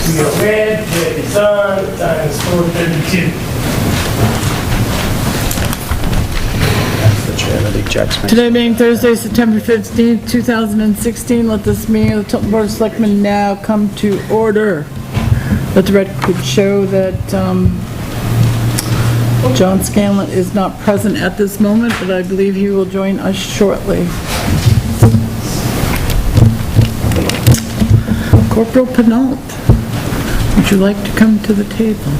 We are red, red is on, the time is 4:32. The charity checks. Today being Thursday, September 15th, 2016, let this meeting of the Tilton Board of Selectmen now come to order. Let the record show that John Scanlon is not present at this moment, but I believe he will join us shortly. Corporal Penault, would you like to come to the table?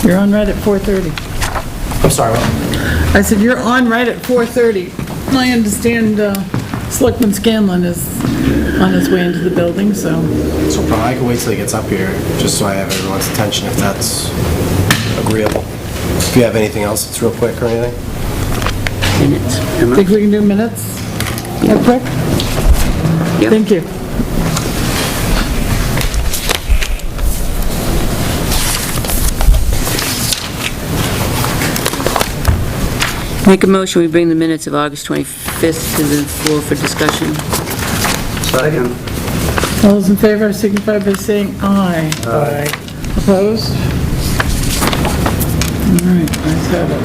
You're on right at 4:30. I'm sorry, what? I said, you're on right at 4:30. I understand Selectman Scanlon is on his way into the building, so... So probably I can wait till he gets up here, just so I have everyone's attention, if that's agreeable. If you have anything else that's real quick or anything? Think we can do minutes real quick? Yep. Thank you. Make a motion, we bring the minutes of August 25th to the floor for discussion. Second. All those in favor signify by saying aye. Aye. Opposed? All right, ayes have it.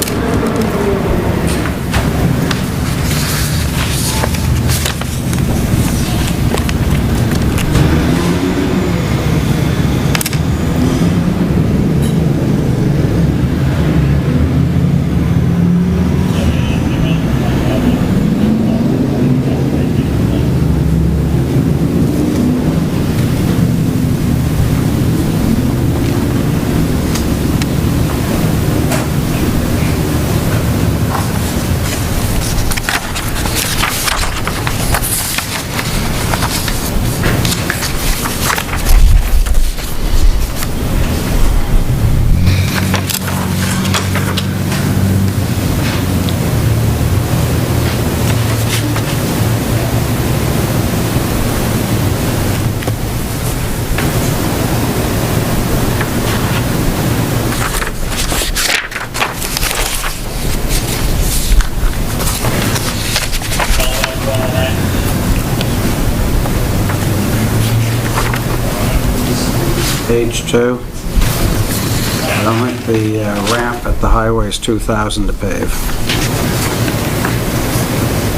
Page 2. I don't think the ramp at the highway is 2,000 to pave.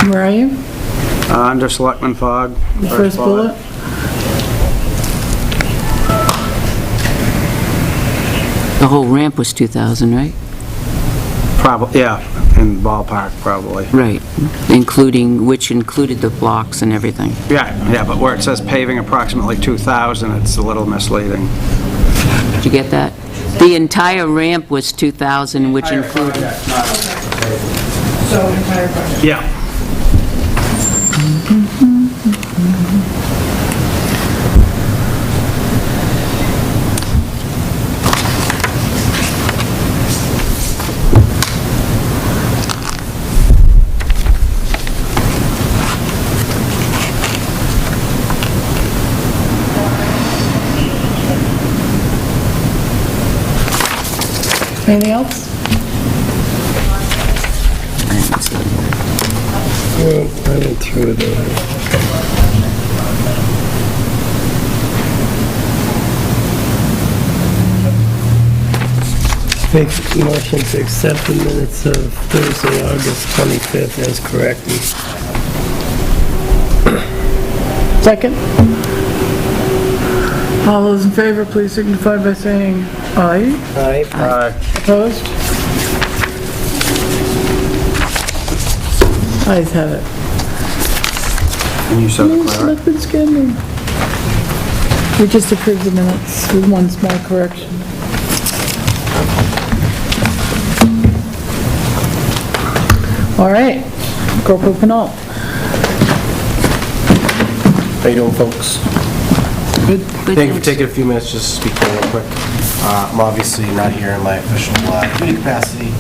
Where are you? Under Selectman Fogg. The first bullet? The whole ramp was 2,000, right? Probably, yeah, in ballpark, probably. Right, which included the blocks and everything. Yeah, but where it says paving approximately 2,000, it's a little misleading. Did you get that? The entire ramp was 2,000, which included... So, entire project. Yeah. Anything else? Well, I went through it already. Make a motion to accept the minutes of Thursday, August 25th as corrected. Second? All those in favor, please signify by saying aye. Aye. Opposed? Ayes have it. And you said the clerk. Selectman Scanlon. We just approved the minutes with one small correction. All right, Corporal Penault. How you doing, folks? Good, Thank you for thanks. taking a few minutes just to speak to me real quick. I'm obviously not here in my official duty capacity,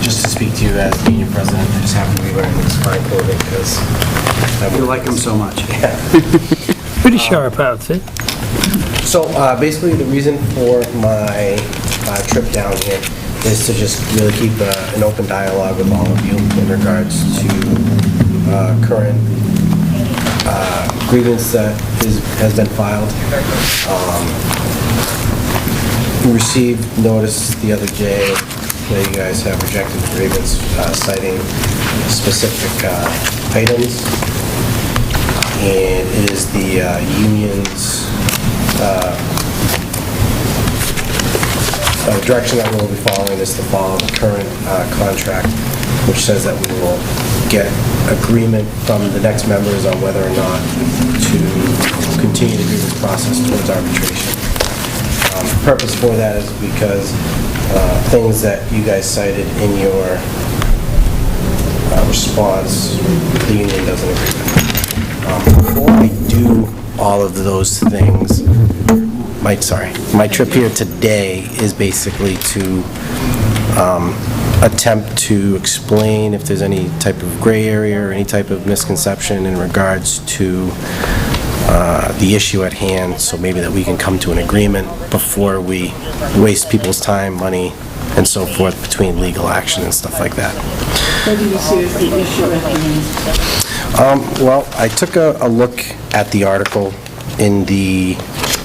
just to speak to you as union president. I just happen to be wearing this fine clothing because... You like him so much. Pretty sharp outfit. So basically, the reason for my trip down here is to just really keep an open dialogue with all of you in regards to current grievance that has been filed. We received notice the other day that you guys have rejected the grievance citing specific items, and it is the union's direction that we'll be following is to follow the current contract, which says that we will get agreement from the next members on whether or not to continue the grievance process towards arbitration. The purpose for that is because things that you guys cited in your response, the union doesn't agree with. Before I do all of those things, my trip here today is basically to attempt to explain if there's any type of gray area or any type of misconception in regards to the issue at hand, so maybe that we can come to an agreement before we waste people's time, money, and so forth between legal action and stuff like that. What do you see as the issue at hand? Well, I took a look at the article in the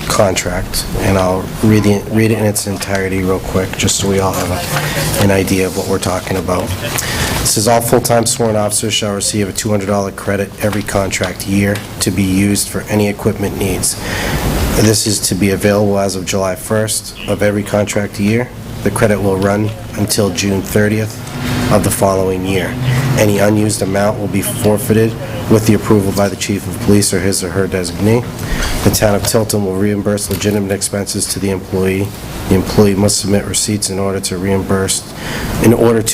contract, and I'll read it in its entirety real quick, just so we all have an idea of what we're talking about. It says, all full-time sworn officers shall receive a $200 credit every contract year to be used for any equipment needs. This is to be available as of July 1st of every contract year. The credit will run until June 30th of the following year. Any unused amount will be forfeited with the approval by the chief of police or his or her designee. The town of Tilton will reimburse legitimate expenses to the employee. The employee must submit receipts in order to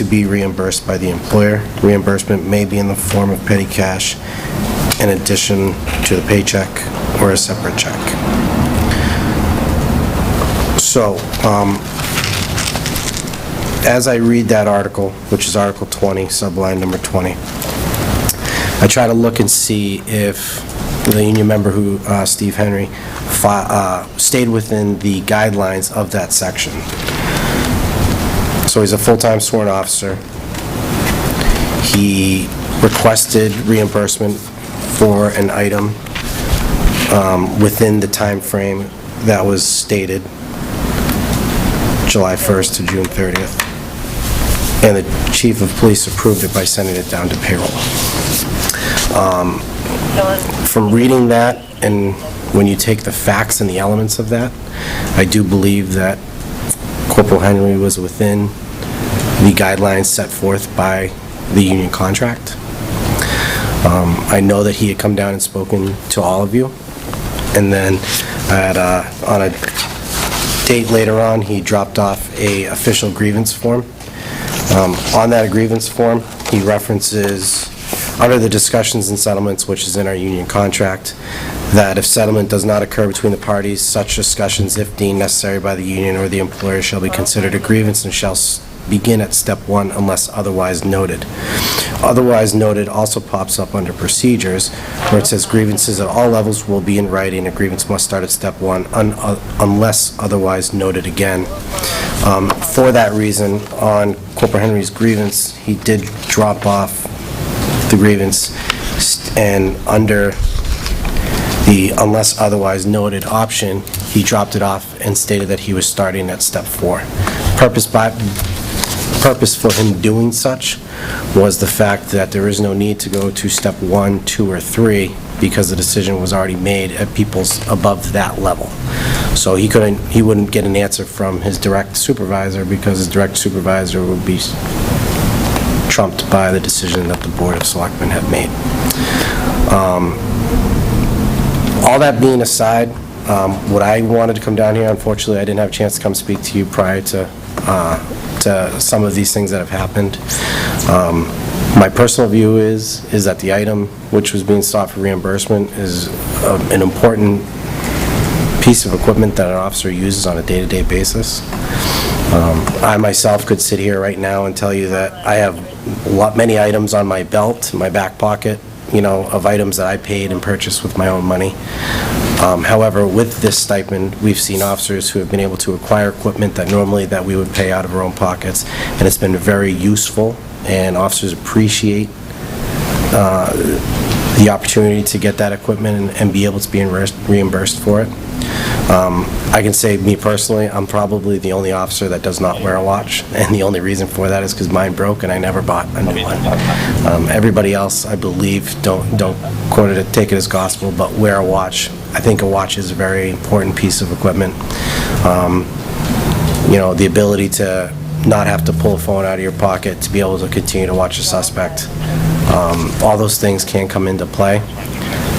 be reimbursed by the employer. Reimbursement may be in the form of petty cash in addition to the paycheck or a separate check. So, as I read that article, which is Article 20, subline number 20, I try to look and see if the union member who, Steve Henry, stayed within the guidelines of that section. So he's a full-time sworn officer. He requested reimbursement for an item within the time frame that was stated, July 1st to June 30th. And the chief of police approved it by sending it down to payroll. From reading that, and when you take the facts and the elements of that, I do believe that Corporal Henry was within the guidelines set forth by the union contract. I know that he had come down and spoken to all of you, and then on a date later on, he dropped off a official grievance form. On that grievance form, he references, under the discussions and settlements, which is in our union contract, that if settlement does not occur between the parties, such discussions, if deemed necessary by the union or the employer, shall be considered a grievance and shall begin at step 1 unless otherwise noted. Otherwise noted also pops up under procedures, where it says grievances at all levels will be in writing. A grievance must start at step 1 unless otherwise noted again. For that reason, on Corporal Henry's grievance, he did drop off the grievance, and under the unless otherwise noted option, he dropped it off and stated that he was starting at step 4. Purpose for him doing such was the fact that there is no need to go to step 1, 2, or 3 because the decision was already made at people's above that level. So he wouldn't get an answer from his direct supervisor because his direct supervisor would be trumped by the decision that the Board of Selectmen had made. All that being aside, what I wanted to come down here, unfortunately, I didn't have a chance to come speak to you prior to some of these things that have happened. My personal view is that the item which was being sought for reimbursement is an important piece of equipment that an officer uses on a day-to-day basis. I myself could sit here right now and tell you that I have many items on my belt, in my back pocket, of items that I paid and purchased with my own money. However, with this stipend, we've seen officers who have been able to acquire equipment that normally that we would pay out of our own pockets, and it's been very useful, and officers appreciate the opportunity to get that equipment and be able to be reimbursed for it. I can say, me personally, I'm probably the only officer that does not wear a watch, and the only reason for that is because mine broke and I never bought a new one. Everybody else, I believe, don't quote it, take it as gospel, but wear a watch. I think a watch is a very important piece of equipment. You know, the ability to not have to pull a phone out of your pocket, to be able to continue to watch a suspect, all those things can come into play,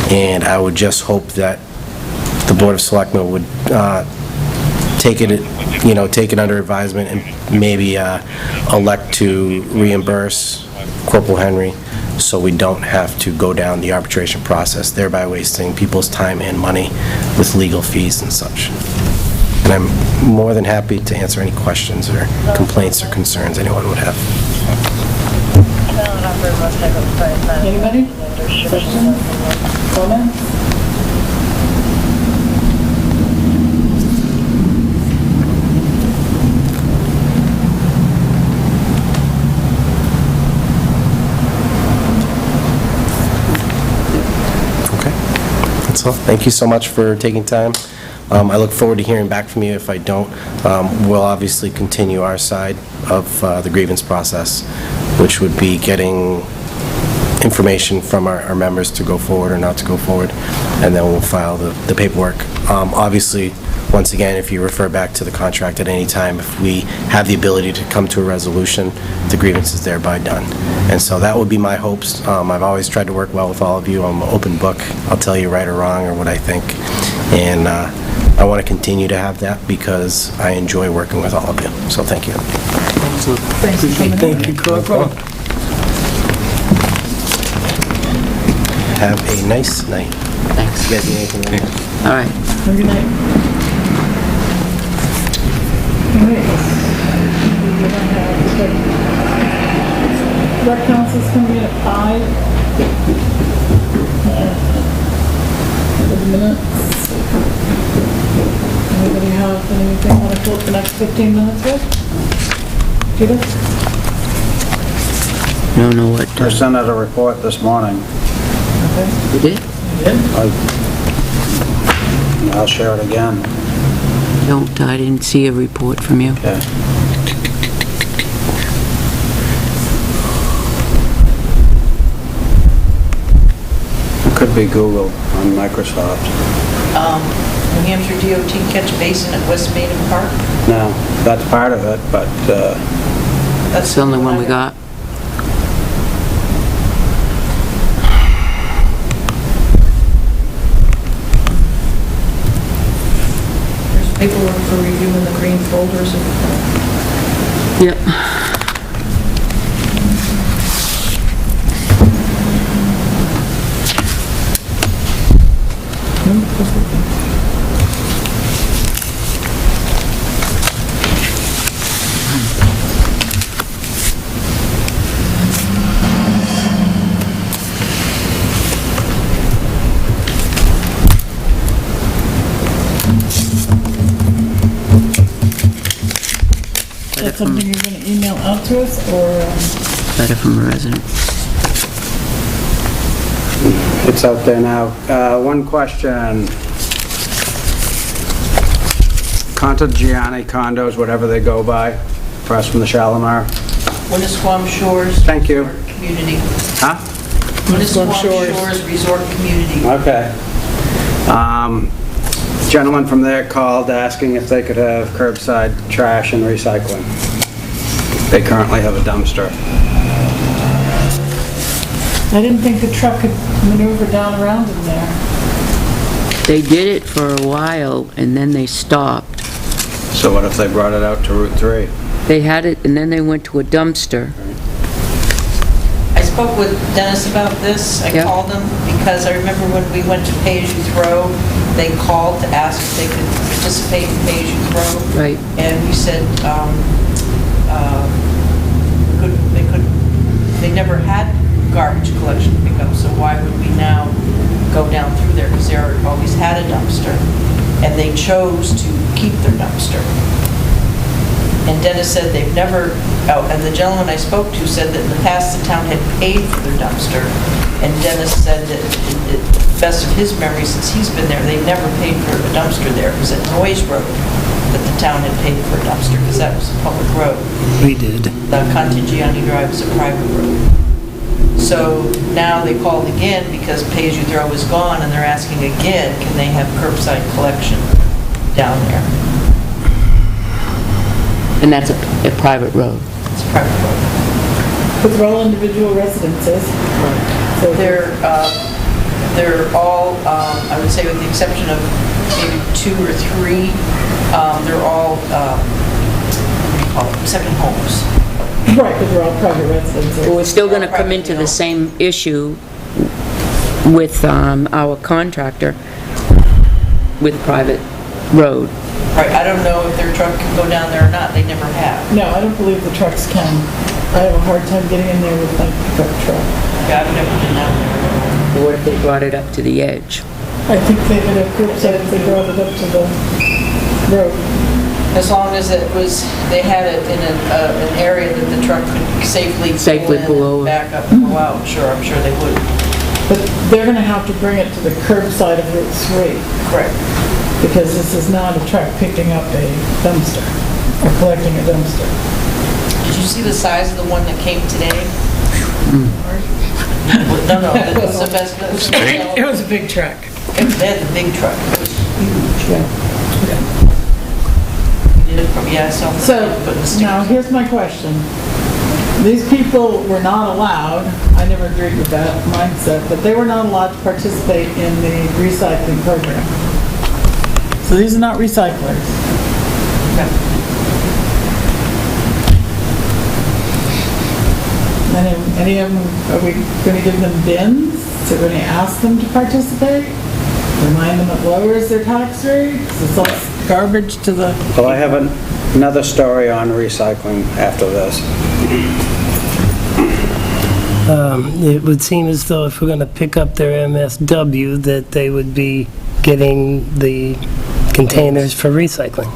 and I would just hope that the Board of Selectmen would take it under advisement and maybe elect to reimburse Corporal Henry so we don't have to go down the arbitration process, thereby wasting people's time and money with legal fees and such. And I'm more than happy to answer any questions or complaints or concerns anyone would have. Anybody? Questions? Comments? That's all. Thank you so much for taking time. I look forward to hearing back from you. If I don't, we'll obviously continue our side of the grievance process, which would be getting information from our members to go forward or not to go forward, and then we'll file the paperwork. Obviously, once again, if you refer back to the contract at any time, if we have the ability to come to a resolution, the grievance is thereby done. And so that would be my hopes. I've always tried to work well with all of you. I'm an open book. I'll tell you right or wrong or what I think. And I want to continue to have that because I enjoy working with all of you. So thank you. Thank you, Corporal. Have a nice night. Thanks. You guys need anything else? All right. Have a good night. All right. Rec council's coming in at 5. For the minutes. Anybody have anything want to fill the next 15 minutes with? Peter? No, what? I sent out a report this morning. Okay. You did? You did? I'll share it again. I didn't see a report from you. Okay. It could be Google on Microsoft. New Hampshire DOT catch basin at West Maiden Park. No, that's part of it, but That's the only one we got. There's paperwork for review in the green folders. Yep. That's something you're going to email out to us, or? Letter from a resident. it's out there now. One question. Contagiani condos, whatever they go by, across from the Shalimar. Winnisquam Shores. Thank you. Resort Community. Huh? Winnisquam Shores. Shores Resort Community. Okay. Gentleman from there called asking if they could have curbside trash and recycling. They currently have a dumpster. I didn't think the truck could maneuver down around in there. They did it for a while, and then they stopped. So what if they brought it out to Route 3? They had it, and then they went to a dumpster. I spoke with Dennis about this. I Yeah. called him because I remember when we went to Pay As You Throw, they called to ask if they could participate in Pay As You Throw. Right. And we said, they never had garbage collection pickup, so why would we now go down through there? Because they always had a dumpster, and they chose to keep their dumpster. And Dennis said they've never, and the gentleman I spoke to said that in the past, the town had paid for their dumpster. And Dennis said that, to the best of his memory, since he's been there, they've never paid for a dumpster there. It was at Noyes Road that the town had paid for a dumpster, because that was a public road. We did. The Contigiani Drive is a private road. So now they called again because pay-as-you-throw is gone, and they're asking again, can they have curbside collection down there? And that's a private road. It's a private road. But they're all individual residences. So They're all, I would say with the exception of maybe 2 or 3, they're all, what do you call them, second homes. Right, but they're all private residences. Well, we're still going to come into the same issue with our contractor with private road. Right, I don't know if their truck can go down there or not, they never have. No, I don't believe the trucks can. I have a hard time getting in there with my pickup truck. Yeah, I've never been down there. What if they brought it up to the edge? I think they could have curbside if they brought it up to the road. As long as it was, they had it in an area that the truck could safely Pull in over. and back up and go out, sure, I'm sure they would. But they're gonna have to bring it to the curbside of Route 3, Correct. because this is not a truck picking up a dumpster, or collecting a dumpster. Did you see the size of the one that came today? No, it was the best. It was a big truck. They had the big truck, it was huge. Yeah. Did it from, yeah, I saw. So, put the now, stickers. here's my question. These people were not allowed, I never agreed with that mindset, but they were not allowed to participate in the recycling program. So these are not recyclers. Any of them, are we going to give them bins? So we're going to ask them to participate? Remind them it lowers their tax rate? 'Cause it's all garbage to the... Well, I have another story on recycling after this. It would seem as though if we're going to pick up their MSW, that they would be getting the containers for recycling.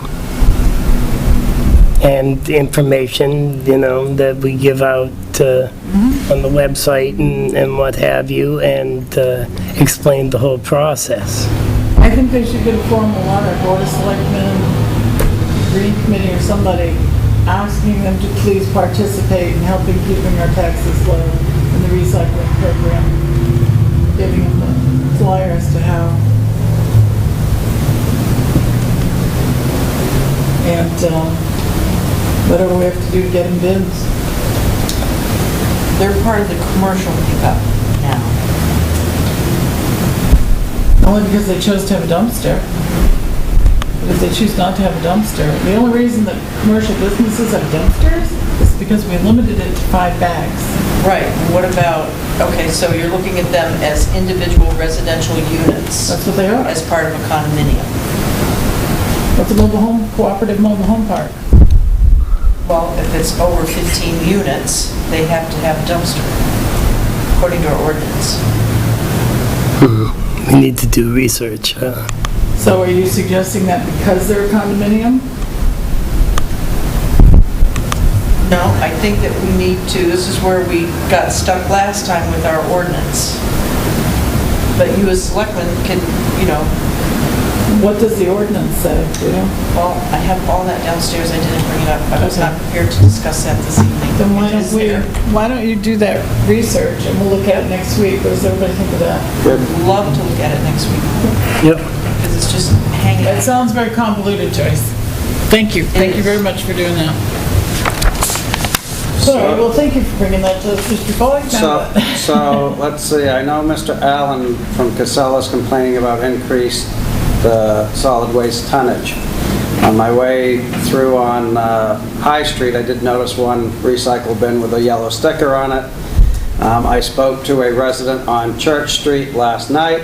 And information, that we give out on the website and what have you, and explain the whole process. I think they should get a formal letter, Board of Selectmen, Green Committee or somebody, asking them to please participate in helping keeping our taxes low in the recycling program, giving them the flyer as to how. And whatever we have to do to get them bins. They're part of the commercial pickup now. Only because they chose to have a dumpster. But if they choose not to have a dumpster, the only reason that commercial businesses have dumpsters is because we limited it to 5 bags. Right, and what about, okay, so you're looking at them as individual residential units That's what they are. as part of a condominium. What's a mobile home, cooperative mobile home park? Well, if it's over 15 units, they have to have a dumpster, according to our ordinance. We need to do research. So are you suggesting that because they're a condominium? No, I think that we need to, this is where we got stuck last time with our ordinance. But you as selectmen can, What does the ordinance say, well, I have all that downstairs, I didn't bring it up. I was not prepared to discuss that this evening. Then It is there. why don't you do that research and we'll look at it next week? What does everybody think of that? Love to look at it next week, Yep. because it's just hanging It out. sounds very convoluted, Joyce. Thank you. Thank you very much for doing that. Sorry, well, thank you for bringing that to us, Mr. Foley. So, let's see, I know Mr. Allen from Casella's complaining about increased solid waste tonnage. On my way through on High Street, I did notice one recycle bin with a yellow sticker on it. I spoke to a resident on Church Street last night.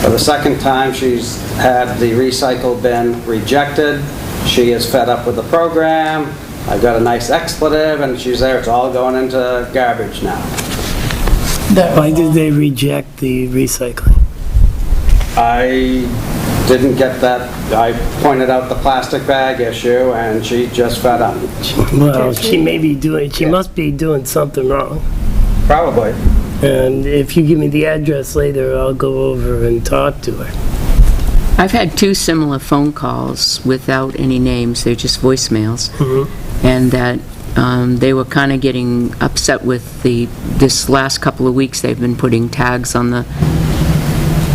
For the second time, she's had the recycle bin rejected. She is fed up with the program. I've got a nice expletive, and she's there, it's all going into garbage now. Why did they reject the recycling? I didn't get that. I pointed out the plastic bag issue, and she just fed up. Well, she must be doing something wrong. Probably. And if you give me the address later, I'll go over and talk to her. I've had 2 similar phone calls without any names, they're just voicemails, and that they were kind of getting upset with this last couple of weeks, they've been putting tags on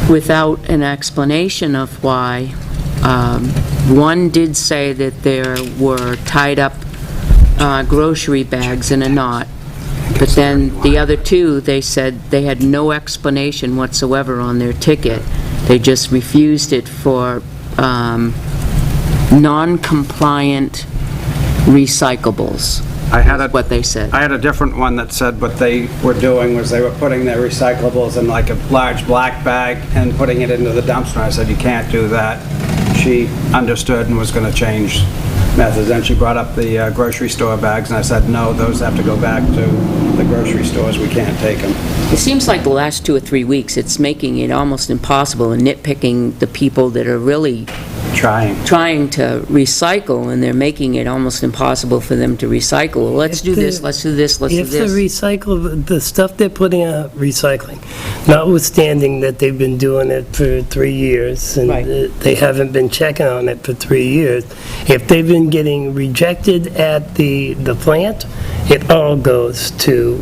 without an explanation of why. One did say that there were tied up grocery bags in a knot, but then the other 2, they said they had no explanation whatsoever on their ticket. They just refused it for non-compliant recyclables, is what they said. I had a different one that said what they were doing was they were putting their recyclables in like a large black bag and putting it into the dumpster. I said, you can't do that. She understood and was going to change methods. Then she brought up the grocery store bags, and I said, no, those have to go back to the grocery stores. We can't take them. It seems like the last 2 or 3 weeks, it's making it almost impossible and nitpicking the people that are really trying to recycle, and they're making it almost impossible for them to recycle. Well, let's do this, let's do this, let's do this. If the stuff they're putting out recycling, notwithstanding that they've been doing it for 3 years, and Right. they haven't been checking on it for 3 years, if they've been getting rejected at the plant, it all goes to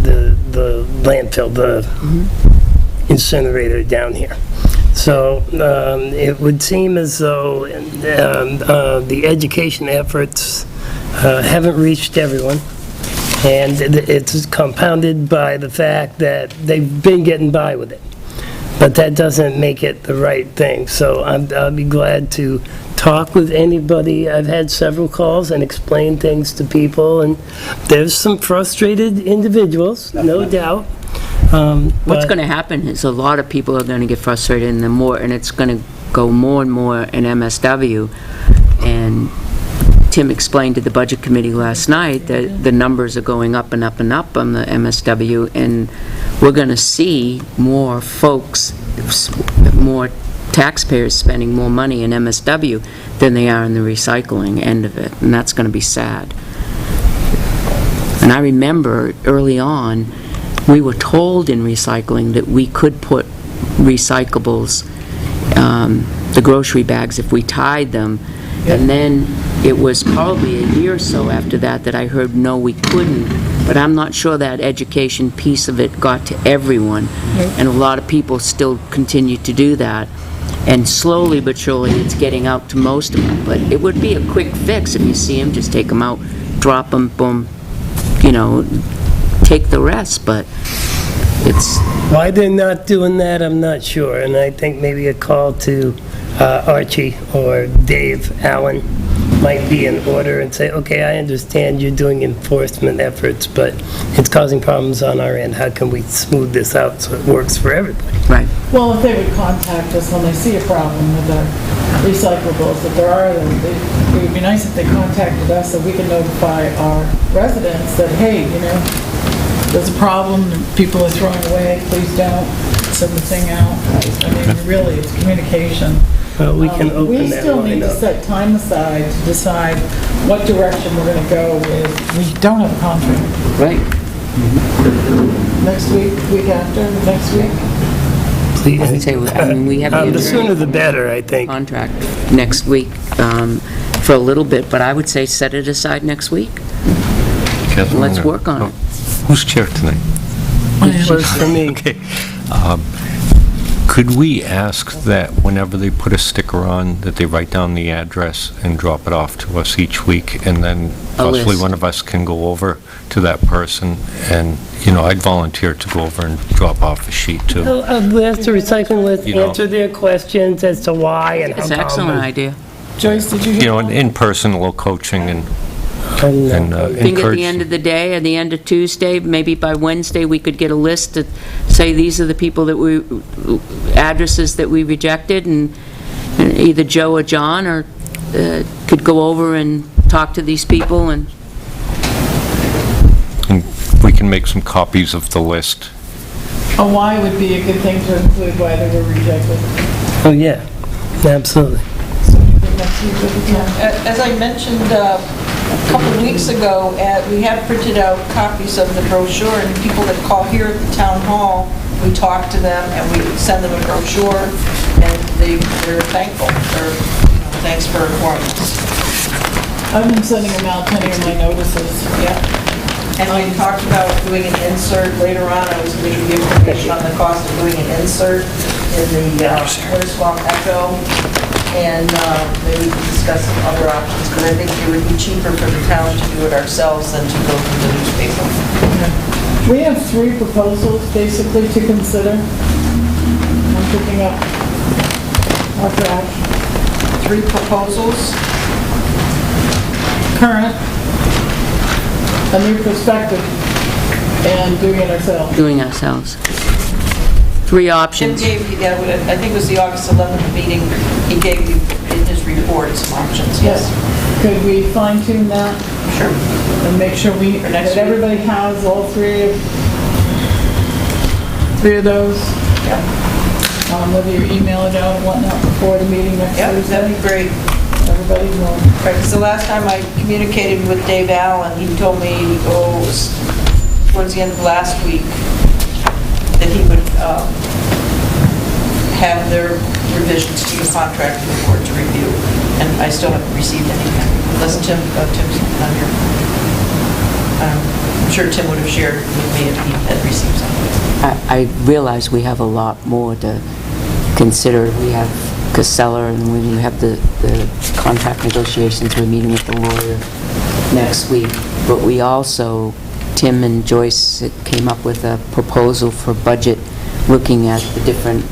the landfill, the incinerator down here. So it would seem as though the education efforts haven't reached everyone, and it's compounded by the fact that they've been getting by with it. But that doesn't make it the right thing. So I'll be glad to talk with anybody. I've had several calls and explain things to people, and there's some frustrated individuals, no doubt. What's going to happen is a lot of people are going to get frustrated, and it's going to go more and more in MSW. And Tim explained to the Budget Committee last night that the numbers are going up and up and up on the MSW, and we're going to see more folks, more taxpayers spending more money in MSW than they are in the recycling end of it, and that's going to be sad. And I remember early on, we were told in recycling that we could put recyclables, the grocery bags, if we tied them, and then it was probably a year or so after that I heard, no, we couldn't. But I'm not sure that education piece of it got to everyone, and a lot of people still continue to do that. And slowly but surely, it's getting out to most of them. But it would be a quick fix if you see them, just take them out, drop them, boom, take the rest, but it's... Why they're not doing that, I'm not sure, and I think maybe a call to Archie or Dave Allen might be in order and say, okay, I understand you're doing enforcement efforts, but it's causing problems on our end. How can we smooth this out so it works for everybody? Right. Well, if they would contact us when they see a problem with our recyclables, if there are them, it would be nice if they contacted us so we can notify our residents that, hey, there's a problem, people are throwing away, please don't send the thing out. I mean, really, it's communication. We can open We that still need line to up. set time aside to decide what direction we're going to go with. We don't have a contract. Right. Next week, week after, next week? Please. I would say, we have The the sooner the better, I think. contract next week for a little bit, but I would say set it aside next week. Catherine, Let's work on it. Who's chair tonight? First for me. Okay. Could we ask that whenever they put a sticker on, that they write down the address and drop it off to us each week, and then possibly list. one of us can go over to that person, and, I'd volunteer to go over and drop off a sheet too. I'll ask the recycling list, You know. answer their questions as to why and how It's an excellent common. idea. Joyce, did you hear? An in-person little coaching and And, I think at encourage. the end of the day, at the end of Tuesday, maybe by Wednesday, we could get a list to say these are the people that addresses that we rejected, and either Joe or John could go over and talk to these people, and we can make some copies of the list. A why would be a good thing to include why they were rejected. Oh, yeah. Absolutely. So you think next week will be time? As I mentioned a couple of weeks ago, we have printed out copies of the brochure, and people that call here at the town hall, we talk to them and we send them a brochure, and they're thankful. Thanks for informing us. I've been sending them out, plenty of my notices. Yeah. And we talked about doing an insert later on. I was going to give information on the cost of doing an insert in the Winterswamp Echo, and maybe we can discuss some other options, because I think it would be cheaper for the town to do it ourselves than to go through the newspaper. We have 3 proposals basically to consider. I'm picking up our draft. 3 proposals. Current, a new perspective, and doing it ourselves. Doing ourselves. 3 Tim options. gave, I think it was the August 11th meeting, he gave you in his report some options, yes. Could we fine tune that Sure. and make sure For next that everybody has all 3 of those? Yeah. Whether you email it out and whatnot before the meeting next Yeah, Thursday? that'd be great. Everybody will. Right, because the last time I communicated with Dave Allen, he told me, it was towards the end of last week, that he would have their revisions to the contract for the board to review, and I still haven't received anything, unless Tim's not here. I'm sure Tim would have shared with me if he had received something. I realize we have a lot more to consider. We have Casella, and we have the contract negotiations. We're meeting with the lawyer next week. But we also, Tim and Joyce came up with a proposal for budget, looking at the different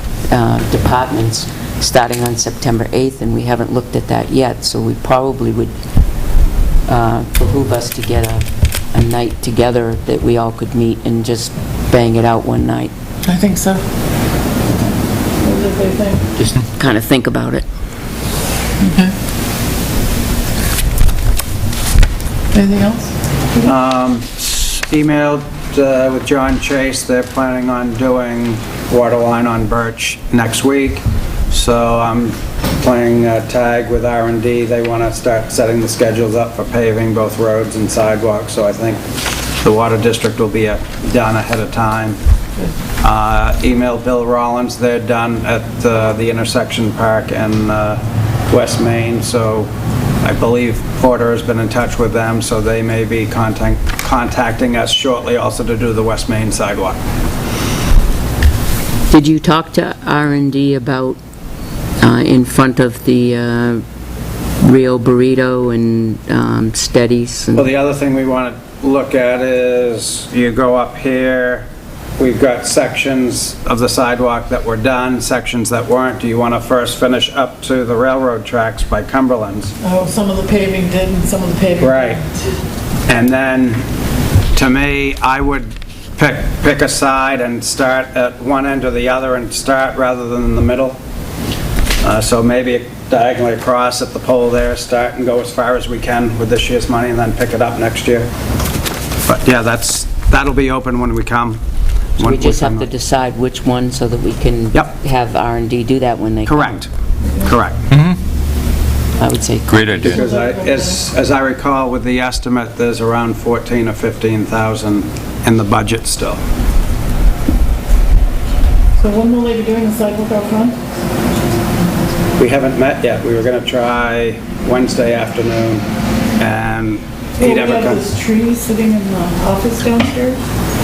departments, starting on September 8th, and we haven't looked at that yet. So we probably would behoove us to get a night together that we all could meet and just bang it out one night. I think so. What did they think? Just kind of think about it. Okay. Anything else? Emailed with John Chase, they're planning on doing water line on Birch next week, so I'm playing tag with R&D. They want to start setting the schedules up for paving both roads and sidewalks, so I think the water district will be done ahead of time. Emailed Bill Rollins, they're done at the intersection park in West Main, so I believe Porter has been in touch with them, so they may be contacting us shortly also to do the West Main sidewalk. Did you talk to R&D about in front of the Rio Burrito and Steadies? Well, the other thing we want to look at is, you go up here, we've got sections of the sidewalk that were done, sections that weren't. Do you want to first finish up to the railroad tracks by Cumberland's? Oh, some of the paving did and some of the paving Right. didn't. And then, to me, I would pick a side and start at one end or the other and start rather than in the middle. So maybe diagonally across at the pole there, start and go as far as we can with this year's money and then pick it up next year. But yeah, that'll be open when we come. So we just have to decide which one so that we can Yep. have R&D do that when they come. Correct, correct. I would say. Great idea. Because as I recall with the estimate, there's around 14 or 15,000 in the budget still. So when will they be doing the sidewalk out front? We haven't met yet. We were going to try Wednesday afternoon, and he Will we never have comes. those trees sitting in the office downstairs?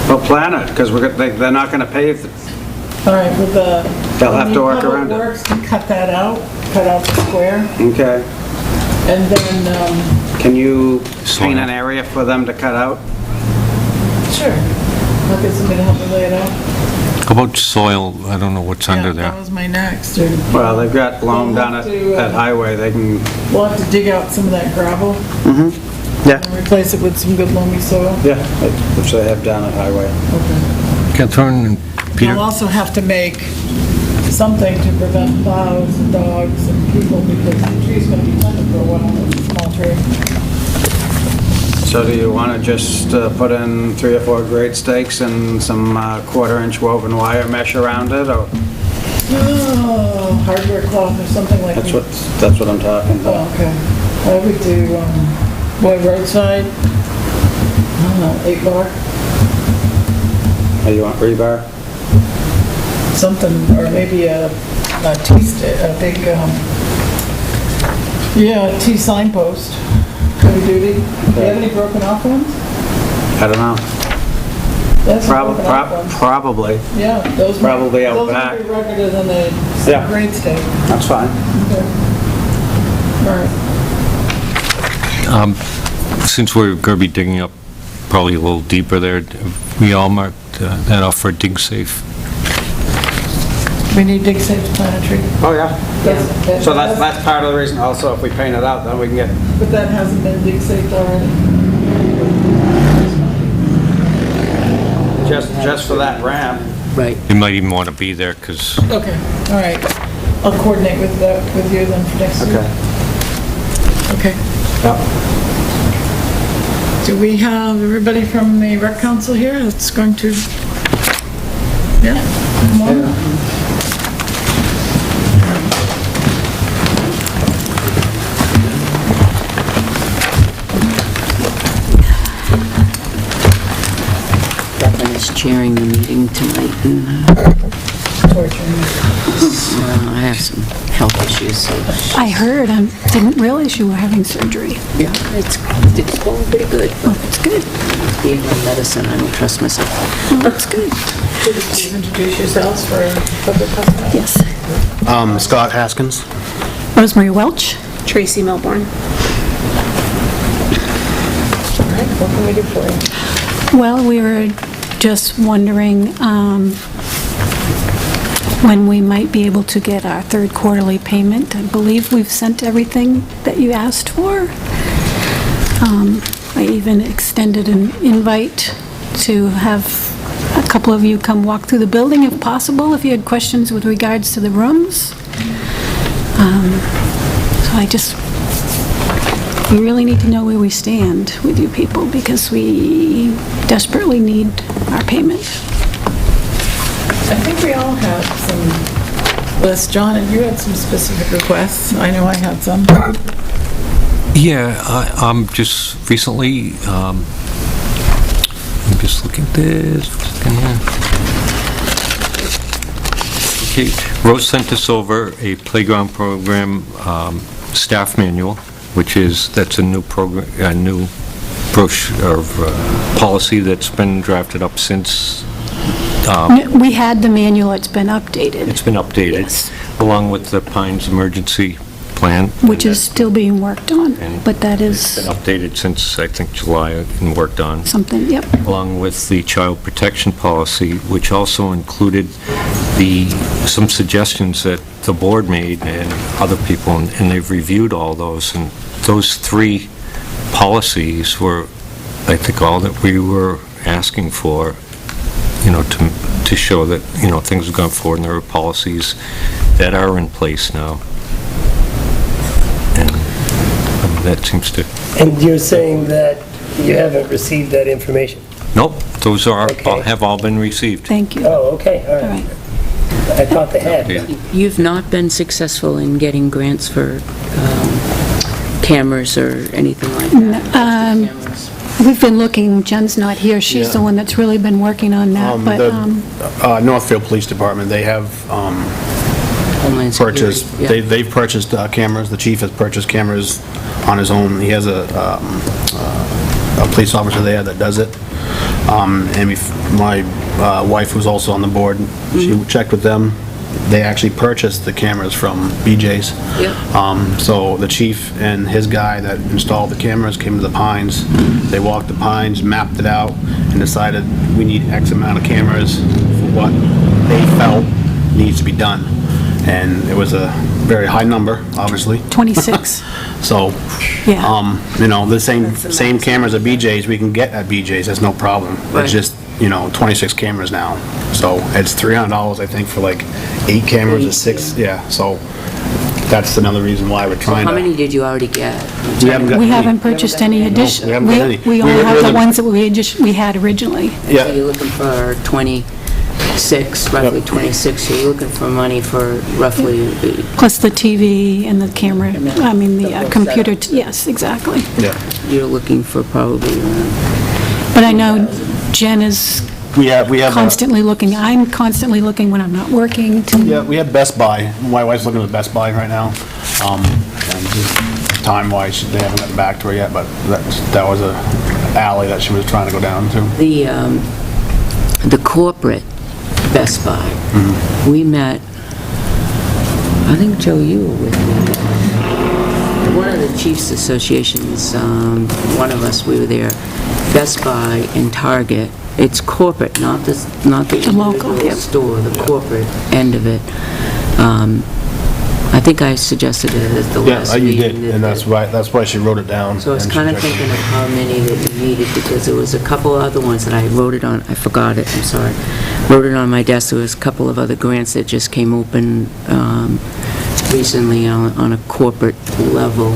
Well, plan it, because they're not going to pave it. All right, with the... They'll have to work around it. Public Works can cut that out, cut out the square, Okay. and then, Can you Soil. paint an area for them to cut out? sure, I'll get somebody to help me lay it out. How about soil? I don't know what's under Yeah, there. that was my next. Well, they've got loam We'll down have at to, at Highway. They can, We'll have to dig out some of that gravel yeah, and replace it with some good loamy soil. yeah, which they have down at Highway. Catherine and Peter? We'll also have to make something to prevent plows and dogs and people, because the tree's gonna be planted for a while, it's a small tree. So do you want to just put in 3 or 4 grade stakes and some quarter-inch woven wire mesh around it, or? Oh, hardware cloth or something like that. That's what I'm talking about. Oh, okay. I would do, roadside, I don't know, 8-bar, Oh, you want rebar? something, or maybe a T-stick, a big, T signpost, heavy duty. Do you have any broken off ones? I don't know. That's broken off ones. Probably. Yeah, those. Probably out back. Those would be ruggeder than the Yeah. grade stake. That's fine. Okay. All right. Since we're going to be digging up probably a little deeper there, we all marked that off for dig safe. We need dig safe planetary. Oh, yeah. That's- So that's part of the reason also, if we paint it out, then we can get, But that hasn't been dig safe already. just for that ramp. Right. You might even want to be there, because Okay, all right. I'll coordinate with you then for next week. Okay. Yep. Do we have everybody from the rec council here that's going to, yeah, come on. Devin is chairing the meeting tonight, and Torturing. I have some health issues, so... I heard, I didn't realize you were having surgery. Yeah, it's going pretty good. Oh, that's good. Being on medicine, I don't trust myself. Oh, that's good. Please introduce yourselves for public comment. Yes. Scott Haskins. Rosemary Welch. Tracy Melbourne. All right, what can we do for you? Well, we were just wondering when we might be able to get our third quarterly payment. I believe we've sent everything that you asked for. I even extended an invite to have a couple of you come walk through the building if possible, if you had questions with regards to the rooms. So we really need to know where we stand with you people, because we desperately need our payment. I think we all had some lists. John, and you had some specific requests. I know I had some. yeah, I'm just recently, I'm just looking at this. Okay, Rose sent us over a playground program staff manual, that's a new program, a new brochure of policy that's been drafted up since. We had the manual, it's been updated. It's been updated, Yes. along with the Pines emergency plan. Which is still being worked on, And but that It's is been updated since, I think, July, and worked on, something, yep. along with the child protection policy, which also included some suggestions that the board made and other people, and they've reviewed all those, and those 3 policies were, I think, all that we were asking for, to show that, things have gone forward, and there are policies that are in place now. And that seems to... And you're saying that you haven't received that information? Nope, those Okay. have all been received. Thank you. Oh, okay, all All right. right. I thought they had. Yeah. You've not been successful in getting grants for cameras or anything like that? Cameras. We've been looking, Jen's not here, she's the one that's really been working on that, but, Northfield Police Department, they have Homeland Security, purchased, yeah. they've purchased cameras. The chief has purchased cameras on his own. He has a police officer there that does it. And my wife was also on the board. She checked with them. They actually purchased the cameras from BJ's. Yep. So the chief and his guy that installed the cameras came to the Pines. They walked the Pines, mapped it out, and decided we need X amount of cameras for what they felt needs to be done. And it was a very high number, obviously. 26, So, yeah. the same cameras at BJ's, we can get at BJ's, that's no problem. Right. It's just, 26 cameras now. So it's $300, I think, for like 8 cameras or 6, yeah, so that's another reason why we're trying to... How many did you already get? We haven't got We any. haven't purchased any addition. we haven't got any. We only We're have the the- ones that we had originally. So Yeah, you're looking for 20 roughly 26, you're looking for money for roughly, Plus the TV and the camera, I mean, the computer, yes, exactly. Yeah. you're looking for probably around But I know Jen is We have, constantly looking, I'm constantly looking when I'm not working to yeah, we have Best Buy. My wife's looking at Best Buy right now. And just time-wise, they haven't gotten back to her yet, but that was a alley that she was trying to go down to. the corporate Best Buy. We met, I think, Joe, you were with me. One of the Chiefs Associations, one of us, we were there. Best Buy and Target. It's corporate, not the local, individual yep. store, the corporate end of it. I think I suggested it at the last Yeah, you meeting. did, and that's why she wrote it down. So I was and she kind of checked it. thinking of how many that you needed, because there was a couple other ones that I wrote it on, I forgot it, I'm sorry. Wrote it on my desk, there was a couple of other grants that just came open recently on a corporate level.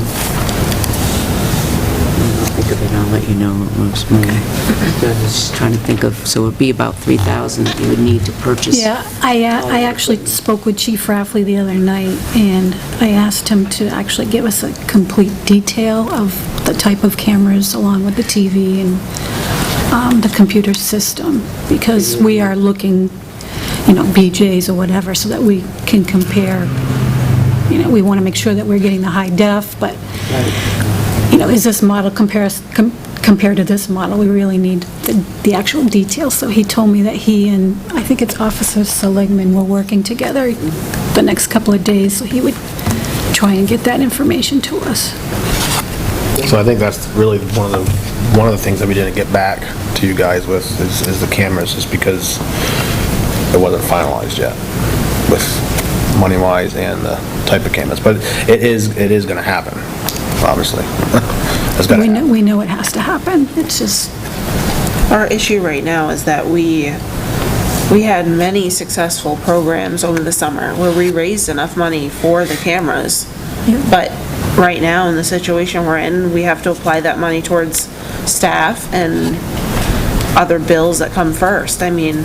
I'll think of it, I'll let you know once more. I was just trying to think of, so it'd be about 3,000 that you would need to purchase. Yeah, I actually spoke with Chief Rafley the other night, and I asked him to actually give us a complete detail of the type of cameras along with the TV and the computer system, because we are looking, BJs or whatever, so that we can compare. We want to make sure that we're getting the high def, but, is this model compared to this model? We really need the actual details. So he told me that he and, I think it's Officer Seligman, were working together the next couple of days, so he would try and get that information to us. So I think that's really one of the things that we didn't get back to you guys with is the cameras, just because it wasn't finalized yet with money-wise and the type of cameras. But it is going to happen, obviously. It's gonna happen. We know it has to happen. It's just, Our issue right now is that we had many successful programs over the summer where we raised enough money for the cameras. But right now, in the situation we're in, we have to apply that money towards staff and other bills that come first. I mean,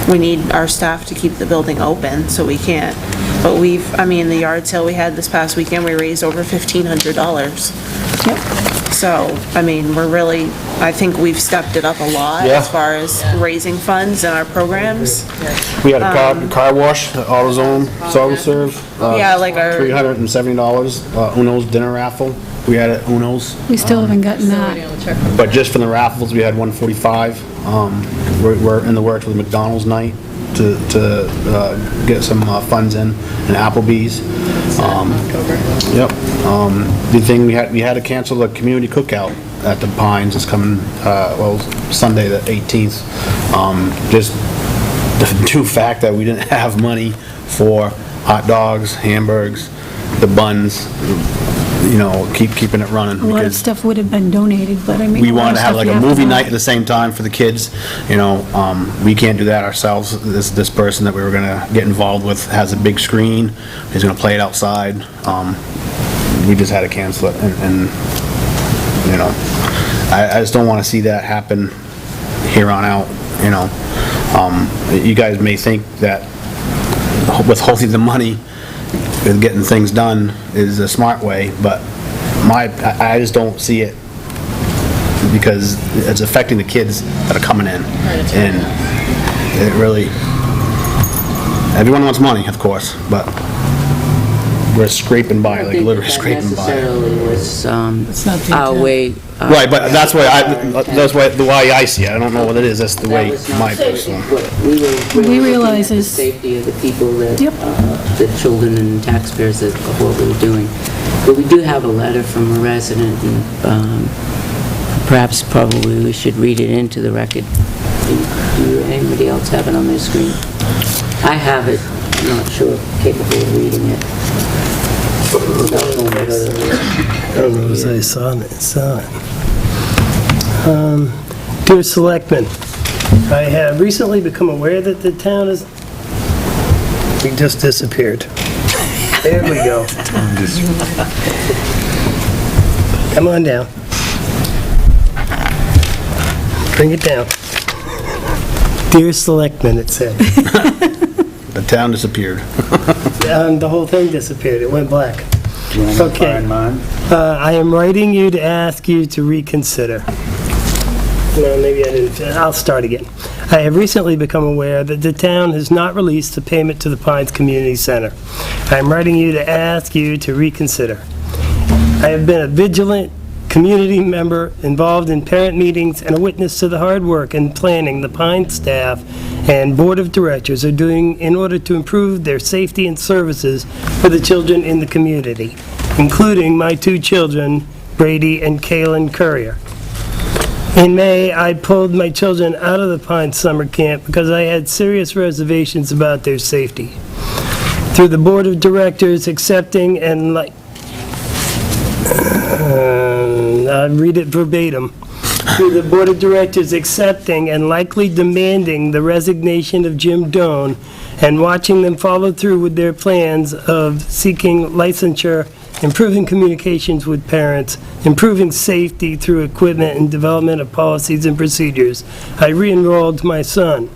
we need our staff to keep the building open, so we can't. But the yard sale we had this past weekend, we raised over $1,500. So, I think we've stepped it up a lot Yeah. as far as raising funds in our programs. We had a car wash, AutoZone, self-serve. Yeah, like our- $370, Uno's dinner raffle. We had it at Uno's. we still haven't gotten that. But just from the raffles, we had 145. We're in the works with McDonald's night to get some funds in, and Applebee's. Yep. The thing, we had to cancel the community cookout at the Pines. It's coming, Sunday the 18th. Just the true fact that we didn't have money for hot dogs, hamburgers, the buns, keeping it running. A lot of because stuff would have been donated, but I mean... we a lot wanted of to have stuff like you a have to movie buy. night at the same time for the kids, we can't do that ourselves. This person that we were gonna get involved with has a big screen, he's gonna play it outside. We just had to cancel it, and I just don't wanna see that happen here on out, You guys may think that withholding the money and getting things done is a smart way, but I just don't see it, because it's affecting the kids that are coming in. And it really, everyone wants money, of course, but we're scraping by, like literally scraping by. I don't think that necessarily was not the our intent. way. Right, but that's why the way I see it. I don't know what it is, that's the way my personal. We realize The is- safety of the people that, Yep. the children and taxpayers of what we were doing. But we do have a letter from a resident, and probably we should read it into the record. Do anybody else have it on their screen? I have it, I'm not sure, capable of reading it. I saw it. Dear Selectmen, I have recently become aware that the town is... We just disappeared. There we go. Come on down. Bring it down. Dear Selectmen, it said. The town disappeared. The whole thing disappeared, it went black. Okay. Find mine. I am writing you to ask you to reconsider. No, maybe I didn't. I'll start again. I have recently become aware that the town has not released the payment to the Pines Community Center. I am writing you to ask you to reconsider. I have been a vigilant community member involved in parent meetings and a witness to the hard work and planning the Pines staff and board of directors are doing in order to improve their safety and services for the children in the community, including my 2 children, Brady and Kaylin Courier. In May, I pulled my children out of the Pines summer camp because I had serious reservations about their safety. Through the board of directors accepting and I'll read it verbatim. Through the board of directors accepting and likely demanding the resignation of Jim Doan and watching them follow through with their plans of seeking licensure, improving communications with parents, improving safety through equipment and development of policies and procedures, I re-enrolled my son.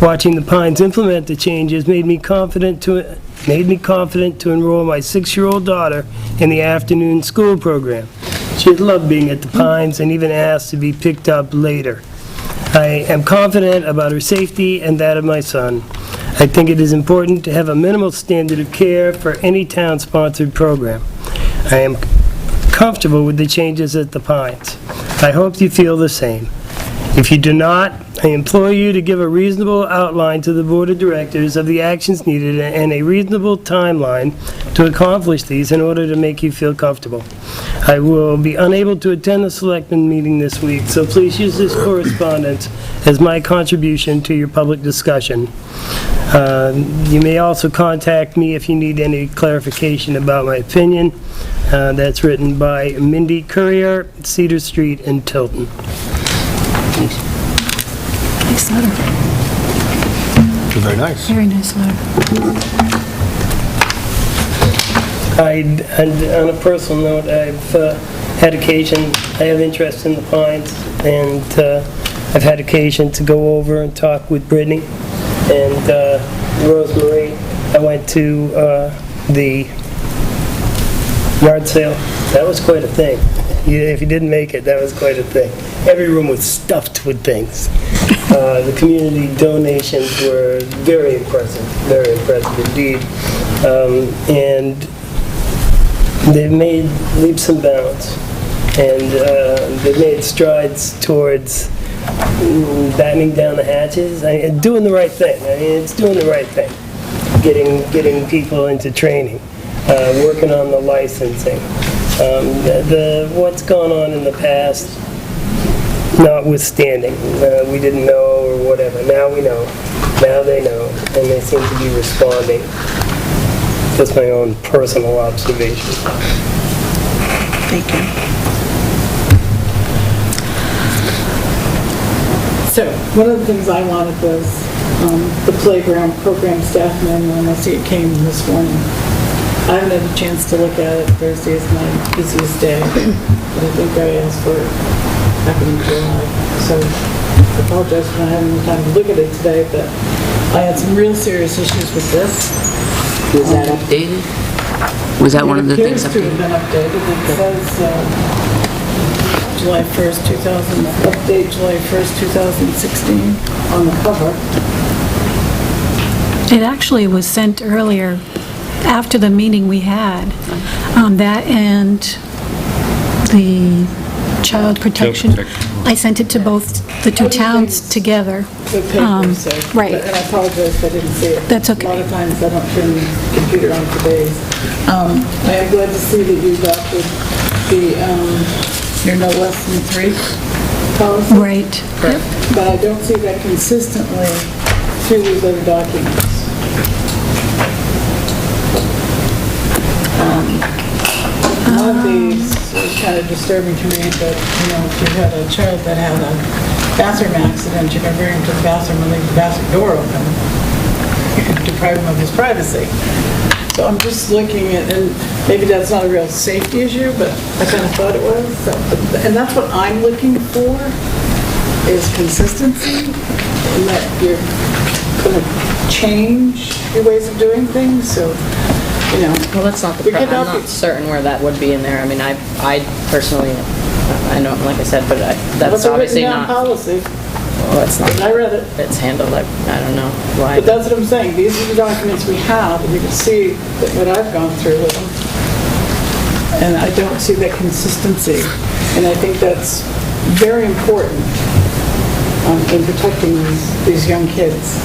Watching the Pines implement the changes made me confident to enroll my 6-year-old daughter in the afternoon school program. She loved being at the Pines and even asked to be picked up later. I am confident about her safety and that of my son. I think it is important to have a minimal standard of care for any town-sponsored program. I am comfortable with the changes at the Pines. I hope you feel the same. If you do not, I implore you to give a reasonable outline to the Board of Directors of the actions needed and a reasonable timeline to accomplish these in order to make you feel comfortable. I will be unable to attend the Selectmen meeting this week, so please use this correspondence as my contribution to your public discussion. You may also contact me if you need any clarification about my opinion. That's written by Mindy Courier, Cedar Street in Tilton. Nice letter. Very nice. Very nice letter. And on a personal note, I've had occasion, I have interest in the Pines, and I've had occasion to go over and talk with Brittany and Rosemary. I went to the yard sale. That was quite a thing. If you didn't make it, that was quite a thing. Every room was stuffed with things. The community donations were very impressive indeed. And they've made leaps and bounds. And they've made strides towards battening down the hatches, doing the right thing. I mean, it's doing the right thing. Getting people into training, working on the licensing. What's gone on in the past, notwithstanding, we didn't know or whatever. Now we know. Now they know, and they seem to be responding. That's my own personal observation. Thank you. So, one of the things I wanted was the playground program staff manual, and I see it came this morning. I haven't had a chance to look at it. Thursday is my busiest day, but I think I asked for it back in July. So I apologize for not having the time to look at it today, but I had some real serious issues with this. Was that updated? Was that one of the things It appears to have updated? been updated. It says July 1st, 2000, update July 1st, 2016 on the cover. It actually was sent earlier, after the meeting we had, that and the child protection. I sent it to both the 2 towns together. The paper, so. Right. And I apologize if I didn't see it. That's okay. A lot of times I don't turn the computer on for days. I am glad to see that you adopted the, you're no less than 3 policy. Right. Yep. But I don't see that consistently through these other documents. One of these is kind of disturbing to me, but, you know, if you had a child that had a bathroom accident, you can bring him to the bathroom and leave the bathroom door open. You could deprive him of his privacy. So I'm just looking at, and maybe that's not a real safety issue, but I kind of thought it was. So, and that's what I'm looking for, is consistency. and that you're going to change your ways of doing things, so, you know. Well, that's not We the, could I'm help you. not certain where that would be in there. I mean, I personally, I know, like I said, but that's What's a obviously written down not, policy? well, it's not, I read it. it's handled, like, I don't know why. But that's what I'm saying, these are the documents we have, and you can see that what I've gone through with them. And I don't see that consistency, and I think that's very important in protecting these young kids.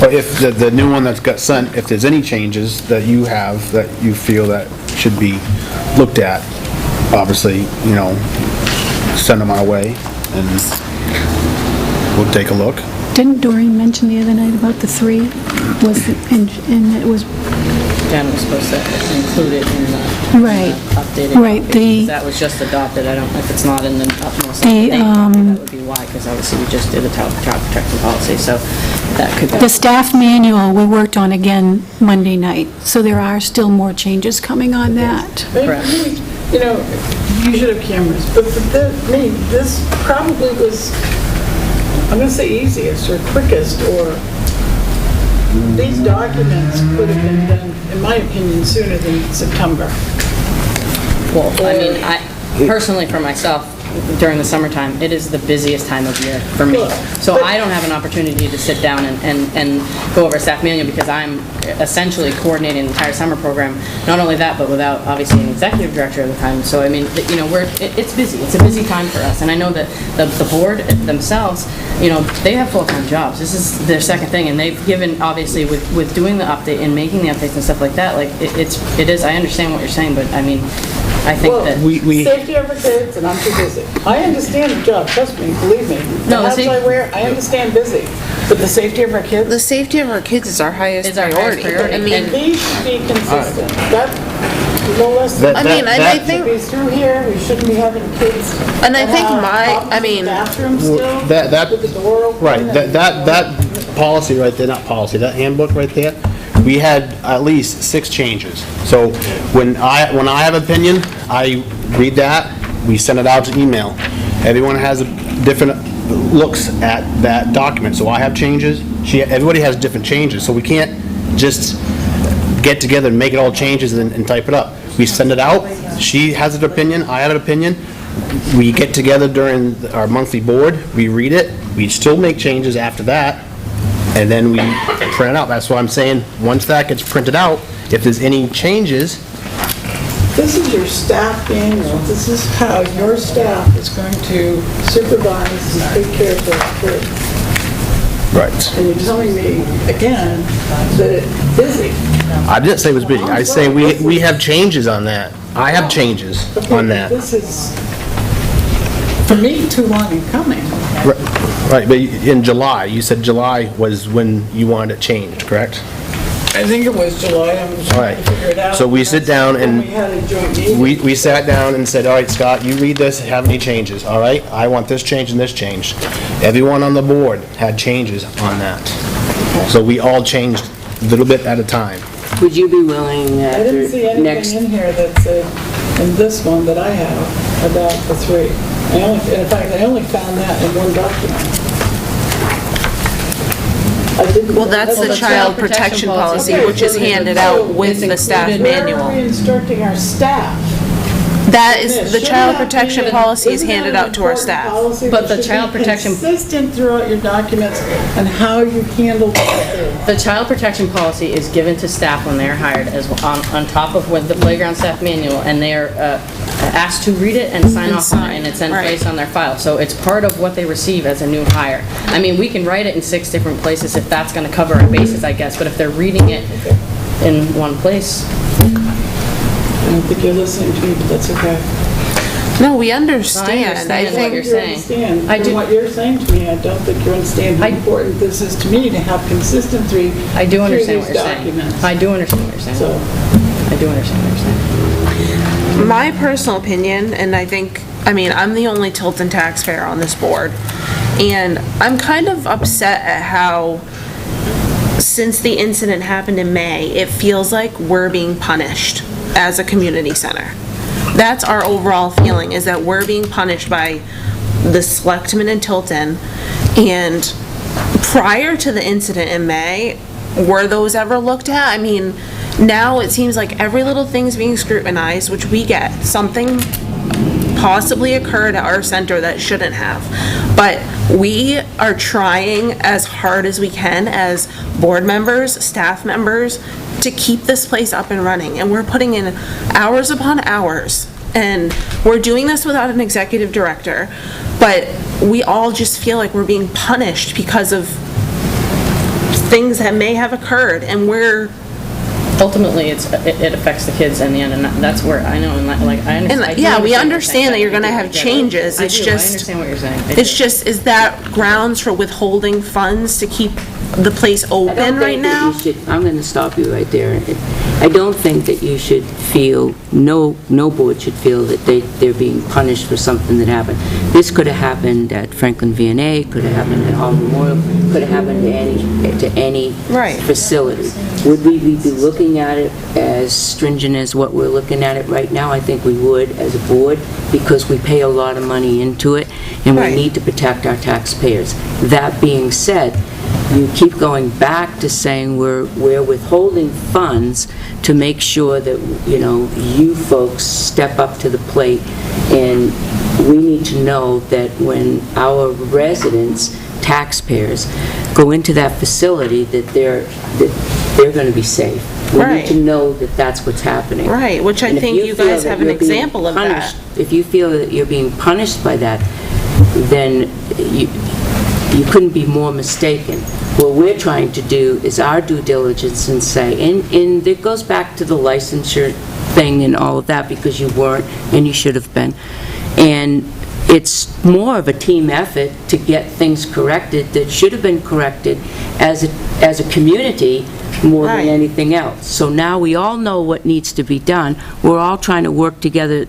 Or if the new one that's got sent, if there's any changes that you have that you feel that should be looked at, obviously, you know, send them our way, and we'll take a look. Didn't Doreen mention the other night about the 3? And it was, Jen was supposed to include it in the right, updated right, copy, the- because that was just adopted. I don't, if it's not in the upmost The, up-to-date copy, that would be why, because obviously we just did a child protection policy, so that could be. the staff manual we worked on again Monday night, so there are still more changes coming on that. Correct. Maybe, you know, you should have cameras, but for me, this probably was, I'm gonna say easiest or quickest, or these documents could have been done, in my opinion, sooner than September. Well, I mean, I, personally for myself, during the summertime, it is the busiest time of year for me. So I don't have an opportunity to sit down and go over a staff manual because I'm essentially coordinating the entire summer program. Not only that, but without obviously an executive director at the time. So I mean, you know, it's busy. It's a busy time for us. And I know that the board themselves, you know, they have full-time jobs. This is their second thing, and they've given, obviously, with doing the update and making the updates and stuff like that, like, it is, I understand what you're saying, but I mean, I think Well, that... safety of our kids, and I'm too busy. I understand the job, trust me, believe me. The No, the hats safe- I wear, I understand busy, but the safety of our kids, The safety of our kids is our highest Is our highest priority. priority. I mean, these should be consistent. That, no less than... I mean, and I Should think, be through here, we shouldn't be having kids. And I think have my- copies I of mean- bathrooms still, That- with the door open. Right, and- that policy right there, not policy, that handbook right there, we had at least 6 changes. So when I have opinion, I read that, we send it out to email. Everyone has different looks at that document, so I have changes, everybody has different changes, so we can't just get together and make it all changes and type it up. We send it out, she has an opinion, I have an opinion, we get together during our monthly board, we read it, we still make changes after that, and then we print it out. That's what I'm saying, once that gets printed out, if there's any changes, This is your staff manual. This is how your staff is going to supervise and take care of those kids. right. And you're telling me, again, that it's busy. I didn't say it was busy, I say we have changes on that. I have changes on that. This is, for me, too long in coming. Right, but in July, you said July was when you wanted it changed, correct? I think it was July, I'm just All trying right. to figure it out. So we sit down When and we had a joint meeting. we sat down and said, all right, Scott, you read this, have any changes, all right? I want this change and this changed. Everyone on the board had changes on that. So we all changed a little bit at a time. Would you be willing I didn't see after next... anything in here that said, in this one that I have, about the 3. In fact, I only found that in one document. I didn't... well, that's the child protection policy, which is handed out with the staff Where are we manual. instructing our staff? That is, the Shouldn't child that be protection an- policy is isn't that handed an out to our important staff. policy But that the should be child protection- consistent throughout your documents and how you handle the The child protection policy is given to staff when they're hired as on top of with the playground staff manual, and they are asked to read it and sign off on it, and it's then right. placed on their file. So it's part of what they receive as a new hire. I mean, we can write it in 6 different places if that's gonna cover our bases, I guess, but if they're reading it in one place, I don't think you're listening to me, but that's okay. No, we understand. I understand what think, you're You saying. understand. I From do- what you're saying to me, I don't think you understand how important this is to me to have consistency I do through understand these what you're saying. documents. I do understand what you're saying. So, I do understand what you're saying. my personal opinion, and I think, I mean, I'm the only Tilton taxpayer on this board, and I'm kind of upset at how, since the incident happened in May, it feels like we're being punished as a community center. That's our overall feeling, is that we're being punished by the selectmen in Tilton, and prior to the incident in May, were those ever looked at? I mean, now it seems like every little thing's being scrutinized, which we get. Something possibly occurred at our center that shouldn't have. But we are trying as hard as we can as board members, staff members, to keep this place up and running. And we're putting in hours upon hours. And we're doing this without an executive director. But we all just feel like we're being punished because of things that may have occurred. And we're... Ultimately, it affects the kids in the end, and that's where, I know, and like, I understand. Yeah, we understand that you're gonna have changes. It's just... I understand what you're saying. It's just, is that grounds for withholding funds to keep the place open right now? I'm going to stop you right there. I don't think that you should feel, no board should feel that they're being punished for something that happened. This could have happened at Franklin V&A, could have happened at Hall Memorial, could have happened to any Right. facility. Would we be looking at it as stringent as what we're looking at it right now? I think we would as a board, because we pay a lot of money into it, and we Right. need to protect our taxpayers. That being said, you keep going back to saying we're withholding funds to make sure that, you folks step up to the plate, and we need to know that when our residents, taxpayers, go into that facility, that they're going to be safe. We Right. need to know that that's what's happening. Right, which I And if think you feel guys that have an you're being example of that. punished- If you feel that you're being punished by that, then you couldn't be more mistaken. What we're trying to do is our due diligence and say, and it goes back to the licensure thing and all of that, because you weren't and you should have been. And it's more of a team effort to get things corrected that should have been corrected as a community more Right. than anything else. So now we all know what needs to be done. We're all trying to work together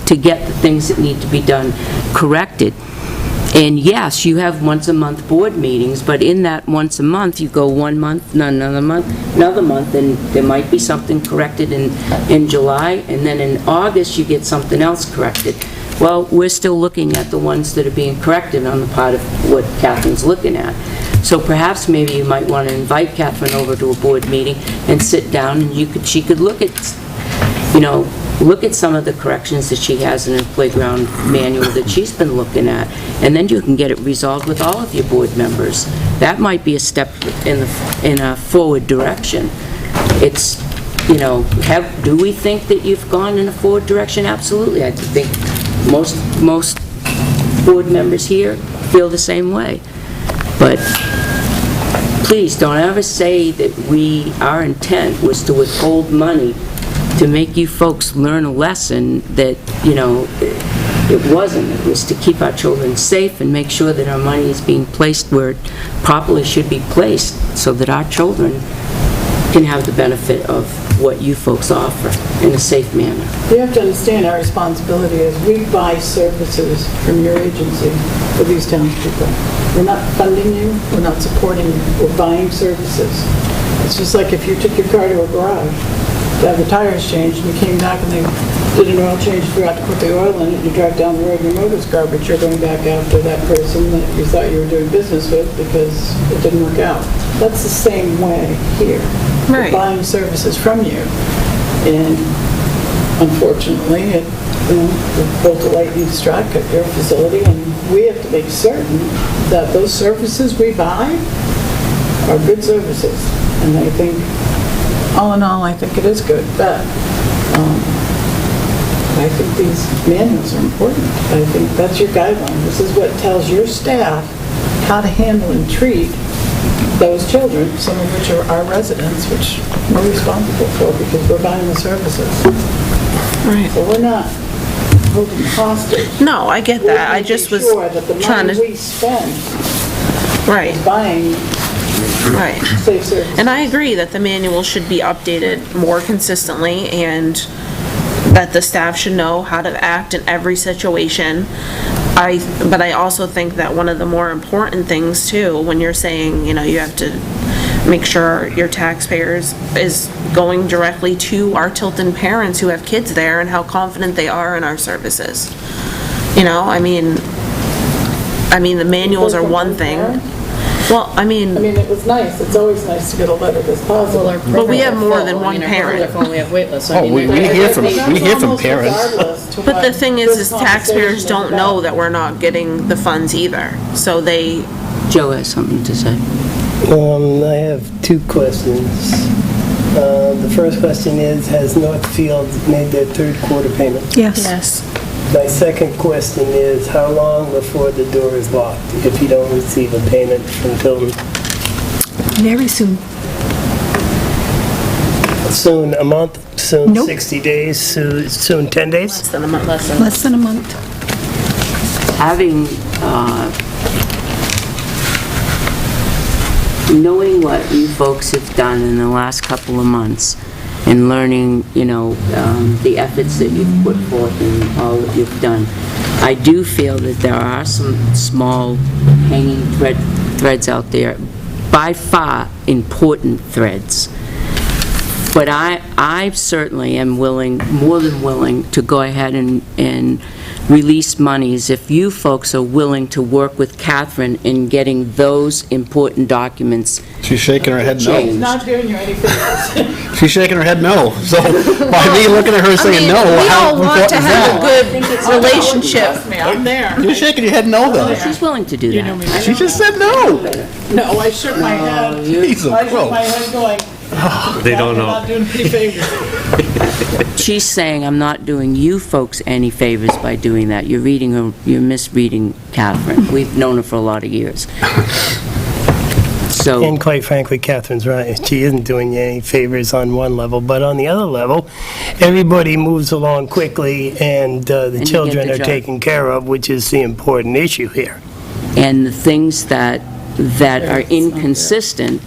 to get the things that need to be done corrected. And yes, you have once-a-month board meetings, but in that once a month, you go 1 month, another month, and there might be something corrected in July, and then in August, you get something else corrected. Well, we're still looking at the ones that are being corrected on the part of what Catherine's looking at. So perhaps maybe you might want to invite Catherine over to a board meeting and sit down, and she could look at some of the corrections that she has in her playground manual that she's been looking at, and then you can get it resolved with all of your board members. That might be a step in a forward direction. It's, do we think that you've gone in a forward direction? Absolutely. I think most board members here feel the same way. But please, don't ever say that our intent was to withhold money to make you folks learn a lesson that, it wasn't. It was to keep our children safe and make sure that our money is being placed where it properly should be placed, so that our children can have the benefit of what you folks offer in a safe manner. You have to understand our responsibility is we buy services from your agency for these townspeople. We're not funding you, we're not supporting you, we're buying services. It's just like if you took your car to a garage to have the tires changed, and you came back and they did an oil change, forgot to put the oil in it, you drive down the road and your motor's garbage, you're going back after that person that you thought you were doing business with because it didn't work out. That's the same way here. Right. We're buying services from you. And unfortunately, the bolt of lightning struck at your facility, and we have to make certain that those services we buy are good services. And I think, all in all, I think it is good, but I think these manuals are important. I think that's your guideline. This is what tells your staff how to handle and treat those children, some of which are our residents, which we're responsible for because we're buying the services. Right. So we're not holding hostage. No, I get that. I just was We're making sure that the trying money to... we spend Right, is buying right. safe services. And I agree that the manual should be updated more consistently, and that the staff should know how to act in every situation. But I also think that one of the more important things too, when you're saying, you have to make sure your taxpayers is going directly to our Tilton parents who have kids there and how confident they are in our services. I mean, the manuals are one thing. Well, I mean, it was nice, it's always nice to get a letter this positive. But we have more than one parent. We have wait lists, so I Oh, mean, we they're- hear from That's almost parents. regardless to But what the thing is this taxpayers conversation don't is know about. that we're not getting the funds either. So they, Joe has something to say. I have two questions. The first question is, has Northfield made their third quarter payment? Yes. My second question is, how long before the door is locked if you don't receive a payment from Tilton? Very soon. Soon a month, soon Nope. 60 days, soon 10 days? less than a month. Less than a month. Having, knowing what you folks have done in the last couple of months and learning, the efforts that you've put forth and all that you've done, I do feel that there are some small hanging threads out there, by far important threads. But I certainly am willing, more than willing, to go ahead and release monies if you folks are willing to work with Catherine in getting those important documents. She's shaking her head It's no. not doing you any favors. She's shaking her head no. So by me looking at her I saying mean, no, we how all want important to is have a that? good relationship. Trust me, I'm there. You're shaking your head no though. She's willing to do that. She just said no. No, I shook my head. He's a I shook pro. my head going, They don't you're know. not doing any favors. She's saying, I'm not doing you folks any favors by doing that. You're misreading Catherine. We've known her for a lot of years. So, And quite frankly, Catherine's right. She isn't doing you any favors on one level, but on the other level, everybody moves along quickly, and the you get children the are job. taken care of, which is the important issue here. and the things that are inconsistent,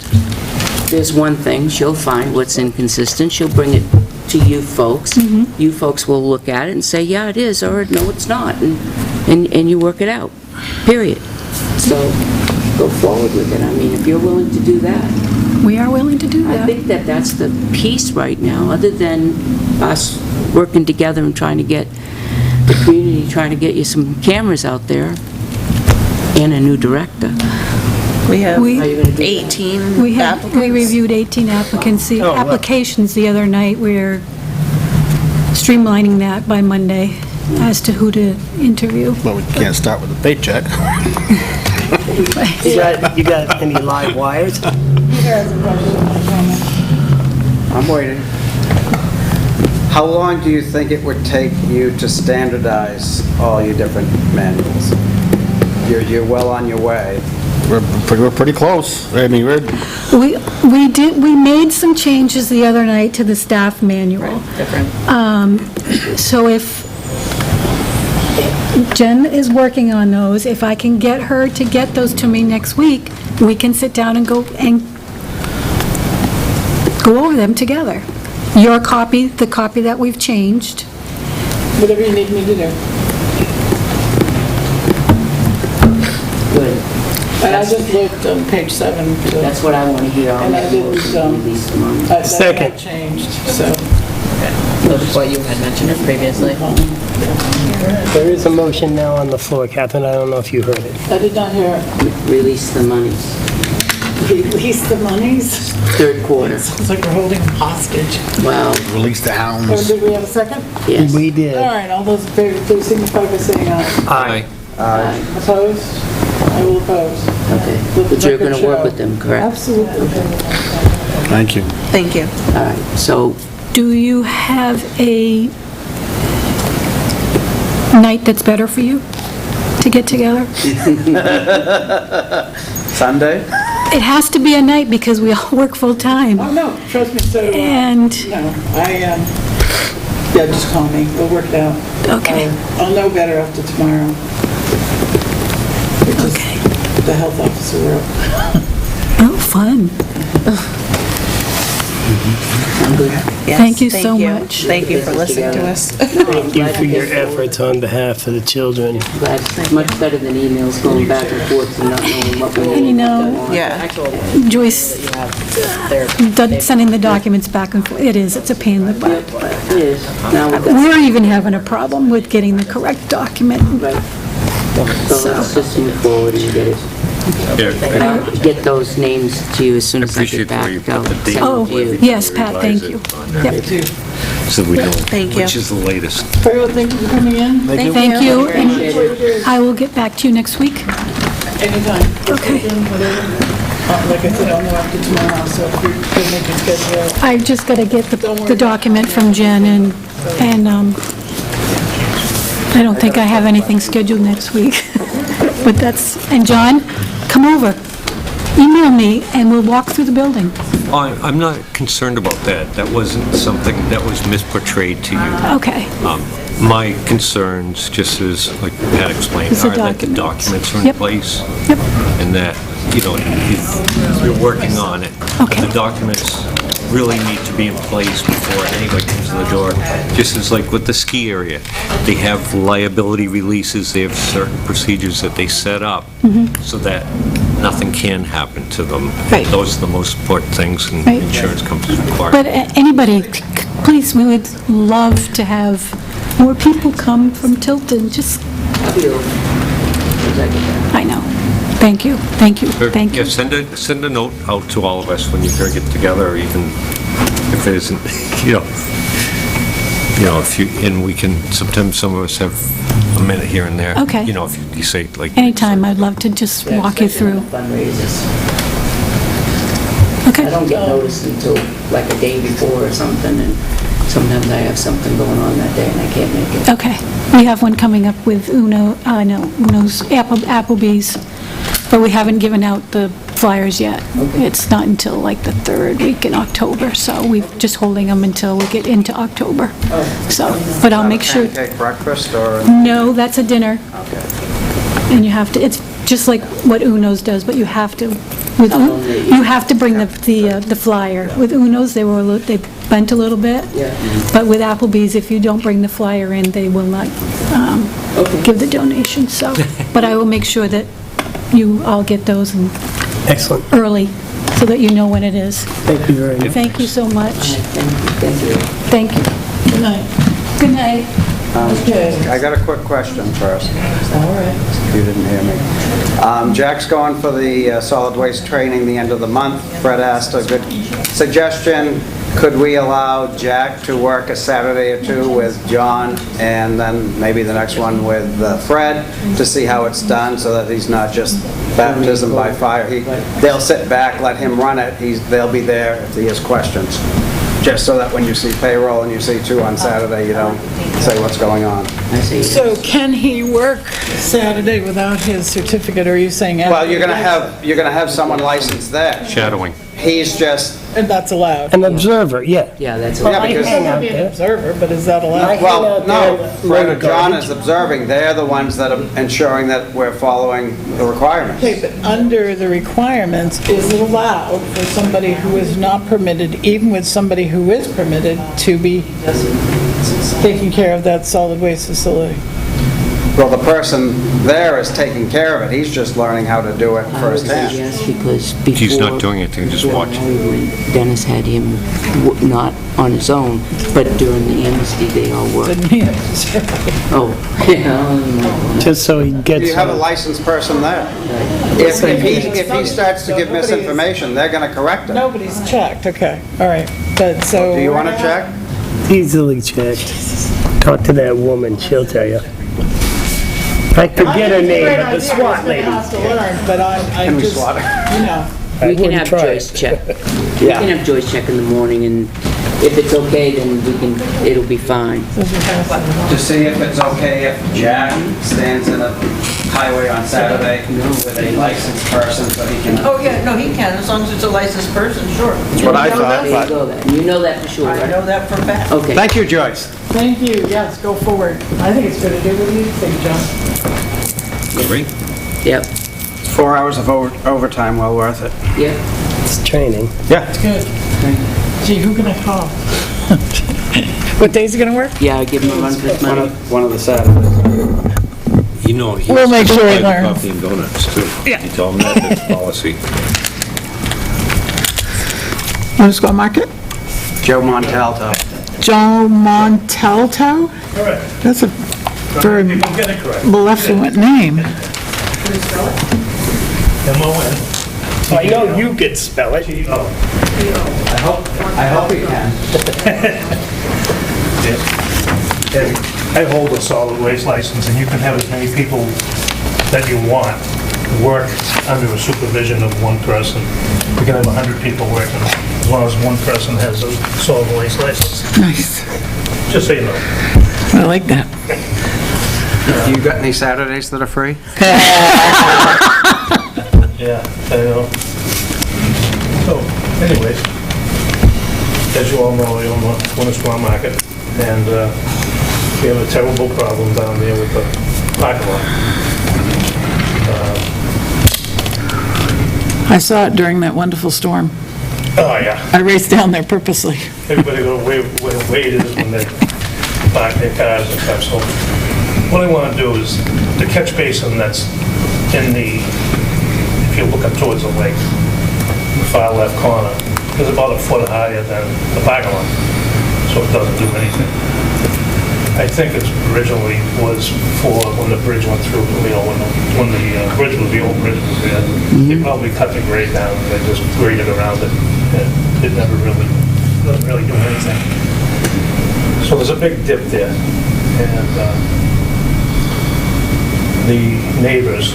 there's one thing, she'll find what's inconsistent, she'll bring it to you folks. You folks will look at it and say, yeah, it is, or no, it's not, and you work it out, period. So, go forward with it. I mean, if you're willing to do that. We are willing to do I that. think that's the piece right now, other than us working together and trying to get the community, trying to get you some cameras out there, and a new director. We have We- Are you gonna do that? 18 We applicants. reviewed 18 Oh, wow. applications the other night. We're streamlining that by Monday as to who to interview. But we can't start with a paycheck. You got any live wires? I'm waiting. How long do you think it would take you to standardize all your different manuals? You're well on your way. We're pretty close. I mean, We made some changes the other night to the staff manual. Different. So if Jen is working on those, if I can get her to get those to me next week, we can sit down and go over them together. Your copy, the copy that we've changed. Whatever you need me to do. Good. And I just looked on page 7. to- That's what I want to hear. And I didn't, Release the money. that Second. got changed, so. That's what you had mentioned it previously. There is a motion now on the floor, Catherine, I don't know if you heard it. I did not hear Release the monies. release the monies. Third quarter. It's like we're holding them hostage. Wow, release the Or hounds. did we have a second? yes. We All did. right, all those in favor, please signify by saying aye. Aye. Opposed? I will oppose. Okay, Let the but you're going record to work show. with them, correct? Absolutely. Thank you. Thank you. All right, so Do you have a night that's better for you to get together? Sunday? It has to be a night because we all work full-time. Oh, no, trust me, so do I. And, No, yeah, just call me, we'll work it out. Okay. I'll know better after tomorrow. Which is Okay. the health officer world. oh, fun. Yes, Thank you so much. Thank you for listening to us. Thank you for your efforts on behalf of the children. glad, it's much better than emails going back and forth and not knowing what we And you know, Yeah. Actual, Joyce, you have their, sending the documents back and forth, it's a pain in the butt. It is. Now we've got, We're even having a problem with getting the correct document. right. So let's just move forward and get it I'll get those names to you as soon as I Appreciate get where you back. put I'll the date. send Oh, them to you. yes, Pat, thank you. Yep. So we know Thank you. which is the latest. Very well, thank you for coming in. Thank you, and I will get back to you next week. Anytime. Okay. Whatever. Like I said, I'll know after tomorrow, so if you can make a schedule. I just got to get the document from Jen, and I don't think I have anything scheduled next week. But that's, and John, come over, email me, and we'll walk through the building. I'm not concerned about that. That wasn't something that was misportrayed to you. Okay. My concerns, just as, like Pat explained, Is the are that the documents. documents are in Yep. place, Yep. and that, you're working on it. But Okay. the documents really need to be in place before anybody comes to the door. Just as like with the ski area, they have liability releases, they have certain procedures that they set up so that nothing can happen to them. Right. Those are the most important things, and Right. insurance companies require. But anybody, please, we would love to have more people come from Tilton, just, I know. Thank you, thank you, thank Yeah, you. send a note out to all of us when you get together, or even if it isn't, if you, and we can, sometimes some of us have a minute here and there. Okay. If you say, like... Anytime, I'd love to just walk you through. Fundraisers. Okay. I don't get noticed until like a day before or something, and sometimes I have something going on that day and I can't make it. Okay. We have one coming up with Uno's Applebee's, but we haven't given out the flyers yet. It's not until like the third week in October, so we're just holding them until we get into October. So, but I'll make sure. Pancake breakfast or? No, that's a dinner. And you have to, it's just like what Uno's does, but you have to, you have to bring the flyer. With Uno's, they bent a little bit. Yeah. But with Applebee's, if you don't bring the flyer in, they will not give the donation, so. But I will make sure that you all get those Excellent. early, so that you know when it is. Thank you very much. Thank you so much. Thank you. Thank you. Good night. Good night. Okay. I got a quick question first. All right. You didn't hear me. Jack's going for the solid waste training the end of the month. Fred asked a good suggestion. Could we allow Jack to work a Saturday or two with John, and then maybe the next one with Fred, to see how it's done, so that he's not just baptism by fire? They'll sit back, let him run it. They'll be there if he has questions. Just so that when you see payroll and you see two on Saturday, you don't say what's going on. I see. So can he work Saturday without his certificate, or are you saying? Well, you're gonna have someone licensed there. Shadowing. He's just, And that's allowed? An observer, yeah. Yeah, that's Yeah, what because- He may be an observer, but is that allowed? well, no, Fred or John is observing. They're the ones that are ensuring that we're following the requirements. Okay, but under the requirements, is it allowed for somebody who is not permitted, even with somebody who is permitted, to be taking care of that solid waste facility? Well, the person there is taking care of it. He's just learning how to do it I would say firsthand. yes, because before... He's not doing anything, just watching. When Dennis had him, not on his own, but during the amnesty, they all worked. Didn't he? Oh, yeah. Just so he Do gets... you have a licensed person there? If he starts to give misinformation, they're gonna correct it. Nobody's checked, okay, all right, but so... Do you want to check? Easily checked. Talk to that woman, she'll tell you. I forget her name, but the SWAT lady. Has to learn, but I Can we just, swat her? you know. I We can wouldn't have try Joyce it. check. We can have Joyce check in the morning, and if it's okay, then it'll be fine. To see if it's okay if Jack stands in a highway on Saturday with a licensed person so he can... Oh, yeah, no, he can, as long as it's a licensed person, sure. That's what I thought, There you go, then. You know that for sure, I right? know that for a fact. Okay. Thank you, Joyce. Thank you, yes, go forward. I think it's good to do. What do you think, John? Great. Yep, 4 hours of overtime, well worth it. yep. It's training. Yeah. Good. Gee, who can I call? What days are gonna work? Yeah, I give him a run for his money. One of the Saturdays. You know, he We'll make sure he supplies learns. coffee and donuts, too. Yeah. You tell him that's policy. Want to go market? Joe Montalto. Joe Montalto? Correct. That's a very malevolent name. M-O-N. I know you could spell it. T-O. I hope you can. And I hold a solid waste license, and you can have as many people that you want work under a supervision of one person. You can have 100 people working, as long as one person has a solid waste license. Nice. Just so you know. I like that. You got any Saturdays that are free? Yeah, I know. So, anyways, as you all know, I own the Winnisquam Market, and we have a terrible problem down there with the parking lot. I saw it during that wonderful storm. Oh, yeah. I raced down there purposely. Everybody go where the weight is when they park their cars and stuff. So what I want to do is the catch basin that's in the, if you look up towards the lake, the far left corner, is about a foot higher than the parking lot, so it doesn't do anything. I think it originally was for when the bridge went through, you know, when the bridge was, the old bridge was there. They probably cut the grade down, and they just graded around it, and it never really, doesn't really do anything. So there's a big dip there, and the neighbors,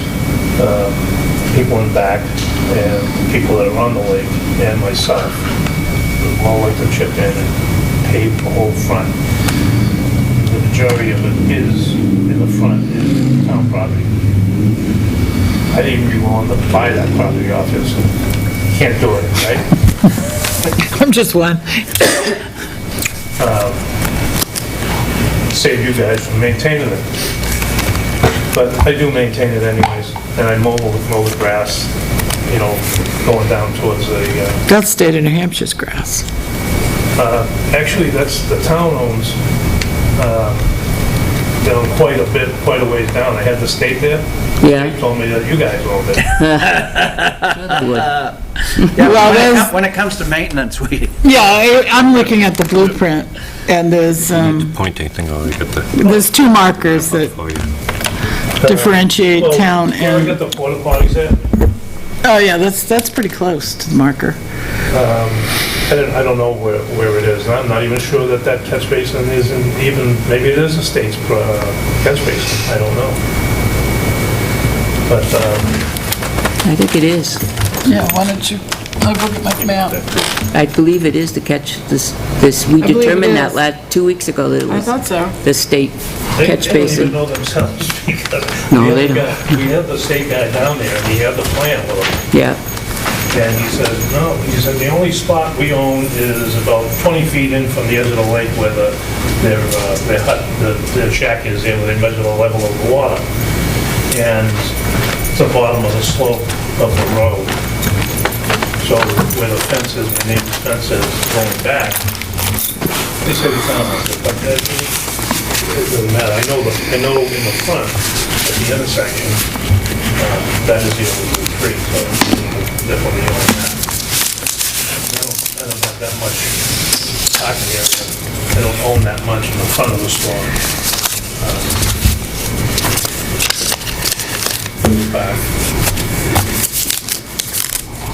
people in back, and people that are on the lake, and myself, would all like to chip in and pave the whole front. The majority of it is, in the front, is town property. I'd even be willing to buy that property off you, so can't do it, right? I'm just one. Save you guys from maintaining it. But I do maintain it anyways, and I mow the grass, you know, going down towards the, That's state of New Hampshire's grass. actually, that's, the town owns, down quite a ways down. I had the state there. Yeah. They told me that you guys owned it. Well, there's, When it comes to maintenance, we... yeah, I'm looking at the blueprint, and there's, Point anything out, you got the, there's two markers that for you. differentiate Well, town where I got and, the porta potties at, oh yeah, that's pretty close to the marker. I don't know where it is. I'm not even sure that catch basin isn't even, maybe it is a state's catch basin, I don't know. But, I think it is. Yeah, why don't you, I'll go get my map. I believe it is the catch, we believe it determined that is. 2 weeks ago that it I was thought so. the state they catch don't even basin. know themselves because No, we they had the don't. guy- we had the state guy down there and he had the plan with him. Yeah, And he said, no, he said, the only spot we own is about 20 feet in from the edge of the lake where their hut, their shack is there, where they measure the level of the water. And it's the bottom of the slope of the road. So where the fence is, the neighbor's fence is going back, they said it's not like it, but it doesn't matter. I know in the front, at the intersection, that is the only street, so definitely own that. I don't have that much parking area. I don't own that much in the front of the store. Back.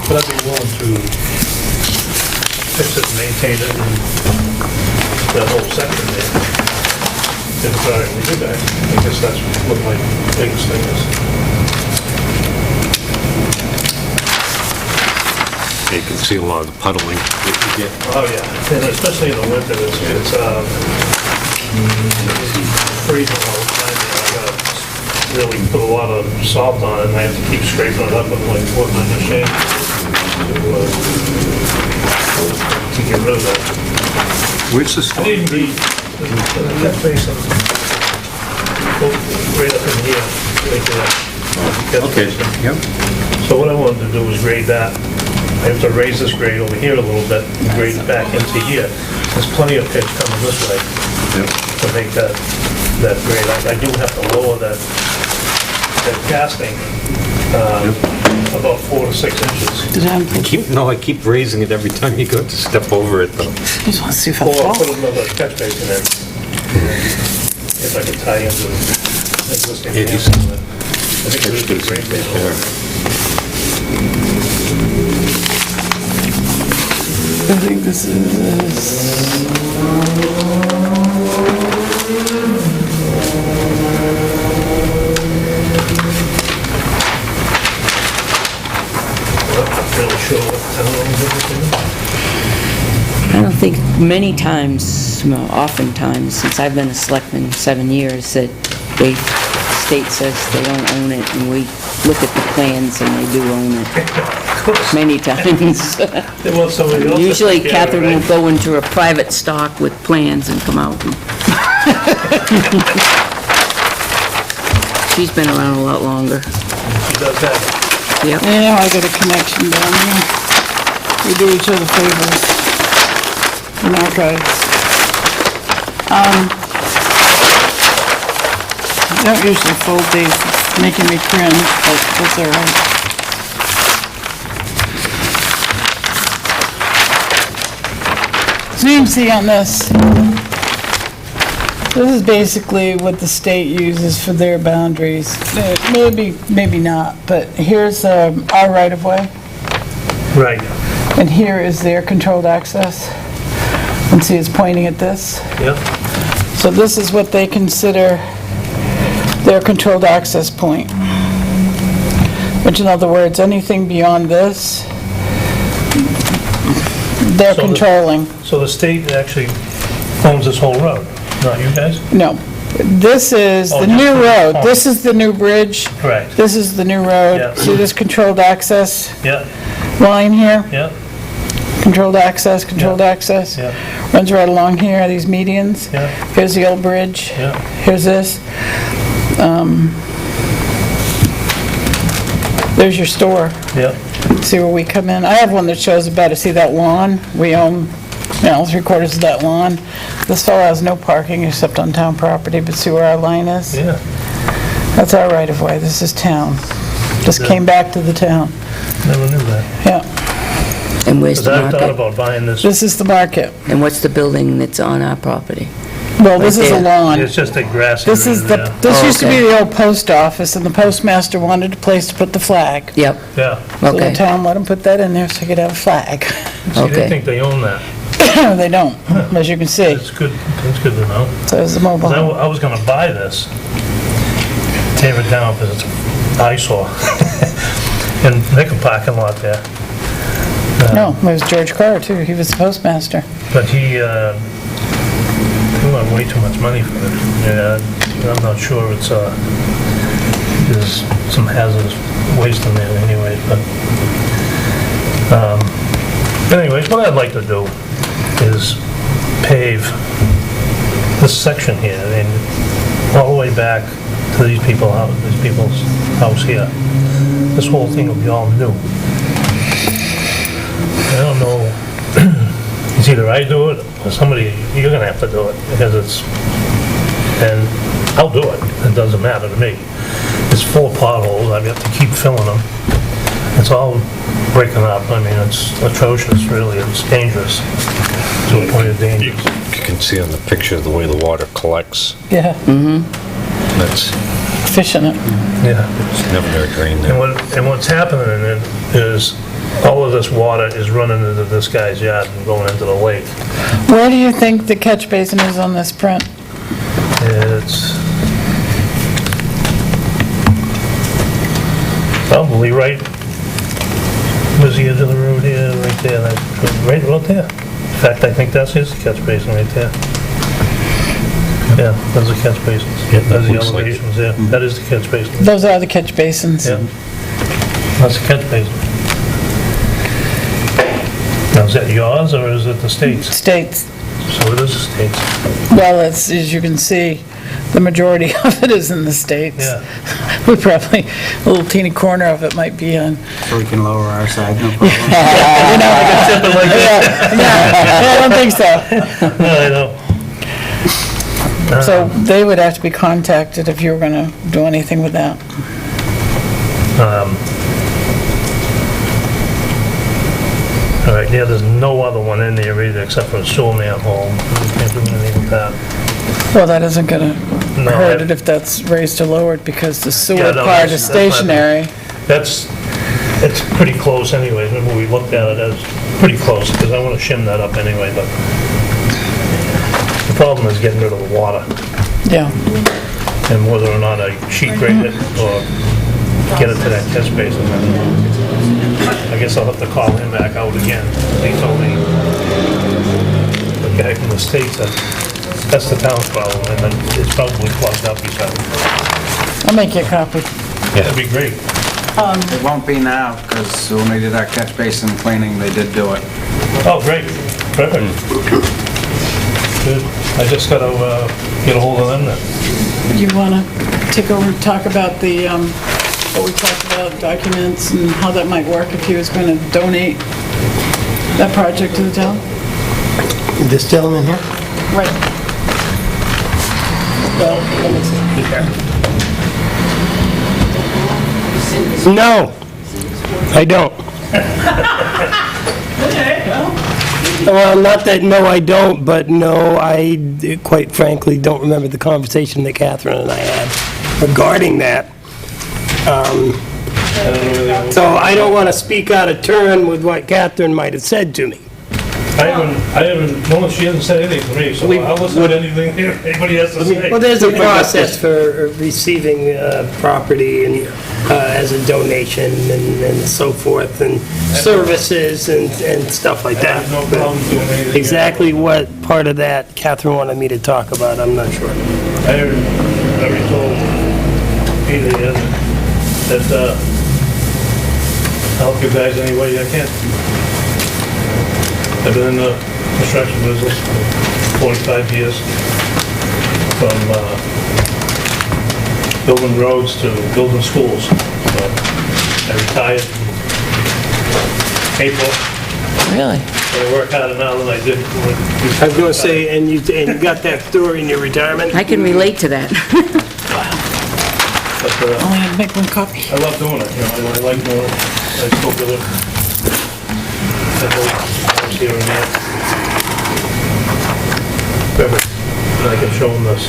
But I'd be willing to fix it, maintain it, and that whole section there. If it's all right with you guys, I guess that's what my biggest thing is. You can see a lot of the puddling that you get. Oh, yeah, and especially in the winter, it's freezing all the time. I gotta really put a lot of salt on it, and I have to keep scraping it up with like wood and machine to get rid of that. Where's the I store? didn't need the catch basin right up in here, right there. Catch Okay, basin. yep. So what I wanted to do was grade that. I have to raise this grade over here a little bit and grade it back into here. There's plenty of pitch coming this way to make that grade. I do have to lower that casting about 4 to 6 inches. I keep raising it every time you go to step over it, though. Just want to see if I Or fall. put another catch basin in. If I could tie into the existing. Yeah, you dam. I think it would be great. I think this is... Really sure what town owns everything. I don't think many times, well, oftentimes, since I've been a selectman 7 years, that the state says they don't own it, and we look at the plans and they do own it. Many times. They want somebody else to Usually take care of it, Catherine will right? go into a private stock with plans and come out. She's been around a lot longer. She does that. Yep. Yeah, I got a connection down here. We do each other favors. In archives. I don't usually fold these, it's making me cringe, but that's all right. So you can see on this, this is basically what the state uses for their boundaries. Maybe not, but here's our right-of-way, Right, and here is their controlled access. And see, it's pointing at this. yep. So this is what they consider their controlled access point. Which, in other words, anything beyond this, they're So the- controlling. So the state actually owns this whole road, not you guys? No, this is Oh, the just new the- road. oh. This is the new bridge. Right, This is the new road. Yeah. See this controlled access yeah, line here? yeah, Controlled access, controlled access. yeah, Runs right along here, these medians. yeah, Here's the old bridge. yeah. Here's this. There's your store. Yeah, See where we come in? I have one that shows it better. See that lawn? We own, 3/4 of that lawn. This fellow has no parking except on town property, but see where our line is? yeah. That's our right-of-way. This is town. Just came back to the town. Never knew that. Yeah. And where's the Because I thought market? about buying this. This is the market. And what's the building that's on our property? Well, this Right is a there. lawn. It's just a grassy This is area the, there. this used to be okay. the old post office, and the postmaster wanted a place to put the flag. Yep, Yeah. So the okay, town let him put that in there so he could have a flag. See, they okay. think they own that. They don't, as you can see. It's good to know. So it's the mobile 'Cause home. I was gonna buy this, tear it down because it's an eyesore. And make a parking lot there. No, it was George Carr, too. He was the postmaster. But he wanted way too much money for it. Yeah, I'm not sure it's, there's some hazardous waste in there anyway, but anyways, what I'd like to do is pave this section here and all the way back to these people's house here. This whole thing will be all new. I don't know, it's either I do it or somebody, you're gonna have to do it, because and I'll do it, it doesn't matter to me. It's full of potholes, I have to keep filling them. It's all breaking up, I mean, it's atrocious, really, it's dangerous, to a point of danger. You can see on the picture the way the water collects. Yeah, That's, fish in it. Yeah. it's never gonna drain there. And what's happening in it is, all of this water is running into this guy's yard and going into the lake. Where do you think the catch basin is on this print? It's probably right, where's the edge of the road here, right there, right there. In fact, I think that's his catch basin right there. Yeah, those are catch basins. Yeah, that There's the looks like it. elevations there. That is the catch basin. Those are the catch basins. Yeah. That's the catch basin. Now, is that yours or is it the state's? States. So it is the state's. Well, it's, as you can see, the majority of it is in the States. Yeah. We probably, a little teeny corner of it might be on. So we can lower our side, no problem. Yeah, I don't think so. No, I know. So they would have to be contacted if you were gonna do anything with that. All right, yeah, there's no other one in there either except for a sewer manhole. You can't do anything with that. Well, that isn't gonna No, hurt that- it if that's raised or lowered, because the Yeah, sewer no, part that's is not- stationary. That's, It's pretty close anyways, remember we looked at it as pretty close, because I want to shim that up anyway, but the problem is getting rid of the water, Yeah. and whether or not I sheet grade it or get it to that catch basin. I guess I'll have to call him back out again. He told me, the guy from the state said, that's the town's problem, and then it's probably plugged up, he said. I'll make you a copy. That'd be great. It won't be now, because when they did our catch basin cleaning, they did do it. Oh, great, perfect. Good. I just gotta get a hold of them then. You want to take over and talk about the, what we talked about, documents and how that might work if he was going to donate that project to the town? This gentleman here? Right. Well, let me see. No, I don't. Well, not that, no, I don't, but no, I quite frankly don't remember the conversation that Catherine and I had regarding that. So I don't want to speak out of turn with what Catherine might have said to me. I haven't, no, she hasn't said anything to me, so I'll listen to anything anybody has to say. Well, there's a process for receiving property and as a donation and so forth, and services and stuff like I that. have no problem doing anything. Exactly what part of that Catherine wanted me to talk about, I'm not sure. I already told Peter that I'll help you guys any way I can. I've been in the construction business for 45 years, from building roads to building schools. So I retired in April, Really? but I work harder now than I did when I was going to say, and you got that story in your retirement? I can relate to that. But Only had to make one copy. I love doing it, you know, I like doing it, I still do it. I hope here and there. Perfect, and I can show them this.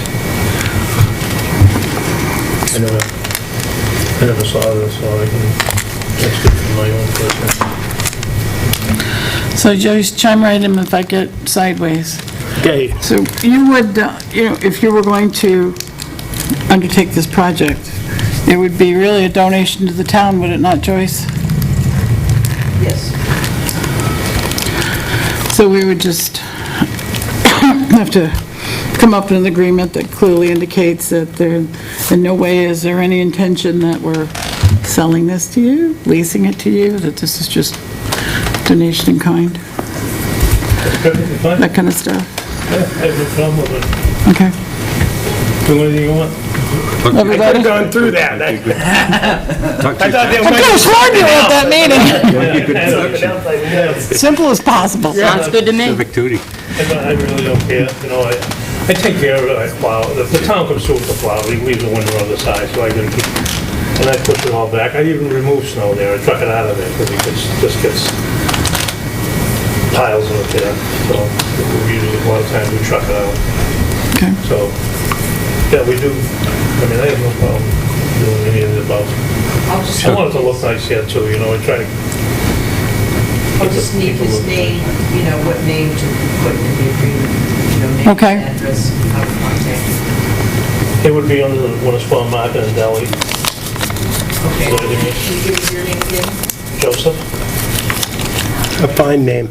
I never saw this, so I can, that's good for my own person. So Joyce, chime right in if I get sideways. Okay, So you would, if you were going to undertake this project, it would be really a donation to the town, would it not, Joyce? Yes. So we would just have to come up with an agreement that clearly indicates that there, in no way is there any intention that we're selling this to you, leasing it to you, that this is just donation in kind, Perfectly fine, that kind of stuff. I have no problem with it. Okay. Do anything you want. I could have gone through that. I thought there I could have sworn you were at that meeting. Yeah. Simple as possible. Sounds good to me. I really don't care, you know, I take care of it, I plow, the town comes through with the plow, we leave the window on the side, so I gotta keep, and I push it all back, I even remove snow there, I truck it out of there, because it just gets piles of it there, so usually a lot of times we truck it out. Okay. So, yeah, we do, I mean, I have no problem doing any of the above. I'll just, I want it to look nice here too, you know, I try to. I'll just need his name, you know, what name to put in the agreement, you know, name, Okay. address, how to contact. It would be under the Winnisquam Market and Deli, Okay. Can you give me your name again? Joseph. A fine name.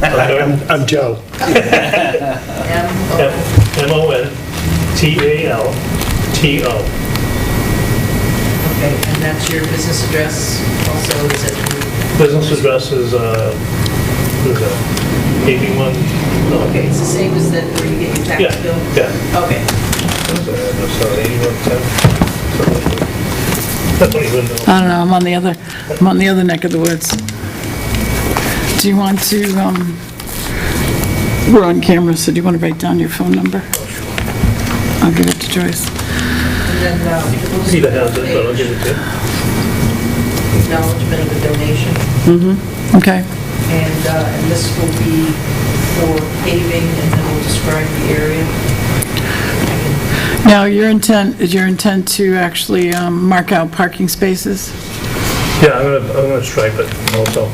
I'm Joe. M-O-N-T-A-L-T-O. Okay, and that's your business address also, is it? Business address is, what is that, 81? No, Okay, it's the same as that where you get your tax Yeah, bill? yeah. Okay. What is that address, 8110? I don't even know. I don't know, I'm on the other neck of the woods. Do you want to, we're on camera, so do you want to write down your phone number? I'll give it to Joyce. And then, we'll Peter has it, but I'll give it to you. acknowledgement of the donation, Okay. and this will be for paving, and then we'll describe the area. Now, is your intent to actually mark out parking spaces? Yeah, I'm gonna stripe it also.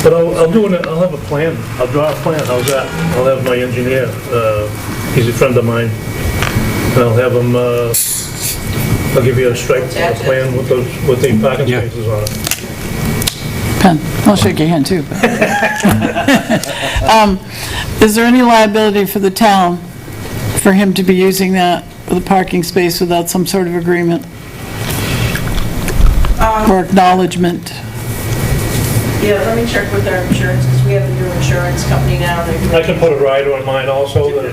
But I'll have a plan, I'll draw a plan, how's that? I'll have my engineer, he's a friend of mine, and I'll have him, I'll give you a stripe plan with the parking spaces on it. Pen, I'll shake your hand too. Is there any liability for the town for him to be using that for the parking space without some sort of agreement? Or acknowledgement? Yeah, let me check with our insurance, because we have a new insurance company now. I can put a rider on mine also, I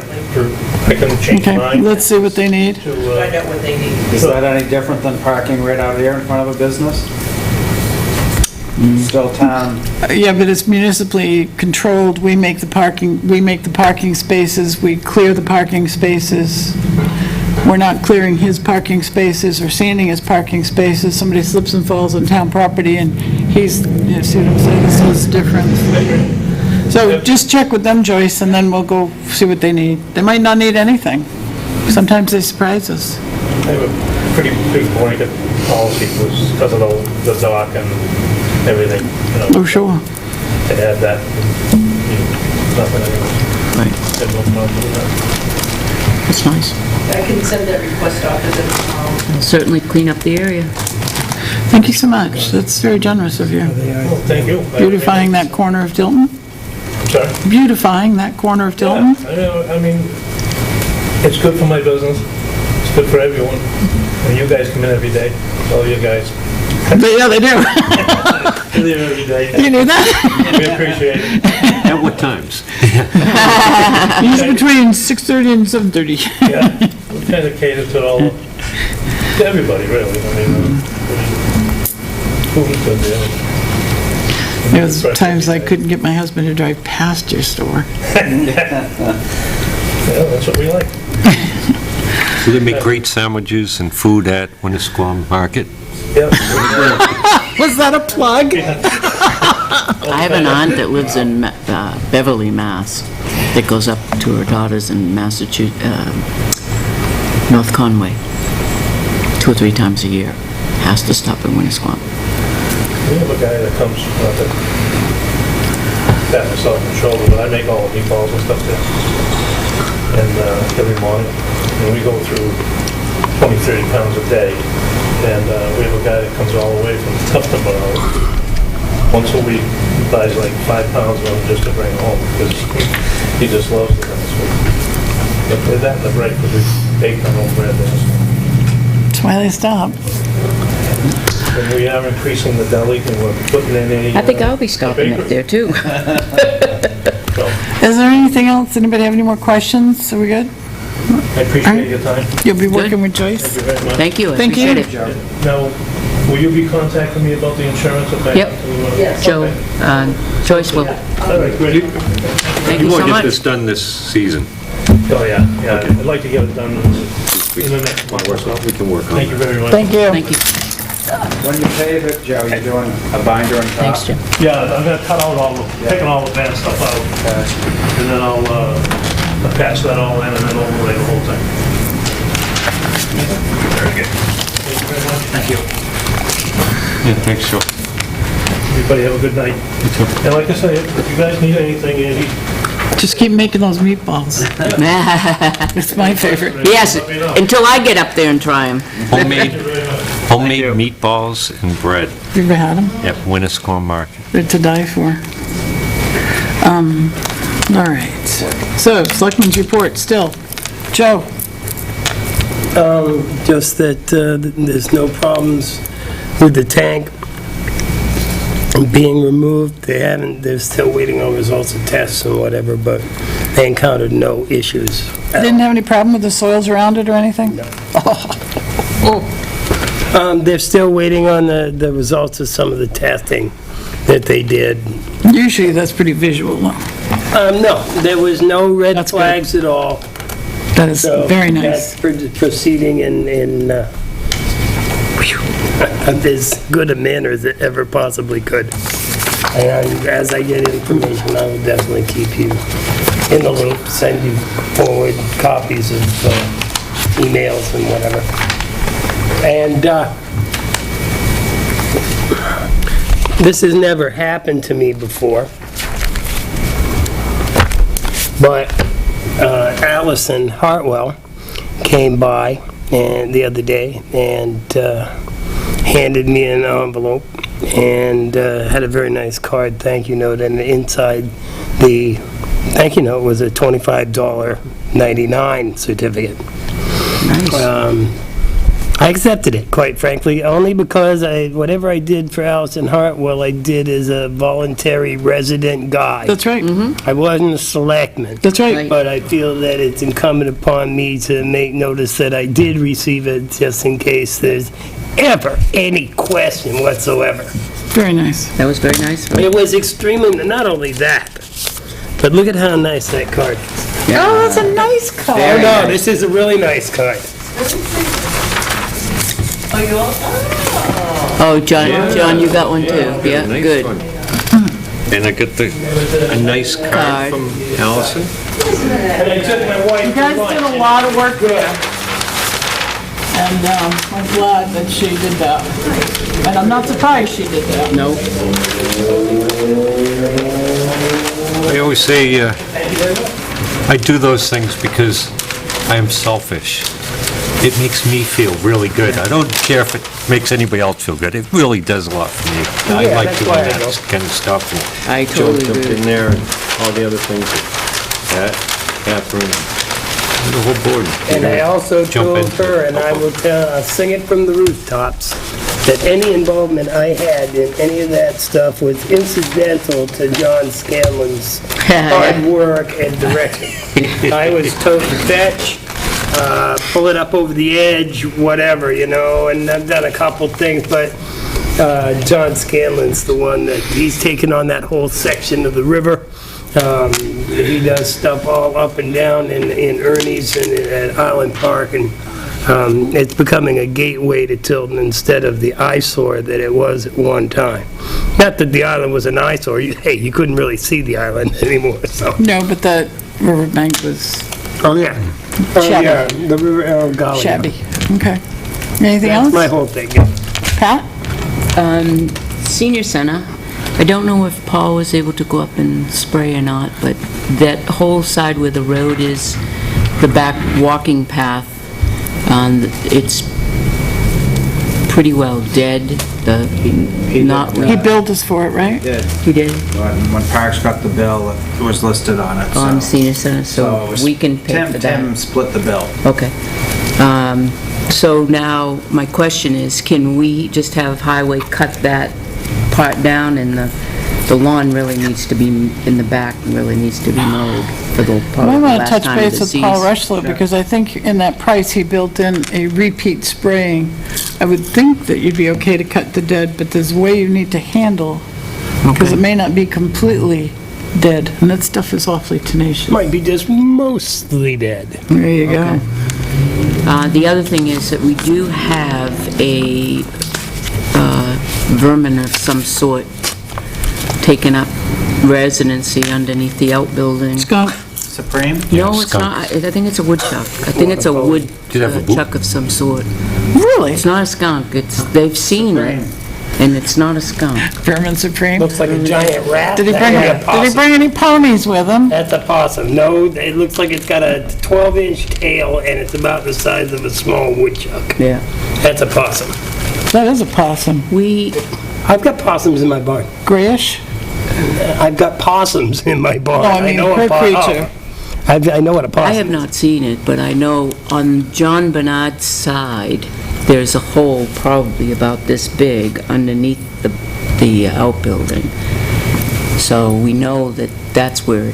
can change Okay, mine let's see what they need. to, Find out what they need. Is that any different than parking right out here in front of a business? Still town, Yeah, but it's municipally controlled. We make the parking spaces, we clear the parking spaces. We're not clearing his parking spaces or sanding his parking spaces. Somebody slips and falls on town property and he's, you see what I'm saying? This is the difference. So just check with them, Joyce, and then we'll go see what they need. They might not need anything. Sometimes they surprise us. I have a pretty big blanket policy because of the dock and everything, you know. Oh, sure. To add that, nothing anyways. Right. Have no problem with that. That's nice. I can send that request off to them tomorrow. It'll certainly clean up the area. Thank you so much. That's very generous of you. Well, thank you. Beautifying that corner of Tilton? Sorry? Beautifying that corner of Tilton? Yeah, I mean, it's good for my business, it's good for everyone, and you guys come in every day, all you guys. Yeah, they do. You're there every day. You knew that? We appreciate it. At what times? Usually between 6:30 and 7:30. Yeah, we kind of cater to everybody, really. I mean, food is good there. There was times I couldn't get my husband to drive past your store. Yeah, that's what we like. Do they make great sandwiches and food at Winnisquam Market? Yeah. Was that a plug? I have an aunt that lives in Beverly, Mass, that goes up to her daughters in Massachusetts, North Conway, 2 or 3 times a year. Has to stop in Winnisquam. We have a guy that comes, not to pat myself on the shoulder, but I make all the meatballs and stuff there. And every morning, and we go through 20, 30 pounds a day. And we have a guy that comes all the way from Tuftonboro. Once a week, he buys like 5 pounds of them just to bring home, because he just loves the nice food. But with that in the break, because we bake our own bread there. That's why they stopped. And we are increasing the deli, and we're putting in a... I think I'll be stopping up there, too. So, Is there anything else? Anybody have any more questions? Are we good? I appreciate your time. You'll be working with Joyce? Thank you very much. Thank you, I Thank you. appreciate it. Now, will you be contacting me about the insurance? If I Yep. have to, Yes. Joe, Joyce will, All right, great. thank You you so want to get much. this done this season? Oh, yeah, I'd like to get it done in the next month or so. We can work on Thank you that. very much. Thank you. Thank you. when you pave it, Joe, you're doing a binder on top? Thanks, Jim. Yeah, I'm gonna cut out taking all the bad stuff out, and then I'll patch that all in and then overlay the whole thing. Very good. Thank you very much. Thank you. Yeah, thanks, Joe. Everybody have a good night. And like I say, if you guys need anything, Andy. Just keep making those meatballs. It's my favorite. Yes, until I get up there and try them. Homemade meatballs and bread You ever had them? at Winnisquam Market. They're to die for. All right. So, Selectmen's report still. Joe? Just that there's no problems with the tank being removed. They're still waiting on results of tests and whatever, but they encountered no issues. Didn't have any problem with the soils around it or anything? They're still waiting on the results of some of the testing that they did. Usually that's pretty visual, though. No, there was no red That's good. flags at all. That is So very nice. that's proceeding in as good a manner as it ever possibly could. And as I get information, I will definitely keep you in the loop, send you forward copies of emails and whatever. And This has never happened to me before, but Allison Hartwell came by and the other day and handed me an envelope and had a very nice card thank you note, and inside the thank you note was a $25.99 certificate. Nice. I accepted it, quite frankly, only because whatever I did for Allison Hartwell, I did as a voluntary resident guy. That's right. I wasn't a selectman. That's right. But I feel that it's incumbent upon me to make notice that I did receive it, just in case there's ever any question whatsoever. Very nice. That was very nice. It was extremely, not only that, but look at how nice that card is. Oh, that's a nice card. Oh, no, this is a really nice card. Oh, you all, Oh, John, you got one too? Yeah, Nice good. one. And I got a nice Card. card from Allison. And I took my wife You to guys lunch. did a lot of work there. And I'm glad that she did that. And I'm not surprised she did that. No. I always say, I do those things because I am selfish. It makes me feel really good. I don't care if it makes anybody else feel good. It really does a lot for me. I Yeah, like that's doing why I that go. kind of stuff. And I Joe totally jumped agree. in there and all the other things that Catherine, and the whole board. And I also Jump told into her, it. and I will I'll sing it from the rooftops, that any involvement I had in any of that stuff was incidental to John Scanlon's hard work and direction. I was told to fetch, pull it up over the edge, whatever, and I've done a couple things, but John Scanlon's the one that, he's taken on that whole section of the river. He does stuff all up and down in Ernie's and at Island Park, and it's becoming a gateway to Tilton instead of the eyesore that it was at one time. Not that the island was an eyesore, you couldn't really see the island anymore, so. No, but that riverbank was Oh, yeah. Oh, Shabby. yeah, the river, oh, golly. shabby. Okay. Anything That's else? my whole thing, yeah. Pat? Senior Center, I don't know if Paul was able to go up and spray or not, but that whole side where the road is, the back walking path, it's pretty well dead. Not He billed us for it, right? Did. He did? When Parks got the bill, it was listed on it, so. On Senior Center, so it was- we can pay for that. Tim split the bill. Okay. So now, my question is, can we just have Highway cut that part down, and the lawn really needs to be, in the back, really needs to be mowed for the, probably I the want to last touch time of base the with season? Paul Rushlow, because I think in that price, he built in a repeat spraying. I would think that you'd be okay to cut the dead, but there's a way you need to handle, because it may not be completely dead, and that stuff is awfully tenacious. Might be just mostly dead. There you go. The other thing is that we do have a vermin of some sort taking up residency underneath the outbuilding. Skunk. Supreme? No, it's skunk. not. I think it's a woodchuck. I think it's a wood Did it have a boot? chuck of some sort. Really? It's not a skunk. They've seen it, and it's not a skunk. Vermin Supreme? Looks like a giant rat. Did he That bring, could be a did he possum. bring any ponies with him? That's a possum. No, it looks like it's got a 12-inch tail, and it's about the size of a small woodchuck. Yeah. That's a possum. That is a possum. I've got possums in my barn. Grayish? I've got possums in my barn. No, I mean know per a creature. I know what a possum I is. have not seen it, but I know on John Bernard's side, there's a hole probably about this big underneath the outbuilding. So we know that that's where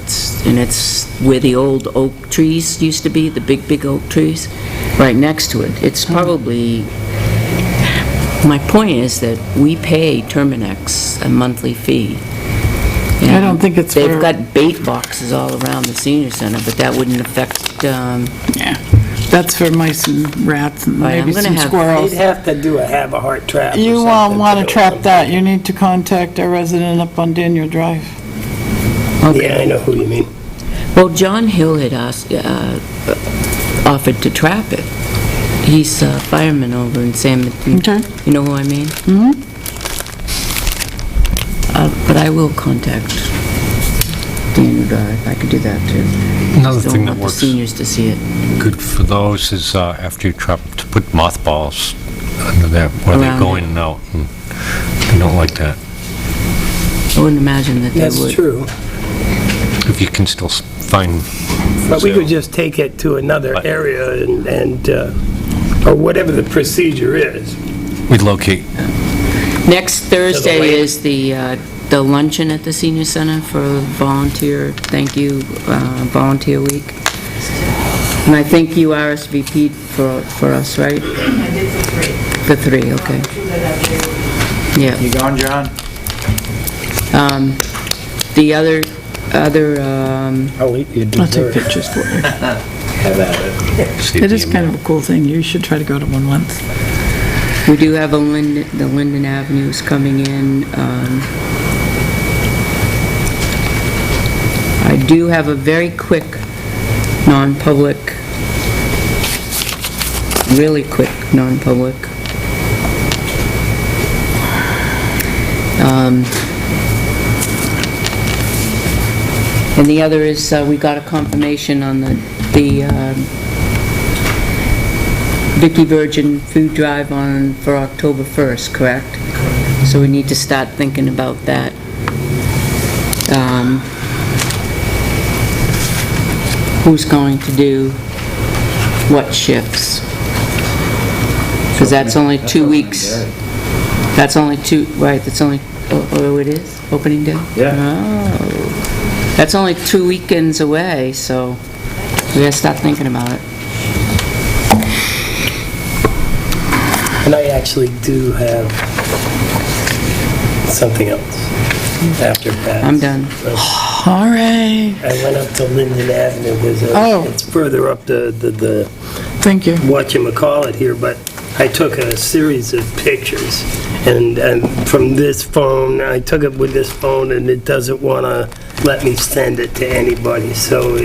and it's where the old oak trees used to be, the big oak trees, right next to it. It's probably, my point is that we pay Terminex a monthly fee. I don't think it's They've for- got bait boxes all around the senior center, but that wouldn't affect, Yeah. That's for mice and rats and Right, I'm maybe gonna some have- squirrels. They'd have to do have a heart trap or You something want to do trap it. that, you need to contact our resident up on Daniel Drive. Yeah, I know who you mean. well, John Hill had asked, offered to trap it. He's a fireman over in San Mateo. Okay. You know who I mean? But I will contact Dan Udar if I could do that too. Another Don't thing that want the works seniors to see it. good for those is after you try to put mothballs under there where they Around go it. in and out. And I don't like that. I wouldn't imagine that they would. That's true. If you can still find... But we could just take it to another area and, or whatever the procedure is. We'd locate. Next Thursday lake. is the luncheon at the senior center for volunteer, thank you, volunteer week. And I think you RSVP'd for us, right? I did For for 3. three, okay. Yeah. You going, John? The other, I'll eat your I'll take dessert. pictures for you. Have at it. It is kind of a cool thing. You should try to go to one once. we do have the Linden Avenues coming in. I do have a very quick, non-public, really quick, non-public. And the other is, we got a confirmation on the Vicky Virgin food drive for October 1st, correct? So we need to start thinking about that. Who's going to do what shifts? Because that's only 2 weeks. That's only right, that's only, oh, it is? Opening day? Yeah. Oh. That's only 2 weekends away, so we gotta start thinking about it. And I actually do have something else after Pat's. I'm done. All right. I went up to Linden Avenue, Oh. it's further up the Thank you. whatchamacallit here, but I took a series of pictures, and from this phone, I took it with this phone, and it doesn't want to let me send it to anybody, so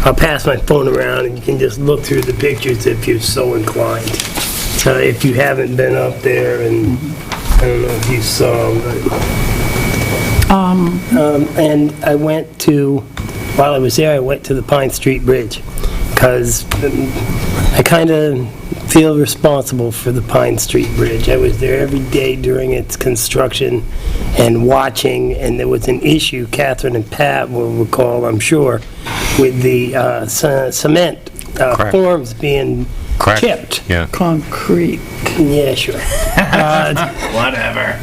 I'll pass my phone around, and you can just look through the pictures if you're so inclined. If you haven't been up there, and I don't know if you saw them, but... and I went to, while I was there, I went to the Pine Street Bridge, because I kind of feel responsible for the Pine Street Bridge. I was there every day during its construction and watching, and there was an issue, Catherine and Pat will recall, I'm sure, with the cement Correct. forms being Correct. chipped. Yeah. Concrete. Yeah, sure. Whatever.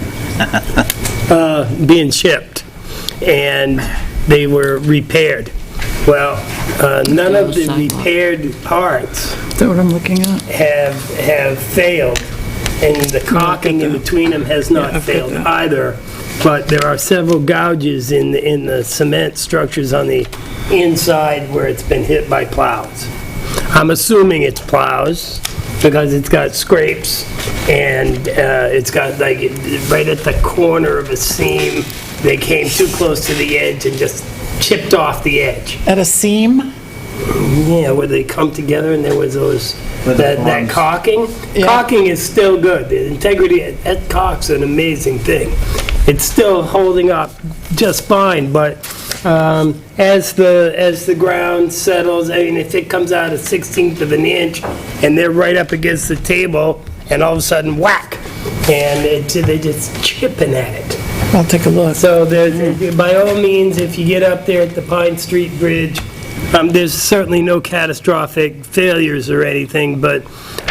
Being chipped, and they were repaired. Well, none of the repaired parts Is that what I'm looking at? have failed, and the caulking in between them has not I've got failed that. either, but there are several gouges in the cement structures on the inside where it's been hit by plows. I'm assuming it's plows, because it's got scrapes, and it's got, like, right at the corner of a seam, they came too close to the edge and just chipped off the edge. At a seam? Yeah, where they come together and there was that forms. caulking. Yeah. Caulking is still good. The integrity, that caulk's an amazing thing. It's still holding up just fine, but as the ground settles, I mean, if it comes out a 1/16 of an inch and they're right up against the table and all of a sudden whack, and they're just chipping at it. I'll take a look. So there's, by all means, if you get up there at the Pine Street Bridge, there's certainly no catastrophic failures or anything, but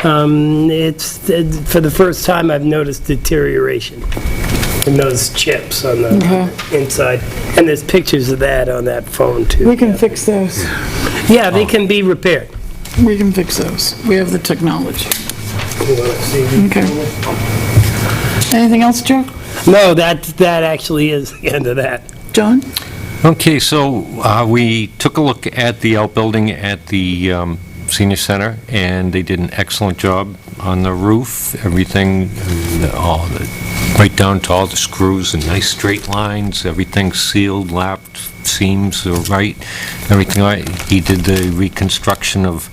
it's, for the first time, I've noticed deterioration in those chips on the inside. And there's pictures of that on that phone, too. We can fix those. Yeah, they can be repaired. We can fix those. We have the technology. You wanna see? Okay. Anything else, Joe? No, that actually is the end of that. John? Okay, so we took a look at the outbuilding at the senior center, and they did an excellent job on the roof, everything, right down to all the screws and nice straight lines, everything sealed, lapped, seams are right, everything right. He did the reconstruction of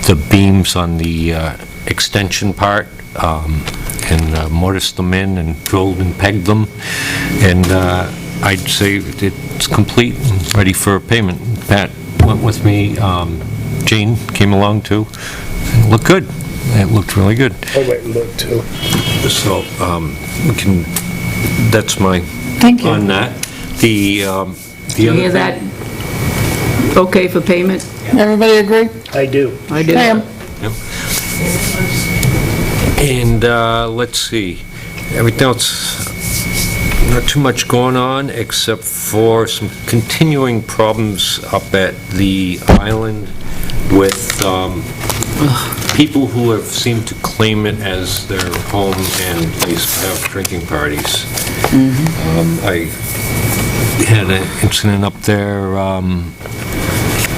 the beams on the extension part, and mortised them in and drilled and pegged them. And I'd say it's complete and ready for payment. Pat went with me. Jane came along too. It looked good. It looked really good. I went and looked too. So we can, that's my, Thank you. on that. The You other hear thing- that? Okay for payment? Everybody agree? I do. I do. Pam? Yep. And let's see, everything else, not too much going on except for some continuing problems up at the island with people who have seemed to claim it as their home and place to have drinking parties. I had an incident up there,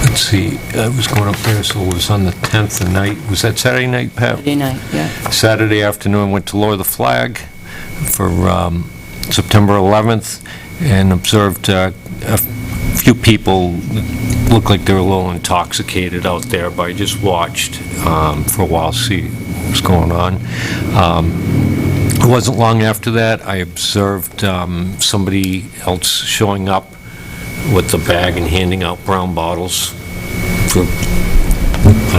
let's see, I was going up there, so it was on the 10th at night. Was that Saturday night, Pat? Saturday night, yeah. Saturday afternoon, went to lower the flag for September 11th and observed a few people looked like they were a little intoxicated out there, but I just watched for a while, see what was going on. It wasn't long after that, I observed somebody else showing up with a bag and handing out brown bottles for...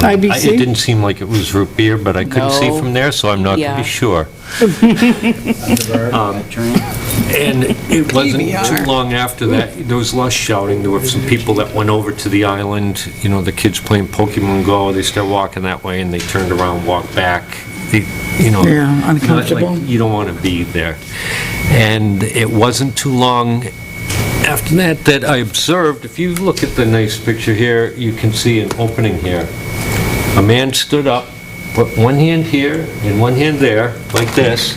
IBC? It didn't seem like it was root beer, but I couldn't see No. from there, so I'm not going to Yeah. be sure. And it wasn't too long after that, there was less shouting. There were some people that went over to the island, you know, the kids playing Pokemon Go, they start walking that way, and they turned around, walked back. They, you know, Yeah, not uncomfortable. like you don't want to be there. And it wasn't too long after that I observed, if you look at the nice picture here, you can see an opening here. A man stood up, put one hand here and one hand there, like this,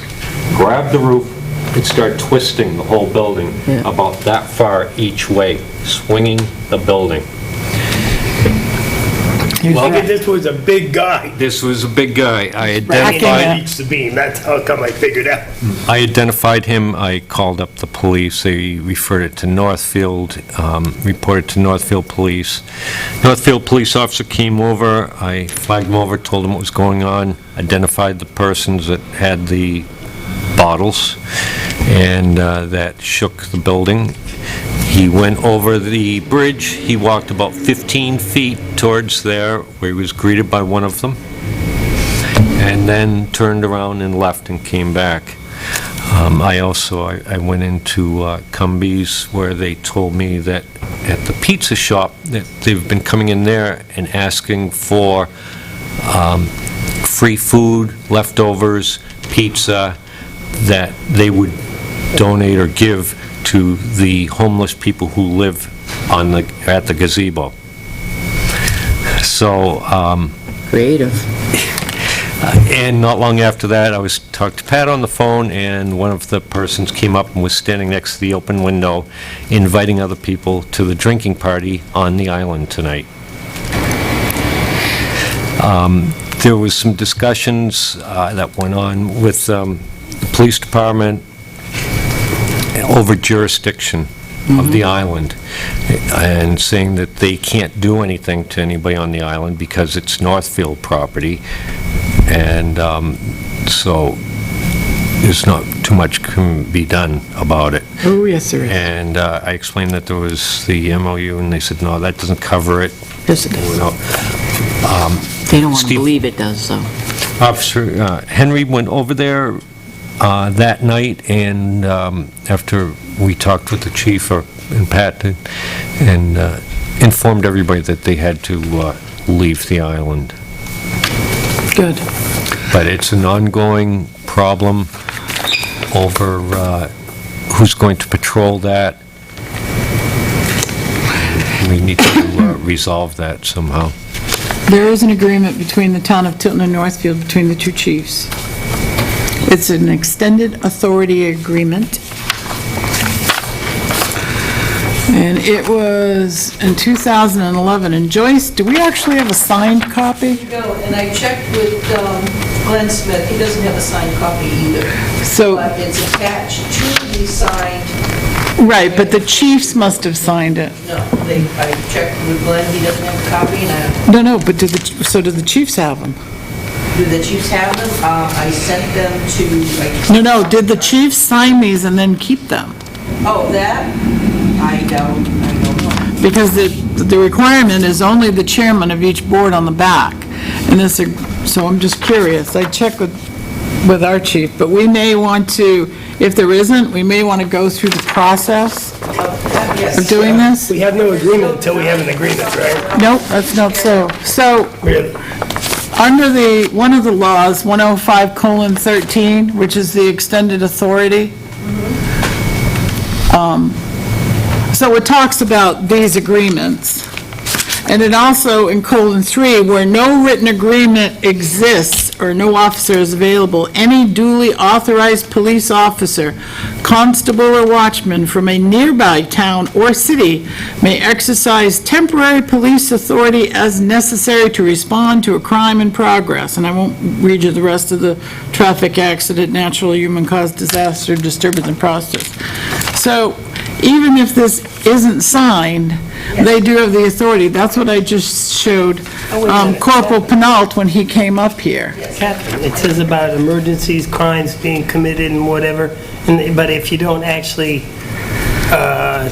grabbed the roof, and started twisting the whole building about that far each way, swinging the building. Figured this was a big guy. This was a big guy. I He identified... reached the beam, that's how come I figured out. I identified him, I called up the police, they referred it to Northfield, reported to Northfield Police. Northfield police officer came over, I flagged him over, told him what was going on, identified the persons that had the bottles, and that shook the building. He went over the bridge, he walked about 15 feet towards there, where he was greeted by one of them, and then turned around and left and came back. I went into Cumbies, where they told me that at the pizza shop, that they've been coming in there and asking for free food, leftovers, pizza, that they would donate or give to the homeless people who live at the gazebo. So, Creative. and not long after that, I was talking to Pat on the phone, and one of the persons came up and was standing next to the open window, inviting other people to the drinking party on the island tonight. There was some discussions that went on with the police department over jurisdiction of the island, and saying that they can't do anything to anybody on the island because it's Northfield property, and so there's not too much can be done about it. Oh, yes, there is. And I explained that there was the MOU, and they said, no, that doesn't cover it. Yes, it does. You know, They don't want to Steve- believe it does, though. Officer Henry went over there that night, and after we talked with the chief and Pat, and informed everybody that they had to leave the island. Good. But it's an ongoing problem over who's going to patrol that. We need to resolve that somehow. There is an agreement between the town of Tilton and Northfield, between the two chiefs. It's an extended authority agreement. And it was in 2011. And Joyce, do we actually have a signed copy? No, and I checked with Glenn Smith, he doesn't have a signed copy either. So, But it's attached to the signed, right, but the chiefs must have signed it. no, I checked with Glenn, he doesn't have a copy, and I, No, but do the Chiefs have them? Do the chiefs have them? I sent them to, No, did the chiefs sign these and then keep them? oh, that? I don't know. Because the requirement is only the chairman of each board on the back. And this, so I'm just curious. I checked with our chief, but we may want to, if there isn't, we may want to go through the process Yes. of doing this. We have no agreement until we have an agreement, right? Nope, that's not so. So, Really? under one of the laws, 105:13, which is the extended authority, so it talks about these agreements. And it also, in colon 3, where no written agreement exists or no officer is available, any duly authorized police officer, constable or watchman from a nearby town or city may exercise temporary police authority as necessary to respond to a crime in progress. And I won't read you the rest of the traffic accident, natural or human-caused disaster, disturbance in process. So even if this isn't signed, they do have the authority. That's what I just showed Corporal Penalt when he came up here. Captain, it says about emergencies, crimes being committed and whatever, but if you don't actually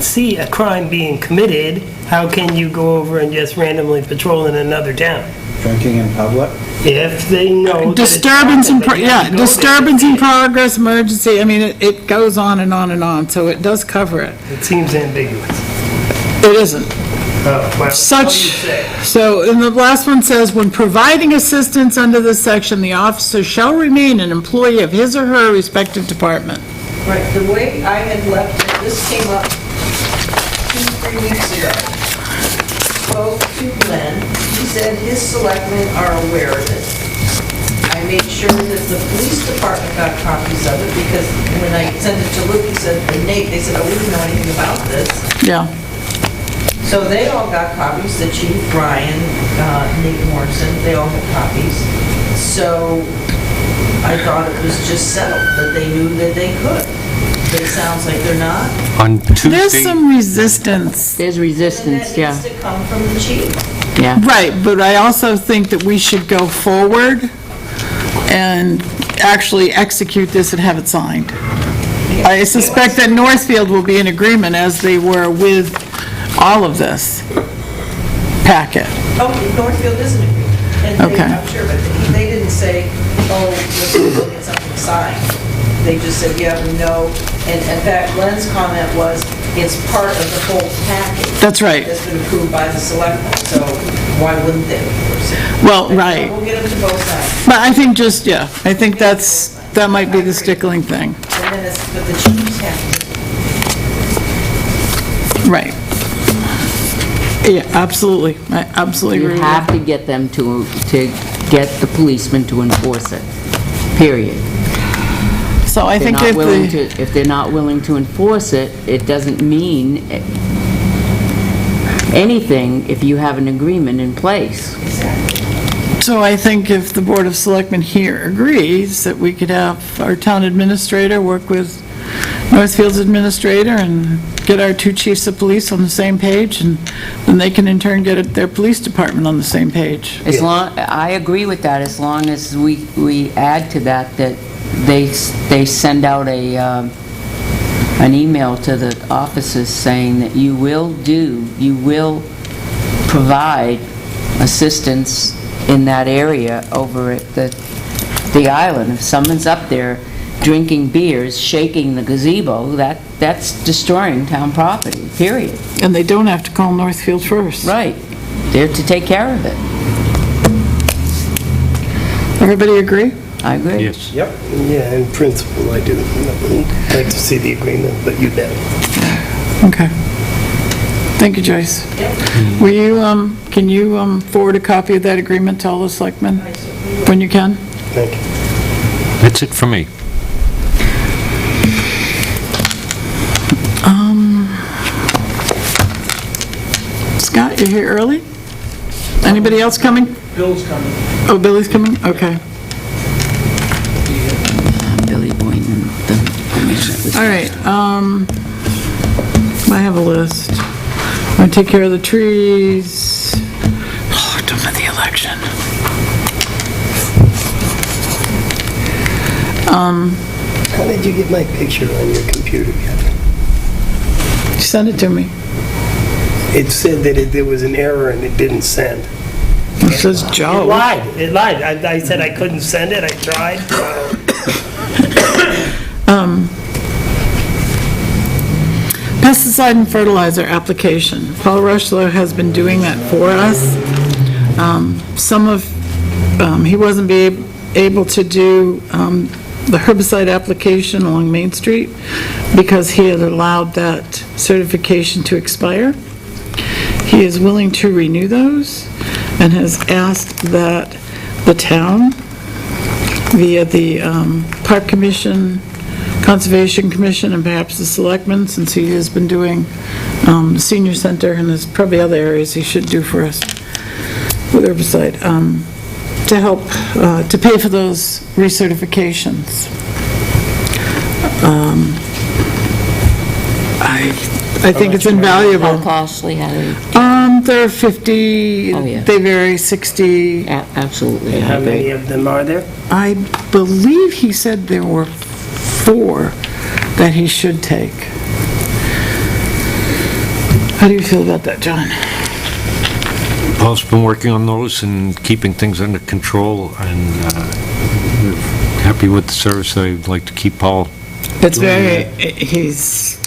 see a crime being committed, how can you go over and just randomly patrol in another town? Drinking in public? If they know that it's Disturbance in, happened, they have to go disturbance there. in progress, emergency, I mean, it goes on and on and on, so it does cover it. It seems ambiguous. It isn't. Oh, well, Such, what do you say? so, and the last one says, when providing assistance under this section, the officer shall remain an employee of his or her respective department. Right, the way I had left it, this came up 2-3 weeks ago. Spoke to Glenn, he said his selectmen are aware of it. I made sure that the police department got copies of it, because when I sent it to Luke, he said, and Nate, they said, oh, we didn't know anything about this. Yeah. So they all got copies, the chief, Brian, Nate Morrison, they all had copies. So I thought it was just settled, that they knew that they could. But it sounds like they're not. On Tuesday... There's some resistance. There's resistance, And yeah. that needs to come from the chief. Yeah. Right, but I also think that we should go forward and actually execute this and have it signed. I suspect that Northfield will be in agreement, as they were with all of this packet. Oh, Northfield is in agreement. And they, Okay. I'm sure, but they didn't say, oh, let's go get something signed. They just said, yeah, we know. And in fact, Glenn's comment was, it's part of the whole package. That's right. That's been approved by the selectmen, so why wouldn't they enforce it? Well, And right. We'll get them to both sides. But I think just, yeah, I think that might be the stickling thing. And then it's, but the chiefs have to. Right. Yeah, absolutely. I absolutely You agree with have that. to get them to get the policemen to enforce it, period. So I think If they're not willing to enforce it, it doesn't mean anything if you have an agreement in place. So I think if the Board of Selectmen here agrees that we could have our town administrator work with Northfield's administrator and get our two chiefs of police on the same page, and then they can in turn get their police department on the same page. I agree with that, as long as we add to that they send out an email to the officers saying that you will provide assistance in that area over at the island. If someone's up there drinking beers, shaking the gazebo, that's destroying town property, period. And they don't have to call Northfield first. Right. They're to take care of it. Everybody agree? I agree. Yes. Yeah, in principle, I do. I'd like to see the agreement, but you bet. Okay. Thank you, Joyce. Will you, can you forward a copy of that agreement to all the selectmen when you can? Thank you. That's it for me. Scott, you're here early? Anybody else coming? Bill's coming. Oh, Billy's coming? Okay. Billy Boynton, All right, I have a list. I'm gonna take care of the trees. Oh, done with the election. How did you get my picture on your computer, Catherine? Send it to me. It said that there was an error and it didn't send. It says It Joe. lied, it lied. I said I couldn't send it, I tried. Pesticide and fertilizer application. Paul Rushlow has been doing that for us. He wasn't able to do the herbicide application along Main Street because he had allowed that certification to expire. He is willing to renew those and has asked that the town, via the Park Commission, Conservation Commission, and perhaps the Selectmen, since he has been doing the senior center, and there's probably other areas he should do for us with herbicide, to help, to pay for those recertifications. I think it's invaluable. How costly, They're 50, Oh, yeah. they vary 60. absolutely. How many of them are there? I believe he said there were 4 that he should take. How do you feel about that, John? Paul's been working on those and keeping things under control, and we're happy with the service. I'd like to keep Paul. It's he's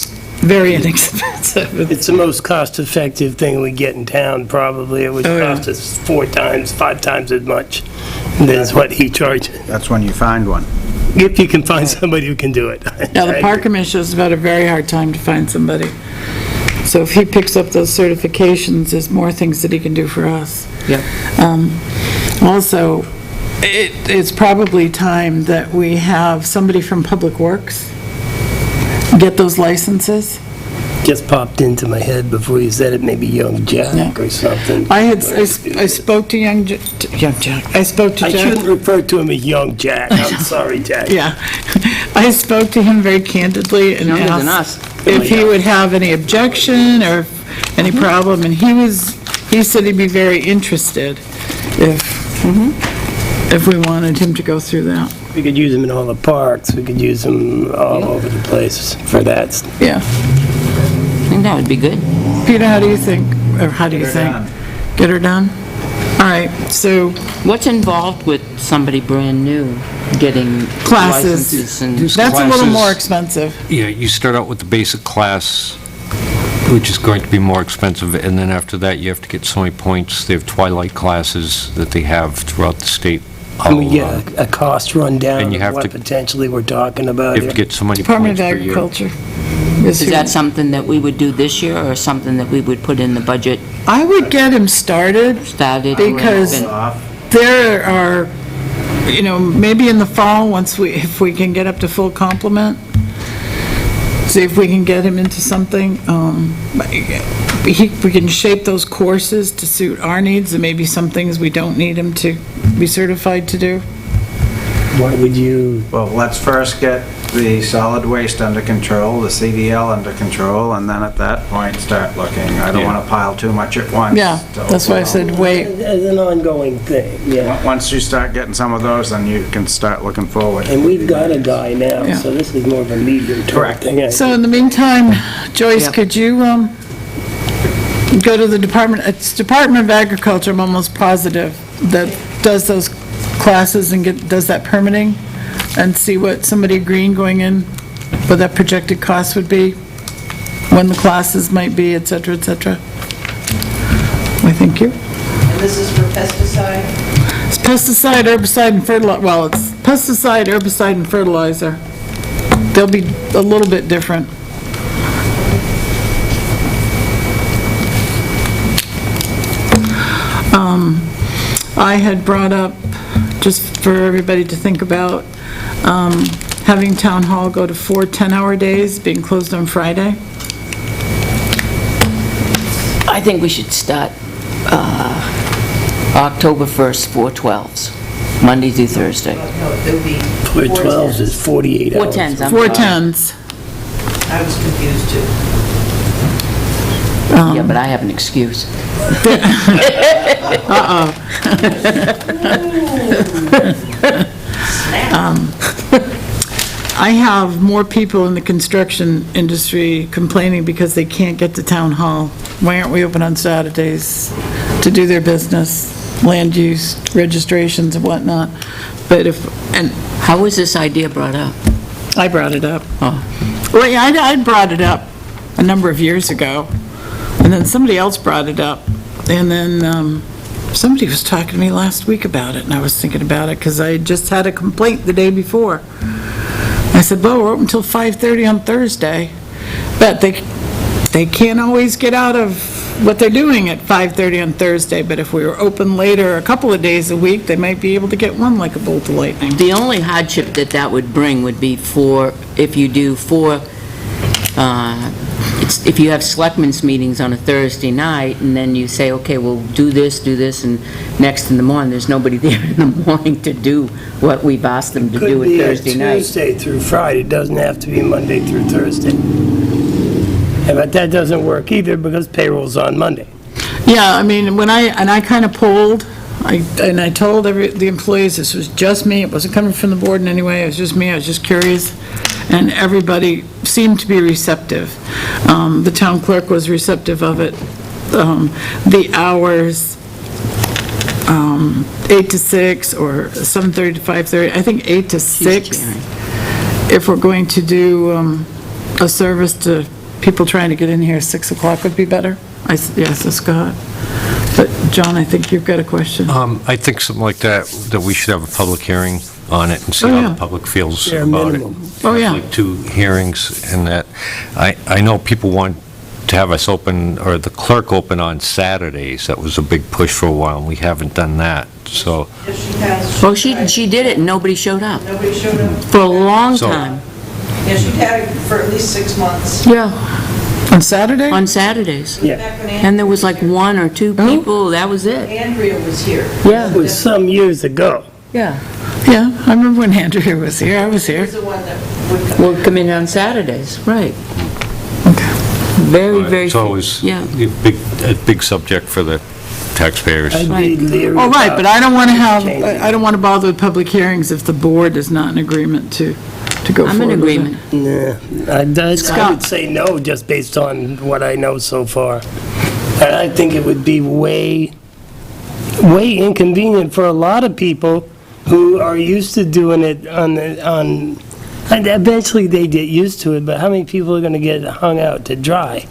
very inexpensive. It's the most cost-effective thing we get in town, probably. It would Oh, yeah. cost us 4 times, 5 times as much as what he charges. That's when you find one. If you can find somebody who can do it. Now, the Park Commission has had a very hard time to find somebody. So if he picks up those certifications, there's more things that he can do for us. Yep. Also, it's probably time that we have somebody from Public Works get those licenses. Just popped into my head before you said it, maybe Young Jack Yeah. or something. I spoke to Young Jack. I spoke to I Jack. shouldn't refer to him as Young Jack. I'm sorry, Jack. Yeah. I spoke to him very candidly and Younger than asked us. if he would have any objection or any problem, and he said he'd be very interested if we wanted him to go through that. We could use them in all the parks. We could use them all over the place for that. Yeah. I think that would be good. Peter, how do you think? Or how do you think? Get her done? All right, so What's involved with somebody brand new getting classes, licenses and... that's a little Classes. more expensive. Yeah, you start out with the basic class, which is going to be more expensive, and then after that, you have to get so many points. They have twilight classes that they have throughout the state. Can we get a cost rundown And you of have what to- potentially we're talking about You here? have to get so many Department points of per year. Agriculture. Is that something that we would do this year, or something that we would put in the budget I would get him started. started? Because there are, maybe in the fall, if we can get up to full complement, see if we can get him into something. We can shape those courses to suit our needs, and maybe some things we don't need him to be certified to do. What would you, Well, let's first get the solid waste under control, the CDL under control, and then at that point, start looking. I don't want to pile too much at once. Yeah, that's why I said wait. as an ongoing thing, yeah. Once you start getting some of those, then you can start looking forward. And we've got a guy now, Yeah. so this is more of a medium-term Correct. thing. So in the meantime, Joyce, Yep. could you go to the it's Department of Agriculture, I'm almost positive, that does those classes and does that permitting, and see what somebody green going in, what that projected cost would be, when the classes might be, et cetera, et cetera. Why, thank you. And this is for pesticide? It's pesticide, herbicide, and fertilizer, well, it's pesticide, herbicide, and fertilizer. They'll be a little bit different. I had brought up, just for everybody to think about, having town hall go to 4 10-hour days, being closed on Friday. I think we should start October 1st, 4/12s, Monday through Thursday. No, it would be 4/12 is 48 hours. 4/10s, I'm 4 sorry. 10s. I was confused too. Yeah, but I have an excuse. I have more people in the construction industry complaining because they can't get to town hall. Why aren't we open on Saturdays to do their business, land use, registrations and whatnot? But and How was this idea brought up? I brought it up. Oh. Well, yeah, I brought it up a number of years ago, and then somebody else brought it up, and then somebody was talking to me last week about it, and I was thinking about it, because I had just had a complaint the day before. I said, well, we're open until 5:30 on Thursday, but they can't always get out of what they're doing at 5:30 on Thursday, but if we were open later, a couple of days a week, they might be able to get one like a bolt of lightning. The only hardship that would bring would be if you do if you have selectmen's meetings on a Thursday night, and then you say, okay, we'll do this, and next in the morning, there's nobody there in the morning to do what we've asked them to do at Thursday Could be a night. Tuesday through Friday, it doesn't have to be Monday through Thursday. But that doesn't work either, because payroll's on Monday. Yeah, I mean, I kind of polled, I told the employees, this was just me, it wasn't coming from the board in any way, it was just me, I was just curious, and everybody seemed to be receptive. The town clerk was receptive of it. The hours, 8 to 6, or 7:30 to 5:30, I think 8 to 6. If we're going to do a service to people trying to get in here, 6 o'clock would be better. Yes, Scott. But, John, I think you've got a question. I think something like that we should have a public hearing on it and see how the public feels about it. Oh, yeah. Like 2 hearings, and that, I know people want to have us open, or the clerk open on Saturdays. That was a big push for a while, and we haven't done that, so. If she has. Well, she did it, and nobody showed up. Nobody showed up. For a long So- time. Yeah, she had it for at least 6 months. Yeah, On Saturday? on Saturdays. Yeah. Back when And there was like 1 or 2 people, that was it. Andrea was here. Yeah. It was some years ago. Yeah. Yeah, I remember when Andrea was here, I was She here. was the one that would come. We'll come in on Saturdays, right. Okay. Very, very. It's always Yeah. a big subject for the taxpayers. I'd be leery All right, about but I don't want to changing. I don't want to bother with public hearings if the board is not in agreement to go forward. I'm in with it. agreement. Nah, I would say no, just based on what I know so far. And I think it would be way inconvenient for a lot of people who are used to doing it and eventually they get used to it, but how many people are going to get hung out to dry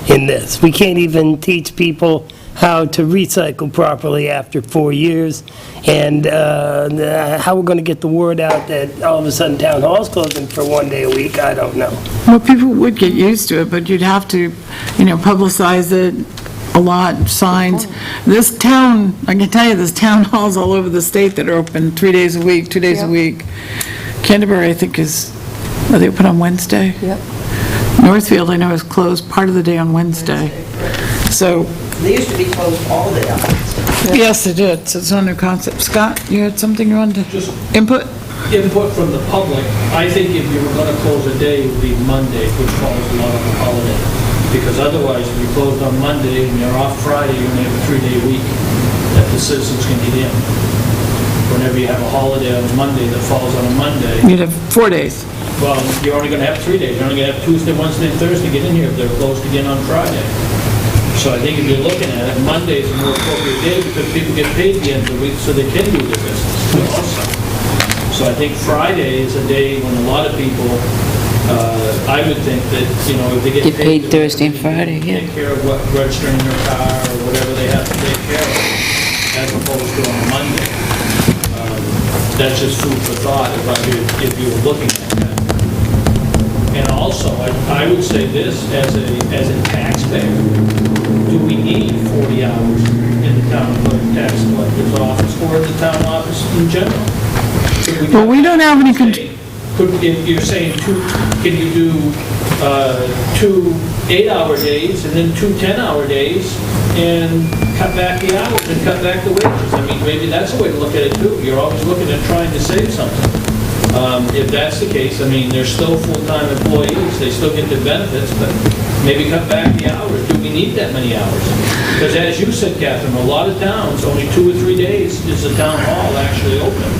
in this? We can't even teach people how to recycle properly after 4 years, and how we're going to get the word out that all of a sudden town hall's closing for 1 day a week, I don't know. Well, people would get used to it, but you'd have to, publicize it a lot, signs. This town, I can tell you, there's town halls all over the state that are open 3 days a week, 2 days a week. Canterbury, I think, are they open on Wednesday? Yep. Northfield, I know, is closed part of the day on Wednesday. So, They used to be closed all day on Wednesday. yes, it did, so it's a new concept. Scott, you had something you wanted to Just input? input from the public. I think if you were going to close a day, it would be Monday, which falls along with the holiday. Because otherwise, if you closed on Monday and you're off Friday, you only have a 3-day week that the citizens can get in. Whenever you have a holiday on a Monday that falls on a Monday, You'd have 4 days. well, you're only going to have 3 days. You're only going to have Tuesday, Wednesday, and Thursday to get in here if they're closed again on Friday. So I think if you're looking at it, Monday is a more appropriate day because people get paid at the end of the week so they can do their business also. So I think Friday is a day when a lot of people, I would think that, if they Get paid Thursday and Friday, yeah. Take care of what, registering their car or whatever they have to take care of, as opposed to on Monday. That's just food for thought if you were looking at that. And also, I would say this, as a taxpayer, do we need 40 hours in the town clerk tax collector's office or the town office in general? Well, we don't have any If you're saying can you do 2 8-hour days and then 2 10-hour days and cut back the hours and cut back the wages? I mean, maybe that's a way to look at it too. You're always looking at trying to save something. If that's the case, I mean, they're still full-time employees, they still get their benefits, but maybe cut back the hours. Do we need that many hours? Because as you said, Catherine, a lot of towns, only 2 or 3 days is the town hall actually open.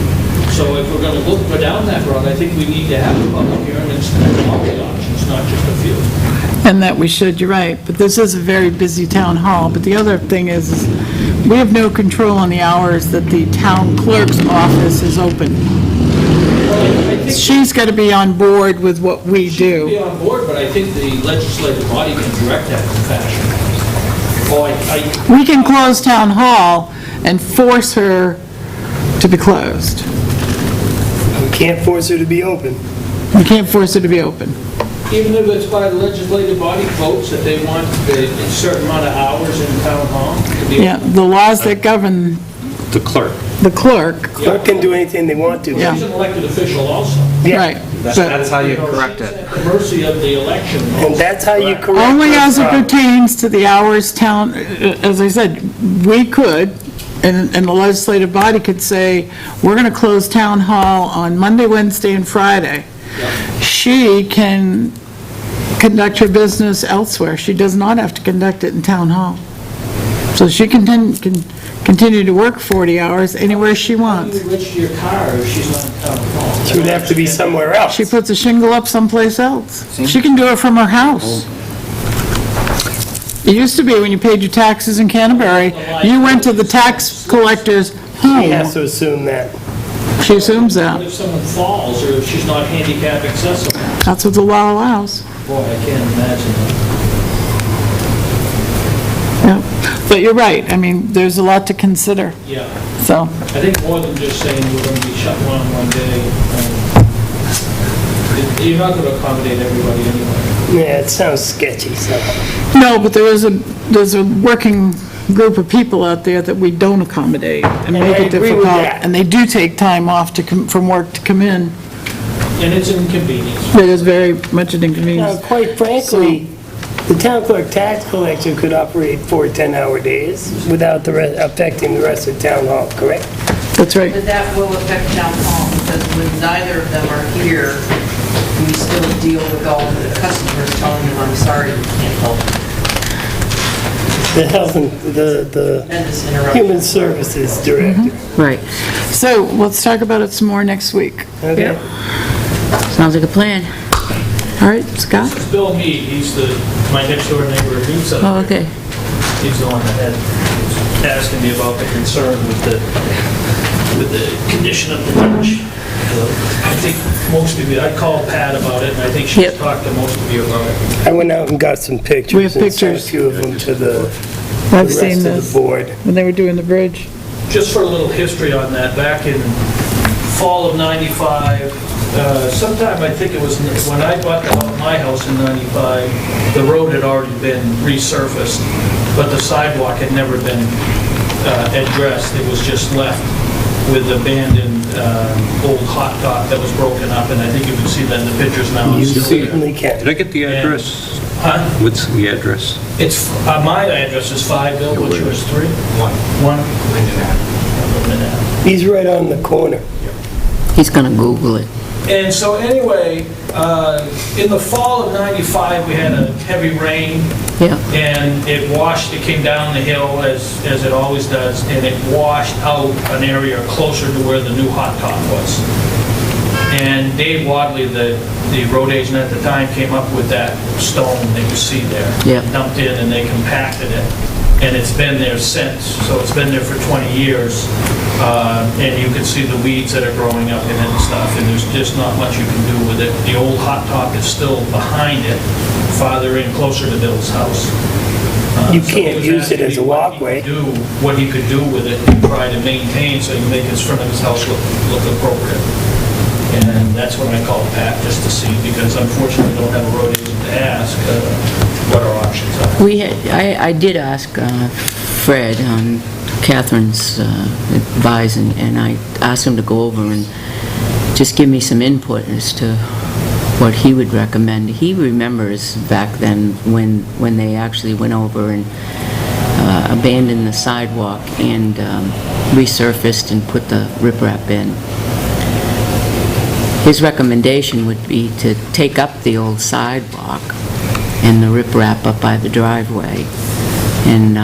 So if we're gonna go down that road, I think we need to have a public hearing and explore all the options, not just a few. And that we should, you're right, but this is a very busy town hall. But the other thing is we have no control on the hours that the town clerk's office is open. Well, I think She's got to be on board with what we she can be do. on board, but I think the legislative body can direct that in fashion. Oh, We can close town hall and force her to be closed. We can't force her to be open. We can't force her to be open. even if it's by the legislative body votes that they want a certain amount of hours in town hall to be. Yeah, the laws that govern The clerk. the clerk, Clerk can do anything they want to. Yeah. She's an elected official also. right. That's how you know, correct she's it. at the mercy of the election. And that's how you correct. Only those as it problems. pertains to the hours town, as I said, we could, and the legislative body could say, we're going to close town hall on Monday, Wednesday, and Friday. She can conduct her business elsewhere. She does not have to conduct it in town hall. So she can continue to work 40 hours anywhere she How do wants. you register your car if she's not in town hall? She would have to be somewhere else. She puts a shingle up someplace else. She can do it from her house. It used to be when you paid your taxes in Canterbury, you went to the tax collector's She has home. to assume that. She assumes What that. if someone falls or if she's not handicap accessible? That's what the law allows. Boy, I can't imagine that. Yeah. But you're right. I mean, there's a lot to consider, Yeah, so. I think more than just saying we're going to be shut one day. You're not going to accommodate everybody anyway. Yeah, it sounds sketchy, so. No, but there's a working group of people out there that we don't accommodate and And make I it agree with difficult. that. And they do take time off from work to come in. And it's an inconvenience. It is very much an Now, inconvenience. quite frankly, the town clerk tax collector could operate 4 10-hour days without affecting the rest of town hall, correct? That's right. But that will affect town hall, because when neither of them are here, we still deal with all the customers telling them, I'm sorry, we can't help. The health and the Tremendous interruption. human services director. Right. So let's talk about it some more next week. Okay? Sounds like a plan. All right, Scott? This is Bill Mead, he's my next door neighbor, he's Oh, okay. He's the one that had asking me about the concern with the condition of the ditch. I think most of you, I called Pat about it, and I think she's Yep. talked to most of you about it. I went out and got some pictures. We have and sent pictures. a few of them to the I've rest seen of this the board. when they were doing the bridge. Just for a little history on that, back in fall of '95, sometime I think it was when I bought my house in '95, the road had already been resurfaced, but the sidewalk had never been addressed. It was just left with abandoned old hot top that was broken up, and I think you can see that in the pictures now. You It's still there. certainly can. Did I get the address? Huh? What's the address? It's, my address is 5 Bill, what's yours, 3? 1. He's right on the corner. He's gonna Google it. And so anyway, in the fall of '95, we had a heavy rain, Yeah. and it came down the hill as it always does, and it washed out an area closer to where the new hot top was. And Dave Wadley, the road agent at the time, came up with that stone that you see there. Yeah. Dumped in, and they compacted it. And it's been there since, so it's been there for 20 years. And you can see the weeds that are growing up in it and stuff, and there's just not much you can do with it. The old hot top is still behind it, farther in, closer to Bill's house. You So he can't was use it asking as a me what he walkway. could do- What he could do with it and try to maintain so he can make his front of his house look appropriate. And that's when I called Pat, just to see, because unfortunately we don't have a road agent to ask what our options are. I did ask Fred, Catherine's advice, and I asked him to go over and just give me some input as to what he would recommend. He remembers back then when they actually went over and abandoned the sidewalk and resurfaced and put the riprap in. His recommendation would be to take up the old sidewalk and the riprap up by the driveway and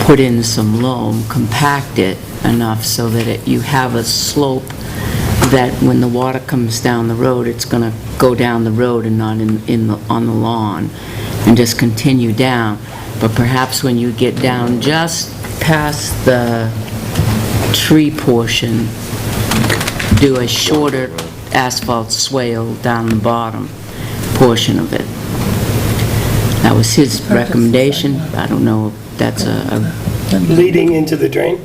put in some loam, compact it enough so that you have a slope that when the water comes down the road, it's going to go down the road and not on the lawn, and just continue down. But perhaps when you get down just past the tree portion, do a shorter asphalt swale down the bottom portion of it. That was his recommendation. I don't know if that's Leading into the drain?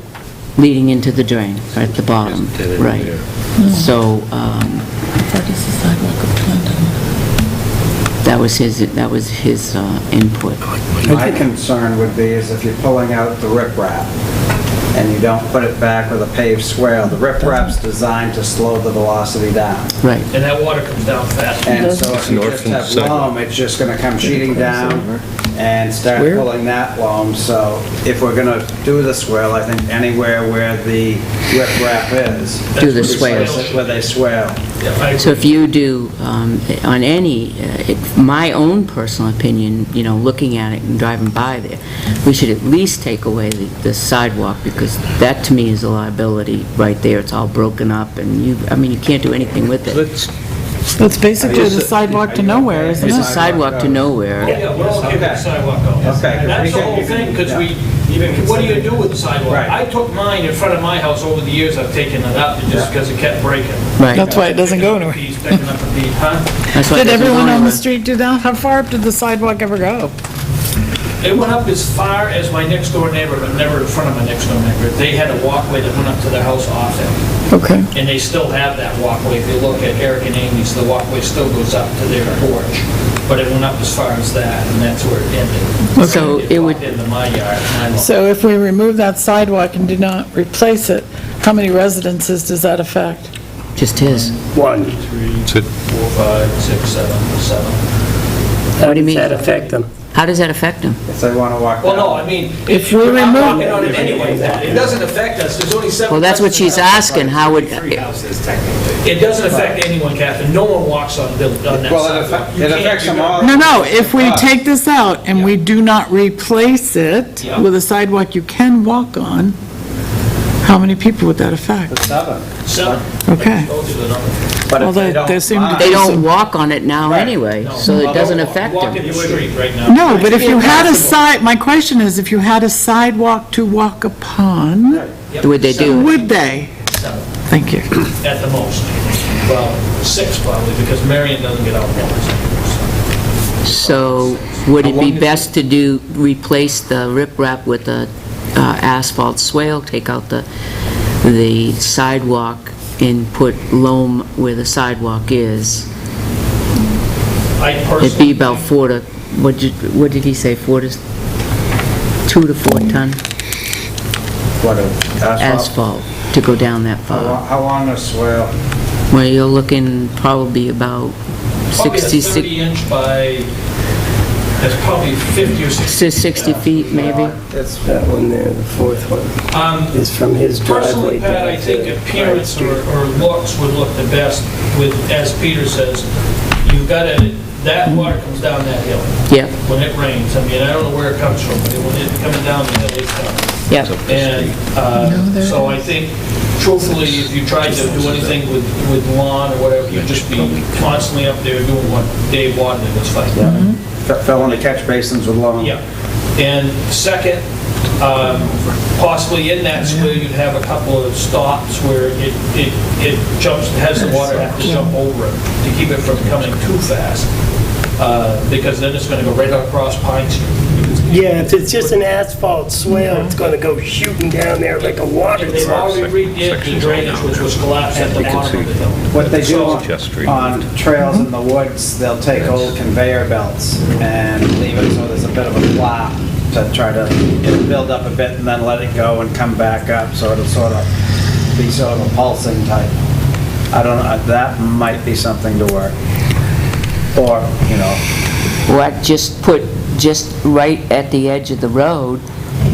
leading into the drain, right at the bottom, right. So, that was his input. My concern would be is if you're pulling out the riprap and you don't put it back with a paved swale, the riprap's designed to slow the velocity down. Right. And that water comes down fast. And so if you just have loam, it's just gonna come sheeting down and start pulling that loam. So if we're gonna do the swale, I think anywhere where the riprap is. Do the swale. Where they swale. So if you do, on any, my own personal opinion, looking at it and driving by there, we should at least take away the sidewalk, because that to me is a liability right there. It's all broken up, and you can't do anything with it. That's basically the sidewalk to nowhere, isn't It's a it? sidewalk to nowhere. Yeah, we're all okay with the sidewalk though. Okay. And that's the whole thing, because what do you do with the sidewalk? Right. I took mine in front of my house over the years, I've taken it up, just because it kept breaking. Right. That's why it doesn't go anywhere. Picking up a piece, huh? That's why it Did doesn't go everyone on anywhere. the street do that? How far up did the sidewalk ever go? It went up as far as my next door neighbor, but never in front of my next door neighbor. They had a walkway that went up to their house often, Okay. and they still have that walkway. If you look at Eric and Amy's, the walkway still goes up to their porch, but it went up as far as that, and that's where it ended. So it would, walked into my yard, and I looked. So if we remove that sidewalk and do not replace it, how many residences does that affect? just his. One. 3, 4, 5, 6, 7. How What do you does mean? that affect them? How does that affect him? If they wanna walk Well, no, down. I mean, If we I'm remove- walking on it anyway. It doesn't affect us, there's only 7. Well, that's what she's asking, how would, It doesn't affect anyone, Catherine. No one walks on that Well, sidewalk. You it can't affects do them that. all. No, if we take this out and we do not replace it Yeah. with a sidewalk you can walk on, how many people would that affect? 7. 7. Okay. Told you the number. But Well, if they there don't seem to mind- they don't walk on it now Right. anyway, No. so it doesn't Walk- affect Walk him. in the street right now. No, but if you had a my question is, if you had a sidewalk to walk upon, Yep, Would they do 7, would they? 7 Thank you. at the most. Well, 6 probably, because Marion doesn't get out more. So would it be best to replace the riprap with a asphalt swale, take out the sidewalk and put loam where the sidewalk is? I It'd personally. be about 4 to, what did he say, 2 to 4 ton What, asphalt? asphalt to go down that far? How long is swale? Well, you're looking probably about Probably a 66 30-inch by, that's probably 50 or 60. to 60 feet, maybe? It's, That one there, the fourth one, is from his Personally, driveway Pat, down I think to appearance Wright or looks would look the best with, as Peter says, you've got to, that water comes down that hill Yep, when it rains. I mean, I don't know where it comes from, but when it's coming down the hill, it's coming. yep. And so I think truthfully, if you tried to do anything with lawn or whatever, you'd just be constantly up there doing what Dave wanted, and it's fine. fill in the catch basins with loam. Yeah. And second, possibly in that swale, you'd have a couple of stops where it jumps, has the water have to jump over it to keep it from coming too fast. Because then it's gonna go right across Pine Street. Yeah, if it's just an asphalt swale, it's gonna go shooting down there like a water They've source. already redid the drainage, which was collapsed at the bottom of the hill. What they do So- on trails in the woods, they'll take old conveyor belts and leave it so there's a bit of a flap to try to, it'll build up a bit and then let it go and come back up, so it'll sort of be sort of a pulsing type. I don't know, that might be something to work. Or, What, just right at the edge of the road,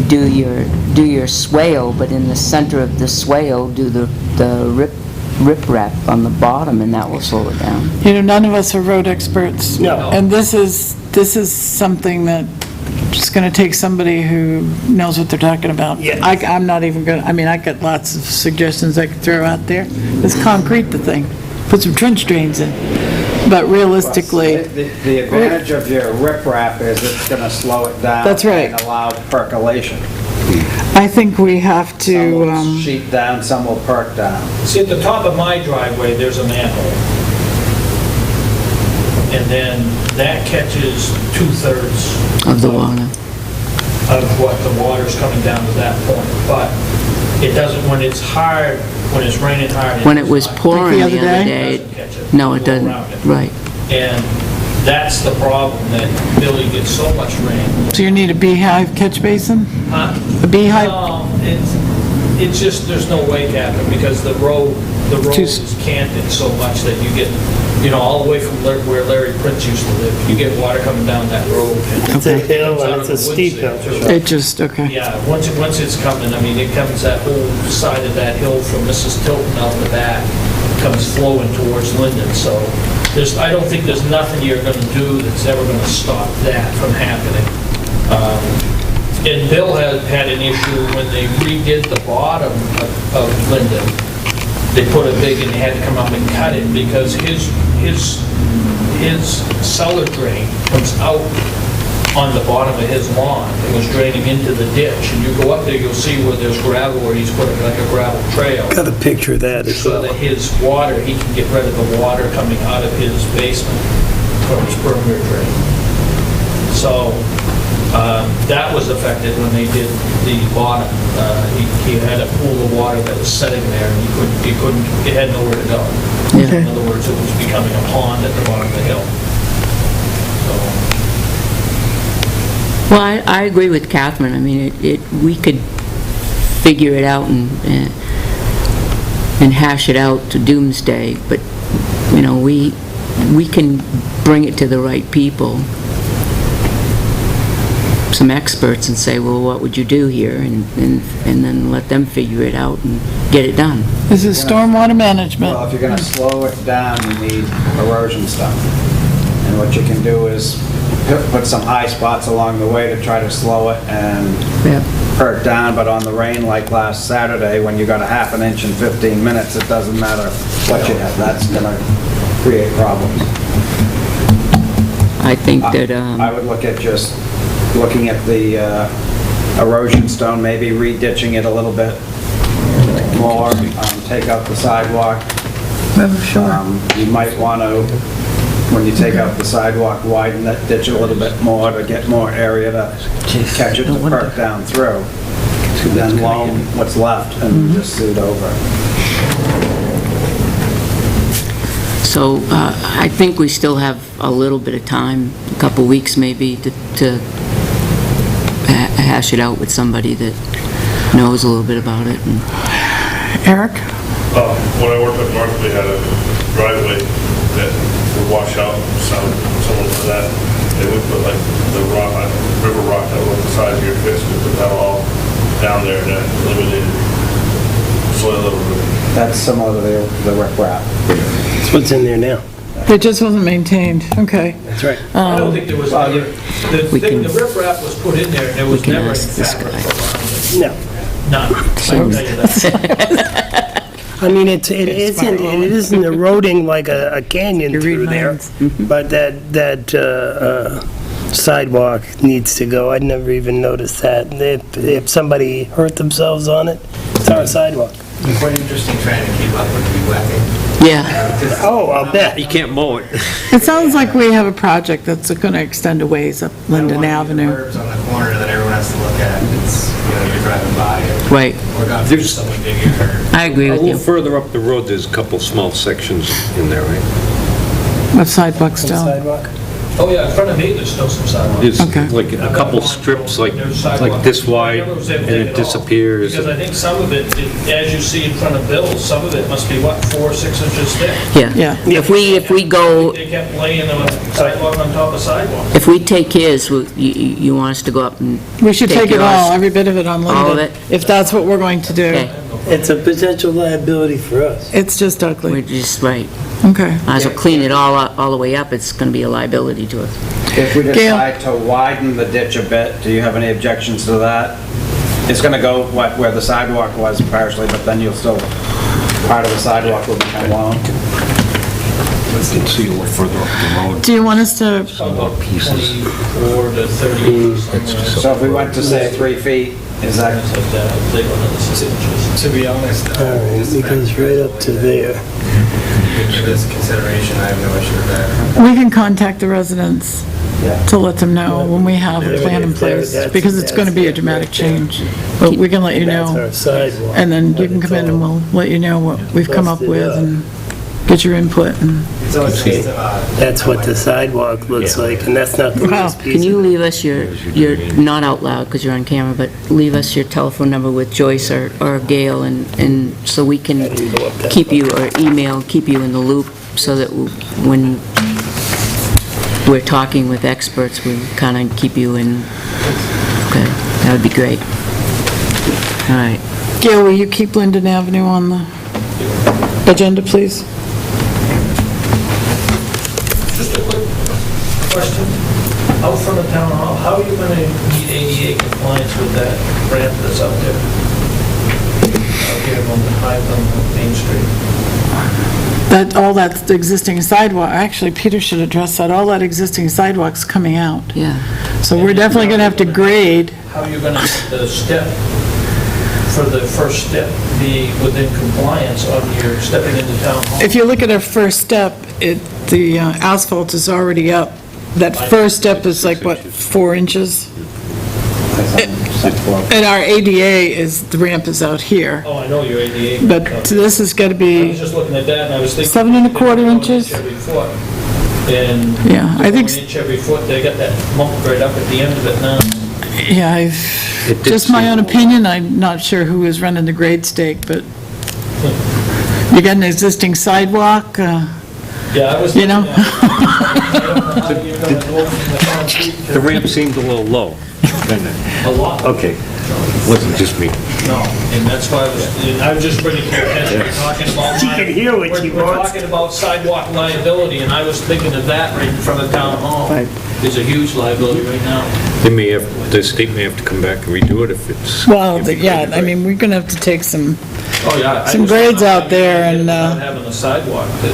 do your swale, but in the center of the swale, do the riprap on the bottom, and that will slow it down. None of us are road experts. No. And this is something that just going to take somebody who knows what they're talking about. Yes. I'm not even going to, I mean, I got lots of suggestions I could throw out there. Let's concrete the thing, put some trench drains in. But realistically, The advantage of your riprap is it's gonna slow it down. That's right. And allow percolation. I think we have Some to, will sheet down, some will perk down. See, at the top of my driveway, there's a manhole. And then that catches 2/3 Of the water. of what the water's coming down to that point. But it doesn't, when it's hard, when it's raining hard. When it was does not. pouring Like the the other other day, Doesn't catch it. no, it Go doesn't, around it. right. And that's the problem, that Billy gets so much rain. so you need a beehive catch basin? Huh? A beehive? No, it's just, there's no way to happen, because the road is canted so much that you get, all the way from where Larry Prince used to live, you get water coming down that road. And It's a hill, comes out and of it's a the steep woods there, hill. too. It just, okay. Yeah, once it's coming, I mean, it comes that whole side of that hill from Mrs. Tilton out the back, comes flowing towards Linden, so I don't think there's nothing you're gonna do that's ever gonna stop that from happening. And Bill had an issue when they redid the bottom of Linden. They put a big, and they had to come up and cut it, because his cellar drain comes out on the bottom of his lawn. It was draining into the ditch, and you go up there, you'll see where there's gravel, where he's put like a gravel trail. Got a picture of that as So well. that his water, he can get rid of the water coming out of his basement from his perimeter drain. So, that was affected when they did the bottom. He had a pool of water that was setting there, and it had nowhere to go. Yeah. In other words, it was becoming a pond at the bottom of the hill. So, Well, I agree with Catherine. I mean, we could figure it out and hash it out to doomsday, but, we can bring it to the right people, some experts, and say, well, what would you do here? And then let them figure it out and get it done. This is stormwater management. Well, if you're gonna slow it down, you need erosion stuff. And what you can do is put some high spots along the way to try to slow it and Yep. perk down, but on the rain like last Saturday, when you got a half an inch in 15 minutes, it doesn't matter what you have, that's gonna create problems. I think that, I would look at just looking at the erosion stone, maybe re-ditching it a little bit more, take out the sidewalk. You might want to, when you take out the sidewalk, widen that ditch a little bit more to get more area to catch it to perk down through. Then loam what's left and just suit over. so I think we still have a little bit of time, a couple weeks maybe, to hash it out with somebody that knows a little bit about it. And Eric? When I worked up north, we had a driveway that would wash out, similar to that. They would put like the rock, river rock that was the size of your fist, we put that all down there, and that eliminated soil erosion. That's similar to the riprap. That's what's in there now. It just wasn't maintained, okay. That's right. I don't think there was, the riprap was put in there, and there was can never any ask this fabric guy. No. None. I can tell you that. I mean, it isn't eroding like a canyon through there, but that sidewalk needs to go. I'd never even noticed that. If somebody hurt themselves on it, it's our sidewalk. It's quite interesting trying to keep up with the wetting. Yeah, Oh, I'll bet. You can't mow it. It sounds like we have a project that's going to extend a ways up Linden Avenue. Curbs on the corner that everyone has to look at. It's, you're driving by. right. Or God forbid someone digging a curb. I agree A with little you. further up the road, there's a couple small sections in there, right? Of sidewalk still. Sidewalk. Oh, yeah, in front of me, there's still some sidewalk. There's Okay. like a couple strips like this wide, and it disappears. Because I think some of it, as you see in front of Bill's, some of it must be, 4 or 6 inches thick. Yeah. If we go, They kept laying a sidewalk on top of sidewalk. if we take his, you want us to go up and We should take it all, yours? every bit of it on All of Linden, it? if that's what we're going to do. Okay, It's a potential liability for us. It's just we're ugly. just, right. Okay. Might as well clean it all the way up, it's going to be a liability to us. If we Gail? decide to widen the ditch a bit, do you have any objections to that? It's gonna go, where the sidewalk was partially, but then you'll still, part of the sidewalk will become long. See a little further up the road. Do you want us to, About 24 to 30, somewhere. So if we went to say 3 feet, is that, Something like that, I'll take another 6 inches. To be honest, All right, it goes right up to there. for this consideration, I have no issue with that. we can contact the residents to let them know when we have a plan in place, because it's going to be a dramatic change. But we can let you That's know, our sidewalk. and then you can come in and we'll let you know what we've come up with and get your input. And It's always just, That's what the sidewalk looks like, and that's not the Wow. last piece. Can you leave us your, not out loud because you're on camera, but leave us your telephone number with Joyce or Gail, and so we can keep you, or email, keep you in the loop, so that when we're talking with experts, we kind of keep you in, okay, that would be great. All right. Gail, will you keep Linden Avenue on the agenda, please? Just a quick question. Out front of Town Hall, how are you going to meet ADA compliance with that ramp that's out there? Out here on the high, on Main Street. All that's the existing sidewalk, actually, Peter should address that, all that existing sidewalk's coming out. Yeah. So we're definitely going to have to grade. How are you going to get the step, for the first step, be within compliance on your stepping into Town Hall? If you look at our first step, the asphalt is already up. That first step is like, what, 4 inches? And our ADA is, the ramp is out here. Oh, I know your ADA. But this has got to I be, was just looking at that and I was thinking. 7¼ inches? Every foot. And. Yeah, I think- 1 inch every foot, they got that bump right up at the end of it now. yeah, It did just my seem- own opinion, I'm not sure who is running the grade stake, but you got an existing sidewalk, Yeah, I was. You know? looking at it. I don't know how you're gonna go from the concrete to. The ramp seemed a little low, didn't it? A lot. Okay, wasn't just me. No, and that's why I was just bringing to your attention, we're talking about. She can hear what she We're wants. talking about sidewalk liability, and I was thinking of that right in front of Town Hall. Right. There's a huge liability right now. The state may have to come back and redo it if it's. well, yeah, I mean, we're going to have to take some, Oh, yeah. I Some just- grades out there and, Not having a sidewalk that,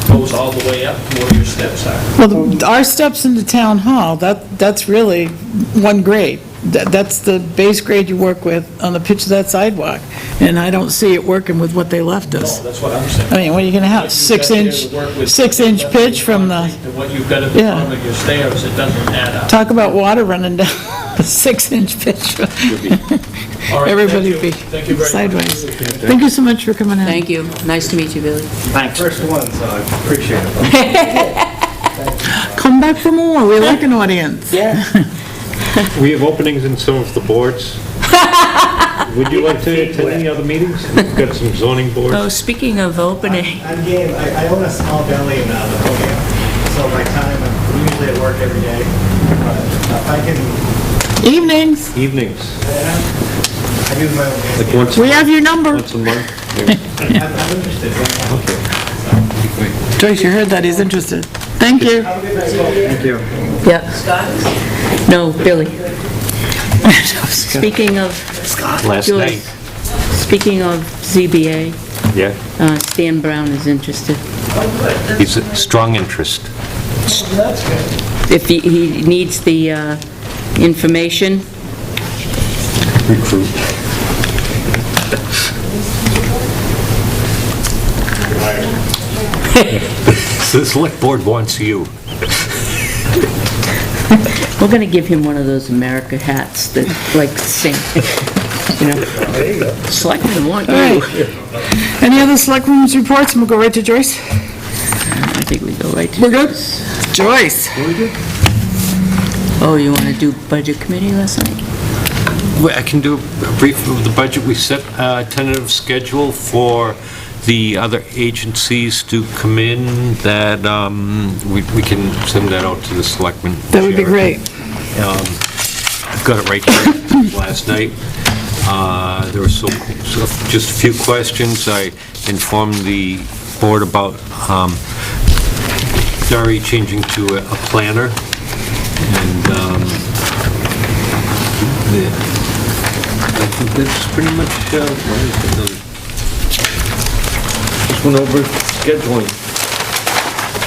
goes all the way up to where your steps are. well, our steps into Town Hall, that's really one grade. That's the base grade you work with on the pitch of that sidewalk, and I don't see it working with what they left No, us. that's what I'm saying. I mean, what are you going to have, What you've got there to work with- 6-inch pitch from the, To what you've got at the Yeah. bottom of your stairs, it doesn't add up. talk about water running down, a 6-inch pitch. All right, Everybody thank be you. Thank you very much. sideways. Thank you so much for coming in. Thank you. Nice to meet you, Billy. first one, so I appreciate it. Come back for more, we like an audience. Yeah. We have openings in some of the boards. Would you like to attend any other meetings? We've got some zoning boards. Oh, speaking of opening, I'm game, I own a small deli in Napoleon, so my time, I'm usually at work every day, but if I can, Evenings, Evenings, I do my own like business. once a we have your number. once a month. I'm interested. Joyce, you heard that, he's interested. Thank you. Have a good night, folks. Thank you. yeah. No, Billy. Speaking of, Last Joyce, night. speaking of ZBA, Yeah, Stan Brown is interested. he's a strong interest. If he needs the information, Recruit. The select board wants you. we're going to give him one of those America hats that, like, sing. There you go. Selectmen want All you. right. Any other selectmen's reports, and we'll go right to Joyce? I think we go right to... We're good? Joyce? Oh, you want to do budget committee last night? Well, I can do a brief of the budget. We set a tentative schedule for the other agencies to come in, that we can send that out to the selectmen. That would be great. I've got it right here last night. There were so just a few questions. I informed the board about Dari changing to a planner, and I think that's pretty much what has been done. Just went over scheduling.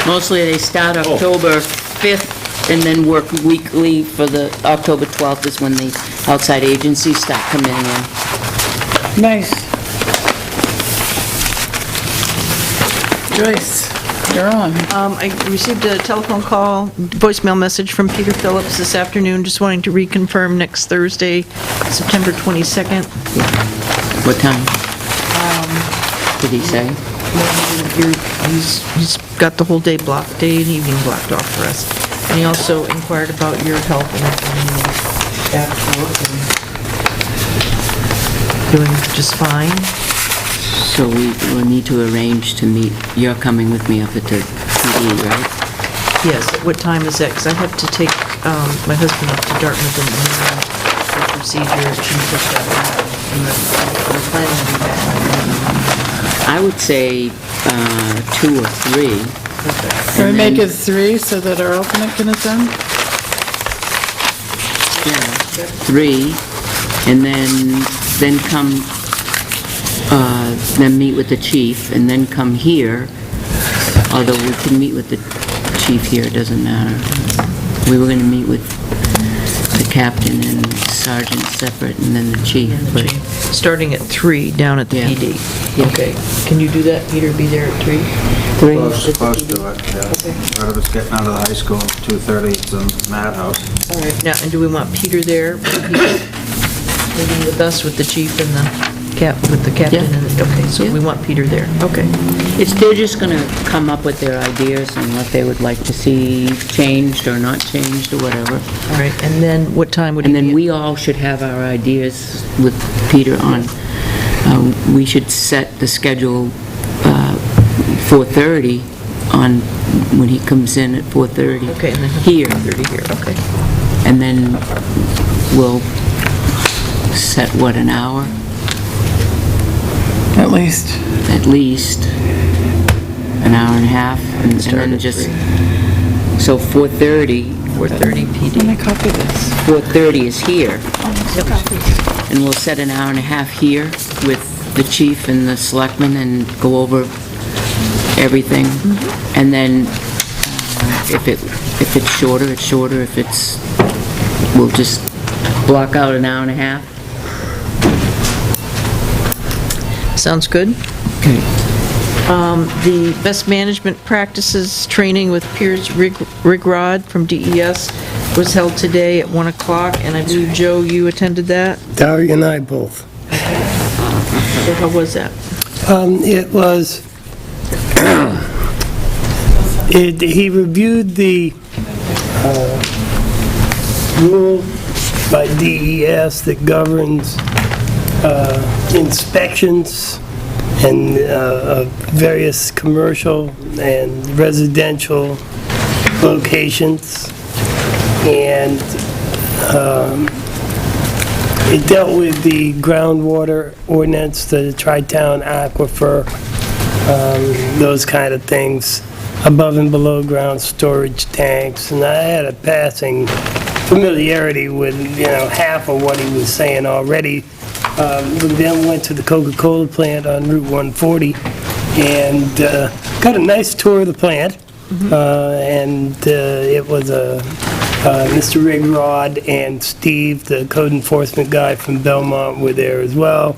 Mostly they start October 5th and then work weekly for the October 12th is when the outside agencies start coming in. Nice. Joyce, you're on. I received a telephone call, voicemail message from Peter Phillips this afternoon, just wanting to reconfirm next Thursday, September 22nd. What time? Did he say? He's got the whole day blocked, day and evening blocked off for us. And he also inquired about your help in after work and doing just fine. So we will need to arrange to meet, you're coming with me up at the PD, right? Yes, at what time is that? Because I have to take my husband up to Dartmouth and the procedure, she took that one. And we're planning to be back. I would say 2 or 3. Can we make it 3 so that our alternate can attend? Yeah, 3, and then come, then meet with the chief, and then come here, although we can meet with the chief here, it doesn't matter. We were gonna meet with the captain and sergeant separate, and then the chief, but... Starting at 3 down at the Yeah. PD. Yeah. Okay. Can you do that, Peter, be there at 3? 3? Close to it, yeah. Part of it's getting out of the high school, 2:30, it's a madhouse. All right. Now, and do we want Peter there? Maybe with us, with the chief and with the captain? Yeah. And okay, so Yeah. we want Peter there. Okay. They're just gonna come up with their ideas and what they would like to see changed or not changed or whatever. All right, and then what time would he And be? then we all should have our ideas with Peter on, we should set the schedule 4:30 on, when he comes in at 4:30. Okay, and then Here. 30 here, okay. And then we'll set, what, an hour? At least. At least. An hour and a half, and then just, so 4:30. 4:30 PD. Let me copy this. 4:30 is here. And we'll set an hour and a half here with the chief and the selectmen and go over everything. And then if it's shorter, it's shorter. If it's, we'll just block out an hour and a half. Sounds good. Okay. The best management practices training with Piers Rigrod from DES was held today at 1 o'clock, and I believe, Joe, you attended that? Dari and I both. So how was that? It was, he reviewed the rule by DES that governs inspections and various commercial and residential locations. And it dealt with the groundwater ordinance, the tri-town aquifer, those kind of things, above and below ground storage tanks. And I had a passing familiarity with, half of what he was saying already. We then went to the Coca-Cola plant on Route 140 and got a nice tour of the plant. And it was Mr. Rigrod and Steve, the code enforcement guy from Belmont, were there as well.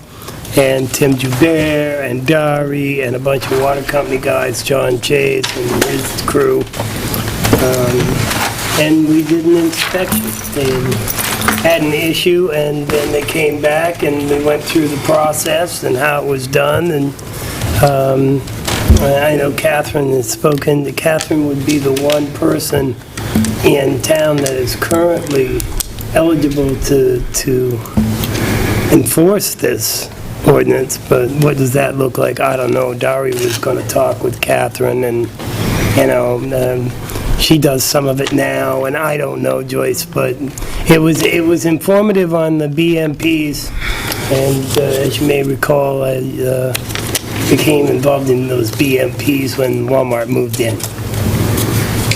And Tim Joubert and Dari and a bunch of water company guys, John Chase and his crew. And we did an inspection. They had an issue, and then they came back, and we went through the process and how it was done. And I know Catherine has spoken. Catherine would be the one person in town that is currently eligible to enforce this ordinance, but what does that look like? I don't know. Dari was going to talk with Catherine, and, she does some of it now, and I don't know, Joyce, but it was informative on the BMPs, and as you may recall, became involved in those BMPs when Walmart moved in.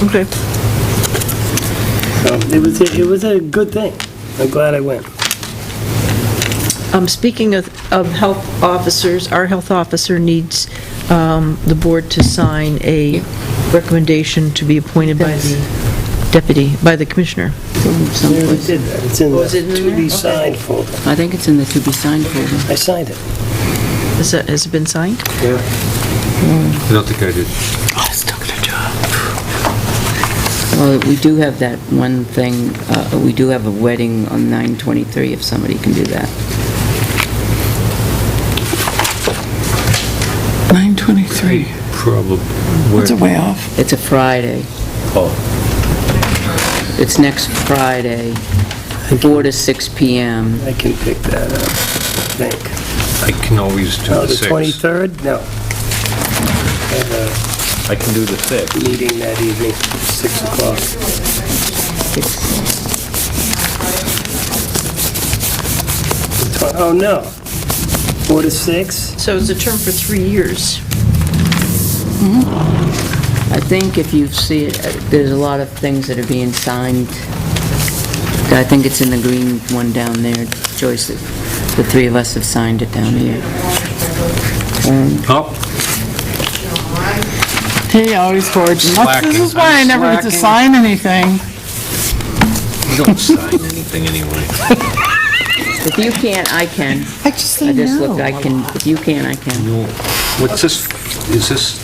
Okay. So it was a good thing. I'm glad I went. Speaking of health officers, our health officer needs the board to sign a recommendation to be appointed by the deputy, by the commissioner. Someplace. Did that. It's in Oh, is it in the there? to be Okay. signed folder. I think it's in the to be signed folder. I signed it. Has it been signed? I don't think I did. Well, we do have that one thing, we do have a wedding on 9/23, if somebody can do that. 9:23. Probably. It's a way off. It's a Friday. Oh. It's next Friday, 4 to 6 p.m. I can pick that up, I think. I can always do Oh, the the 6th. 23rd? No. I have I can do the 6th. a meeting that evening, 6 o'clock. Oh, no. 4 to 6? So it's a term for 3 years. I think if you see it, there's a lot of things that are being signed. I think it's in the green one down there, Joyce, that the three of us have signed it down here. Oh, He always forging. This Slacking. is why I I'm never get to slacking. sign anything. you don't sign anything anyway. If you can't, I can. I just say I just no. looked, I can, if you can, I can. What's this, is this,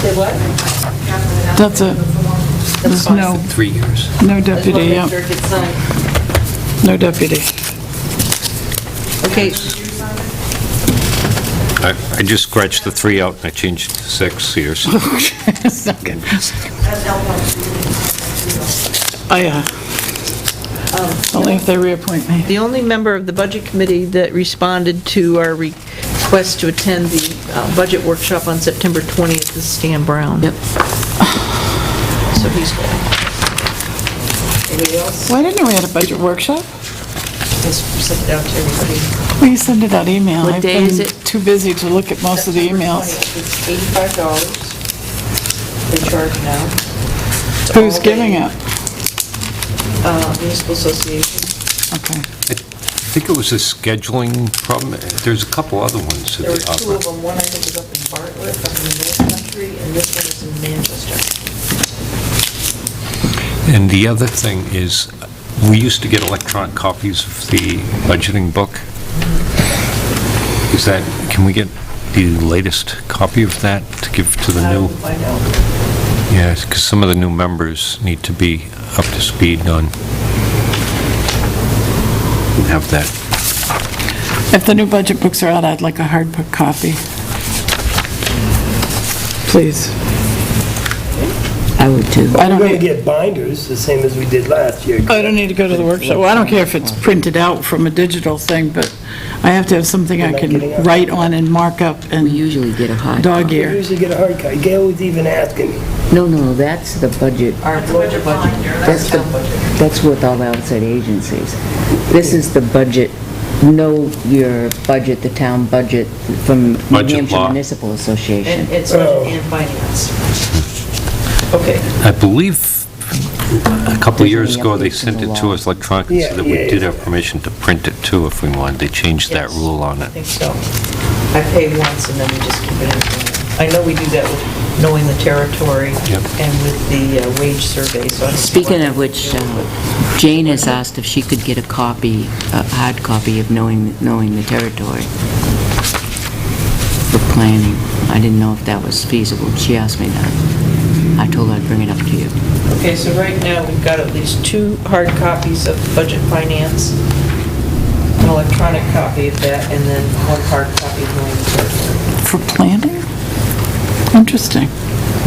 Say what? That's it. There's no, 3 years? no deputy, yeah. Make sure it gets signed. No deputy. Okay, I just scratched the 3 out and I changed it to 6 years. It's not good. Only if they reappoint me. the only member of the Budget Committee that responded to our request to attend the budget workshop on September 20th is Stan Brown. Yep. So he's going. Anybody else? Why didn't we have a budget workshop? Just send it out to everybody. Well, you send it out email. What day is I've been too busy to look at most of the September emails. 20th. It's $85 they charge now. It's Who's all giving day. it? Municipal Association. Okay. I think it was a scheduling problem. There's a couple other ones There were that two they of offer. them. One I think is up in Bartlett, up in the North Country, and this one is in Manchester. And the other thing is, we used to get electronic copies of the budgeting book. Is that, can we get the latest copy of that to give to the I new? will find out. Yeah, because some of the new members need to be up to speed on, have that. If the new budget books are out, I'd like a hard book copy. Please. I would too. I don't We're going to need, get binders, the same as we did last year. I don't need to go to the workshop. Well, I don't care if it's printed out from a digital thing, but I have to have something I can write on and mark up We and usually get a hard dog We ear. usually get a hard copy. Gail was even asking me. No, that's the budget. Our local budget. That's the, Town budget. that's with all the outside agencies. This is the budget, know your budget, the town budget from New Budget Hampshire law. Municipal And Association. it's budget and finance. Okay. I believe a couple of There's years any ago, they updates in sent the it to law. us electronically so Yeah, that we yeah, did yeah. have permission to print it too if we wanted. They changed that Yes. rule on I it. think so. I pay once and then we just keep it in. I know we do that with knowing the territory Yep. and with the wage survey, so. I don't see Speaking why of which, we can't do it. Jane has asked if she could get a copy, a hard copy of knowing the territory for planning. I didn't know if that was feasible. She asked me that. I told her I'd bring it up to you. Okay, so right now, we've got at least 2 hard copies of budget finance, an electronic copy of that, and then 1 hard copy of knowing the territory. For planning? Interesting.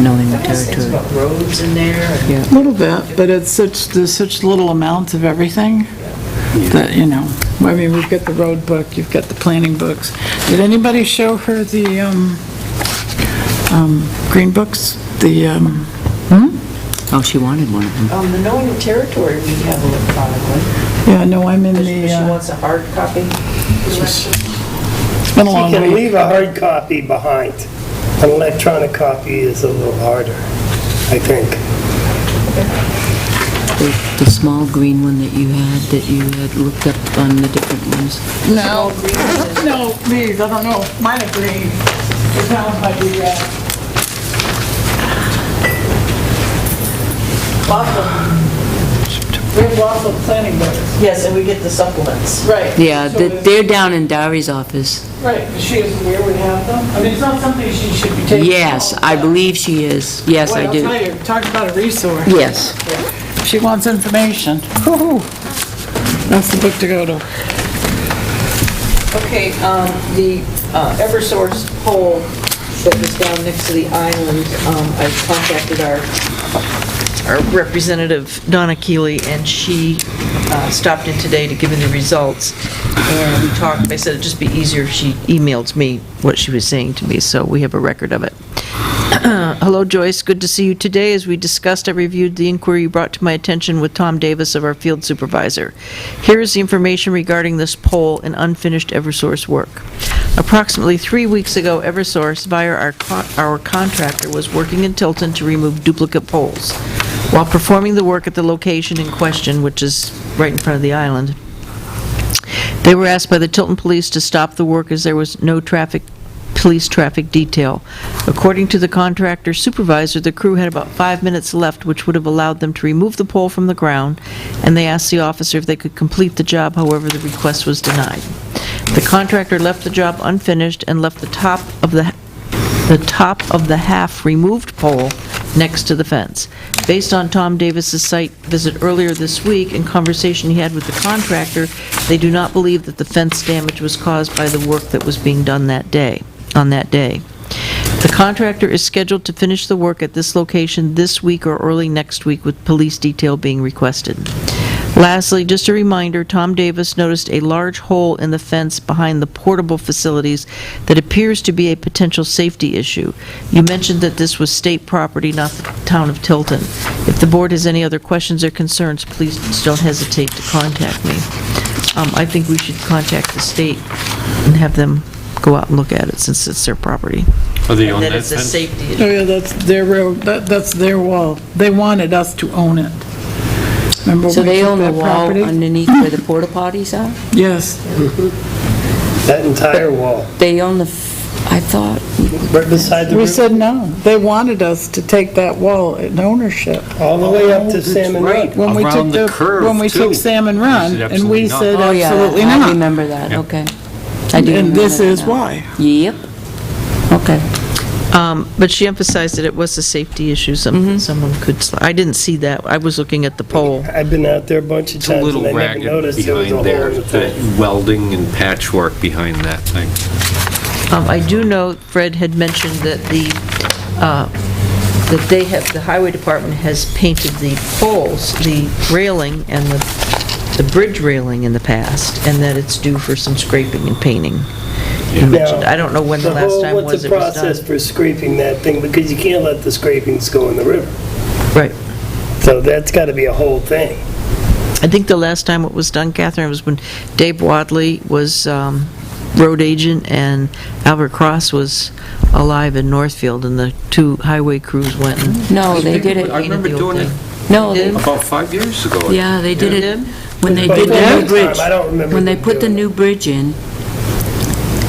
Knowing the It has things territory. about roads in there. and- Yeah. A little bit, but there's such little amounts of everything that, I mean, we've got the road book, you've got the planning books. Did anybody show her the green books? The Oh, she wanted one of them. The knowing the territory we have electronically. Yeah, no, I'm in But the, she wants a hard copy. it's been a She long can week. leave a hard copy behind. An electronic copy is a little harder, I think. The small green one that you had looked up on the different ones. No, no, these, I don't know, mine are green. The town might be red. We have lots of planning boards. Yes, and we get the supplements. Right. Yeah, So it's- they're down in Dari's office. Right, is she is aware we have them? I mean, it's not something she should be taking. Yes, I believe she is. Yes, I Well, do. I'll tell you, talk about a resource. Yes. She wants information. Woo-hoo. That's the book to go to. Okay, the Eversource pole that was down next to the island, I contacted our representative, Donna Keeley, and she stopped in today to give me the results. And we talked, I said it'd just be easier if she emailed me what she was saying to me, so we have a record of it. Hello, Joyce. Good to see you today. As we discussed, I reviewed the inquiry you brought to my attention with Tom Davis of our field supervisor. Here is the information regarding this pole and unfinished Eversource work. Approximately 3 weeks ago, Eversource, via our contractor, was working in Tilton to remove duplicate poles. While performing the work at the location in question, which is right in front of the island, they were asked by the Tilton Police to stop the work as there was no police traffic detail. According to the contractor supervisor, the crew had about 5 minutes left, which would have allowed them to remove the pole from the ground, and they asked the officer if they could complete the job, however, the request was denied. The contractor left the job unfinished and left the top of the half-removed pole next to the fence. Based on Tom Davis's site visit earlier this week and conversation he had with the contractor, they do not believe that the fence damage was caused by the work that was being done on that day. The contractor is scheduled to finish the work at this location this week or early next week, with police detail being requested. Lastly, just a reminder, Tom Davis noticed a large hole in the fence behind the portable facilities that appears to be a potential safety issue. You mentioned that this was state property, not the town of Tilton. If the board has any other questions or concerns, please don't hesitate to contact me. I think we should contact the state and have them go out and look at it, since it's their property. Are they on And that that it's a fence? safety issue. Oh, yeah, that's their road, that's their wall. They wanted us to own it. Remember So when we they took own the that wall property? underneath where the porta potties are? Yes. That entire wall, They own I thought, right beside the We river, said no. They wanted us to take that wall in ownership. all the way up to Salmon Run. When we took Around the curve, when we took too. Salmon They Run, said and we absolutely not. said oh yeah, absolutely I not. remember that, Yeah. okay. I do And remember this that is now. why. Yep. Okay. But she emphasized that it was a safety issue, someone could, I didn't see that, I was looking at the pole. I've been out there a bunch of It's a times little and I never ragged noticed there was a behind hole there, in the the fence. welding and patchwork behind that thing. I do know Fred had mentioned that the highway department has painted the poles, the railing and the bridge railing in the past, and that it's due for some scraping and painting. He mentioned, I don't know when the last time was What's it the was process done. for scraping that thing, because you can't let the scrapings go in the river. Right. So that's got to be a whole thing. I think the last time it was done, Catherine, was when Dave Wadley was road agent and Albert Cross was alive in Northfield, and the two highway crews went and No, they did it. I remember doing it No, they, about 5 years ago. yeah, they did it when they But did the that new bridge. time, I don't remember When they them put the doing new bridge in,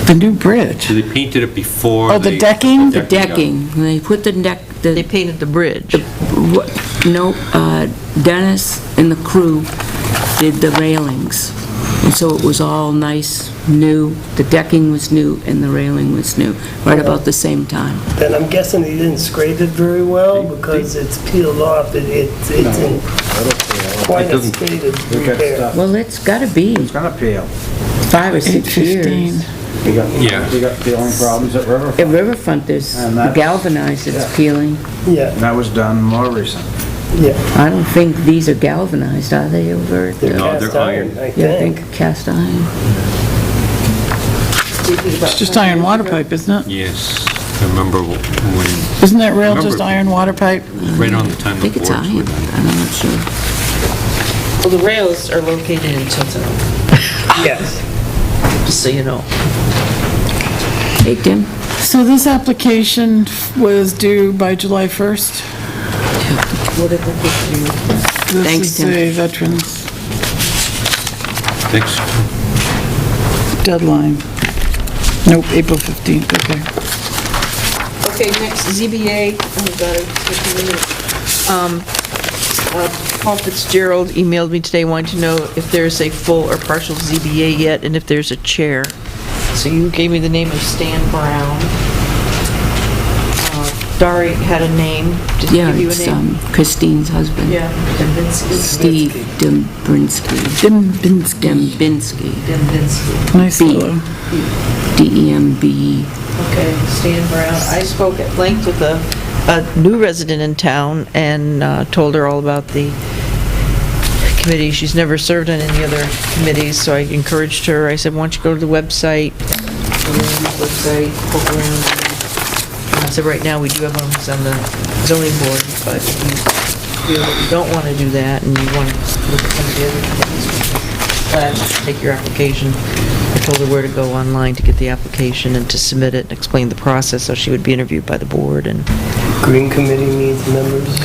The new bridge. They painted it before. Oh, the decking? the decking, when they put the deck, they painted the bridge. Dennis and the crew did the railings. And so it was all nice, new, the decking was new and the railing was new, right about the same time. Then I'm guessing he didn't scrape it very well because it's peeled off. It's in quite It a doesn't- state of We got repair. stuff. Well, it's gotta be It's gonna peel. 5 or 6 years. 8:15. Yeah. You got peeling problems at At Riverfront. Riverfront, there's And that's- galvanized, it's yeah. peeling. Yeah, And that was done more recent. yeah. I don't think these are galvanized, are they, over at They're the... No, they're cast iron, iron. I Yeah, I think. think cast iron. It's just iron water pipe, isn't it? Yes. I remember when, Isn't that rail just iron water pipe? right on the time I the think it's boards iron, were... but I'm not sure. Well, the rails are located in Tilton, Yes. just so you know. Hey, Tim? So this application was due by July 1st? Whatever gives you. Thanks, Tim. This is a veterans Thanks. deadline. Nope, April 15th, okay. Okay, next, ZBA, Paul Fitzgerald emailed me today wanting to know if there's a full or partial ZBA yet, and if there's a chair. So you gave me the name of Stan Brown. Dari had a name. Did he Yeah, give you a it's name? Christine's husband. Yeah, Dembinski. Steve Dembrinsky. Dembinski. Dembinski. Nice B. fellow. D-E-M-B. Okay, Stan Brown. I spoke at length with a new resident in town and told her all about the committee. She's never served on any other committees, so I encouraged her. I said, why don't you go to the website, poke around. And I said, right now, we do have one who's on the zoning board, but if you feel that you don't want to do that and you want to look at some of the other committees, glad to take your application. I told her where to go online to get the application and to submit it and explain the process, so she would be interviewed by the board and... Green Committee needs members.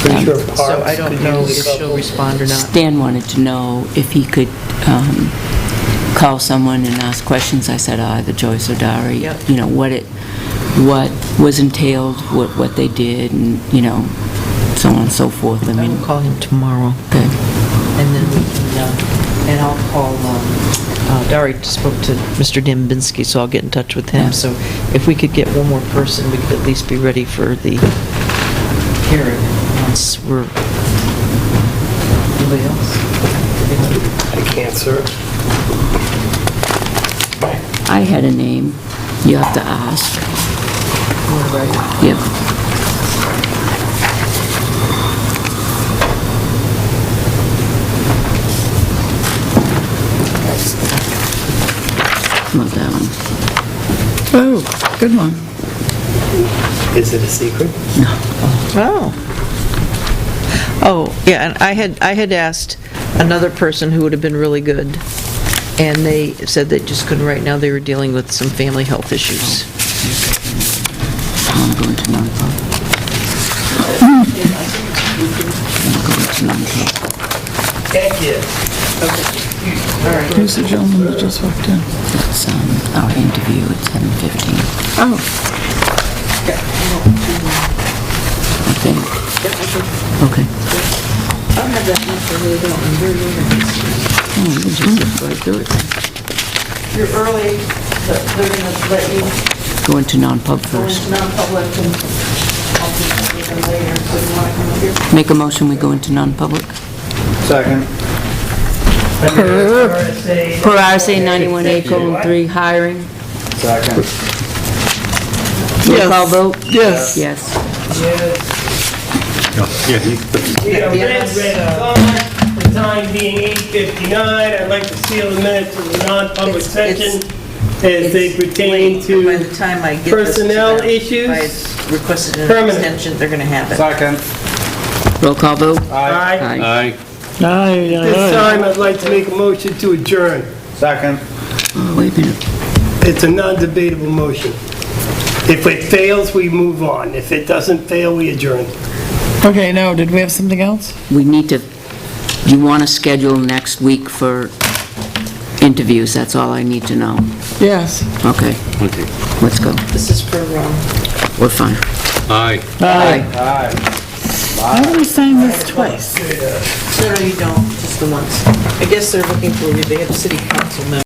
Pretty sure Parks So I don't could know use a if she'll couple. respond or not. Stan wanted to know if he could call someone and ask questions. I said either Joyce or Dari, Yep. you know, what was entailed, what they did, and, you know, so on and so forth. I I mean, will call him tomorrow, okay. and then we can, and I'll call, Dari spoke to Mr. Dembinski, so I'll get in touch with him. Yeah. So if we could get one more person, we could at least be ready for the hearing once we're... Anybody else? I can't serve. I had a name. You have to ask. Yep. Not that one. Oh, good one. Is it a secret? Oh. Oh, yeah, and I had asked another person who would have been really good, and they said they just couldn't right now. They were dealing with some family health issues. I'm going to non-public. I'm going to non-public. Thank you. Who's the gentleman that just walked in? It's our interview at 7:15. Oh, I think. Okay. I don't have that much, I really don't, I'm very nervous. Oh, we'll just get right through it. You're early, but they're gonna let you Go into non-pub go first. into non-public, and I'll be with them later, so you wanna come up here? Make a motion, we go into non-public. Second. Per RSA 91A:3, hiring. Second. Roll call vote? yes. Yes. Yeah, he- Yeah, red, the time being 8:59, I'd like to seal the minutes of the non-public section as they pertain By to the time I get this to personnel them, issues. I requested an Permanent. extension, they're gonna have it. Second. Roll call vote? Aye. Aye. This time, I'd like to make a motion to adjourn. Second. Oh, wait a minute. It's a non-debatable motion. If it fails, we move on. If it doesn't fail, we adjourn. Okay, no, did we have something else? We need to, you want to schedule next week for interviews, that's all I need to know. Yes. Okay, Okay. let's go. This is for, We're fine. Aye. Aye. Aye. Why don't we sign this twice? no, you don't, just the once. I guess they're looking for you, they have city council members.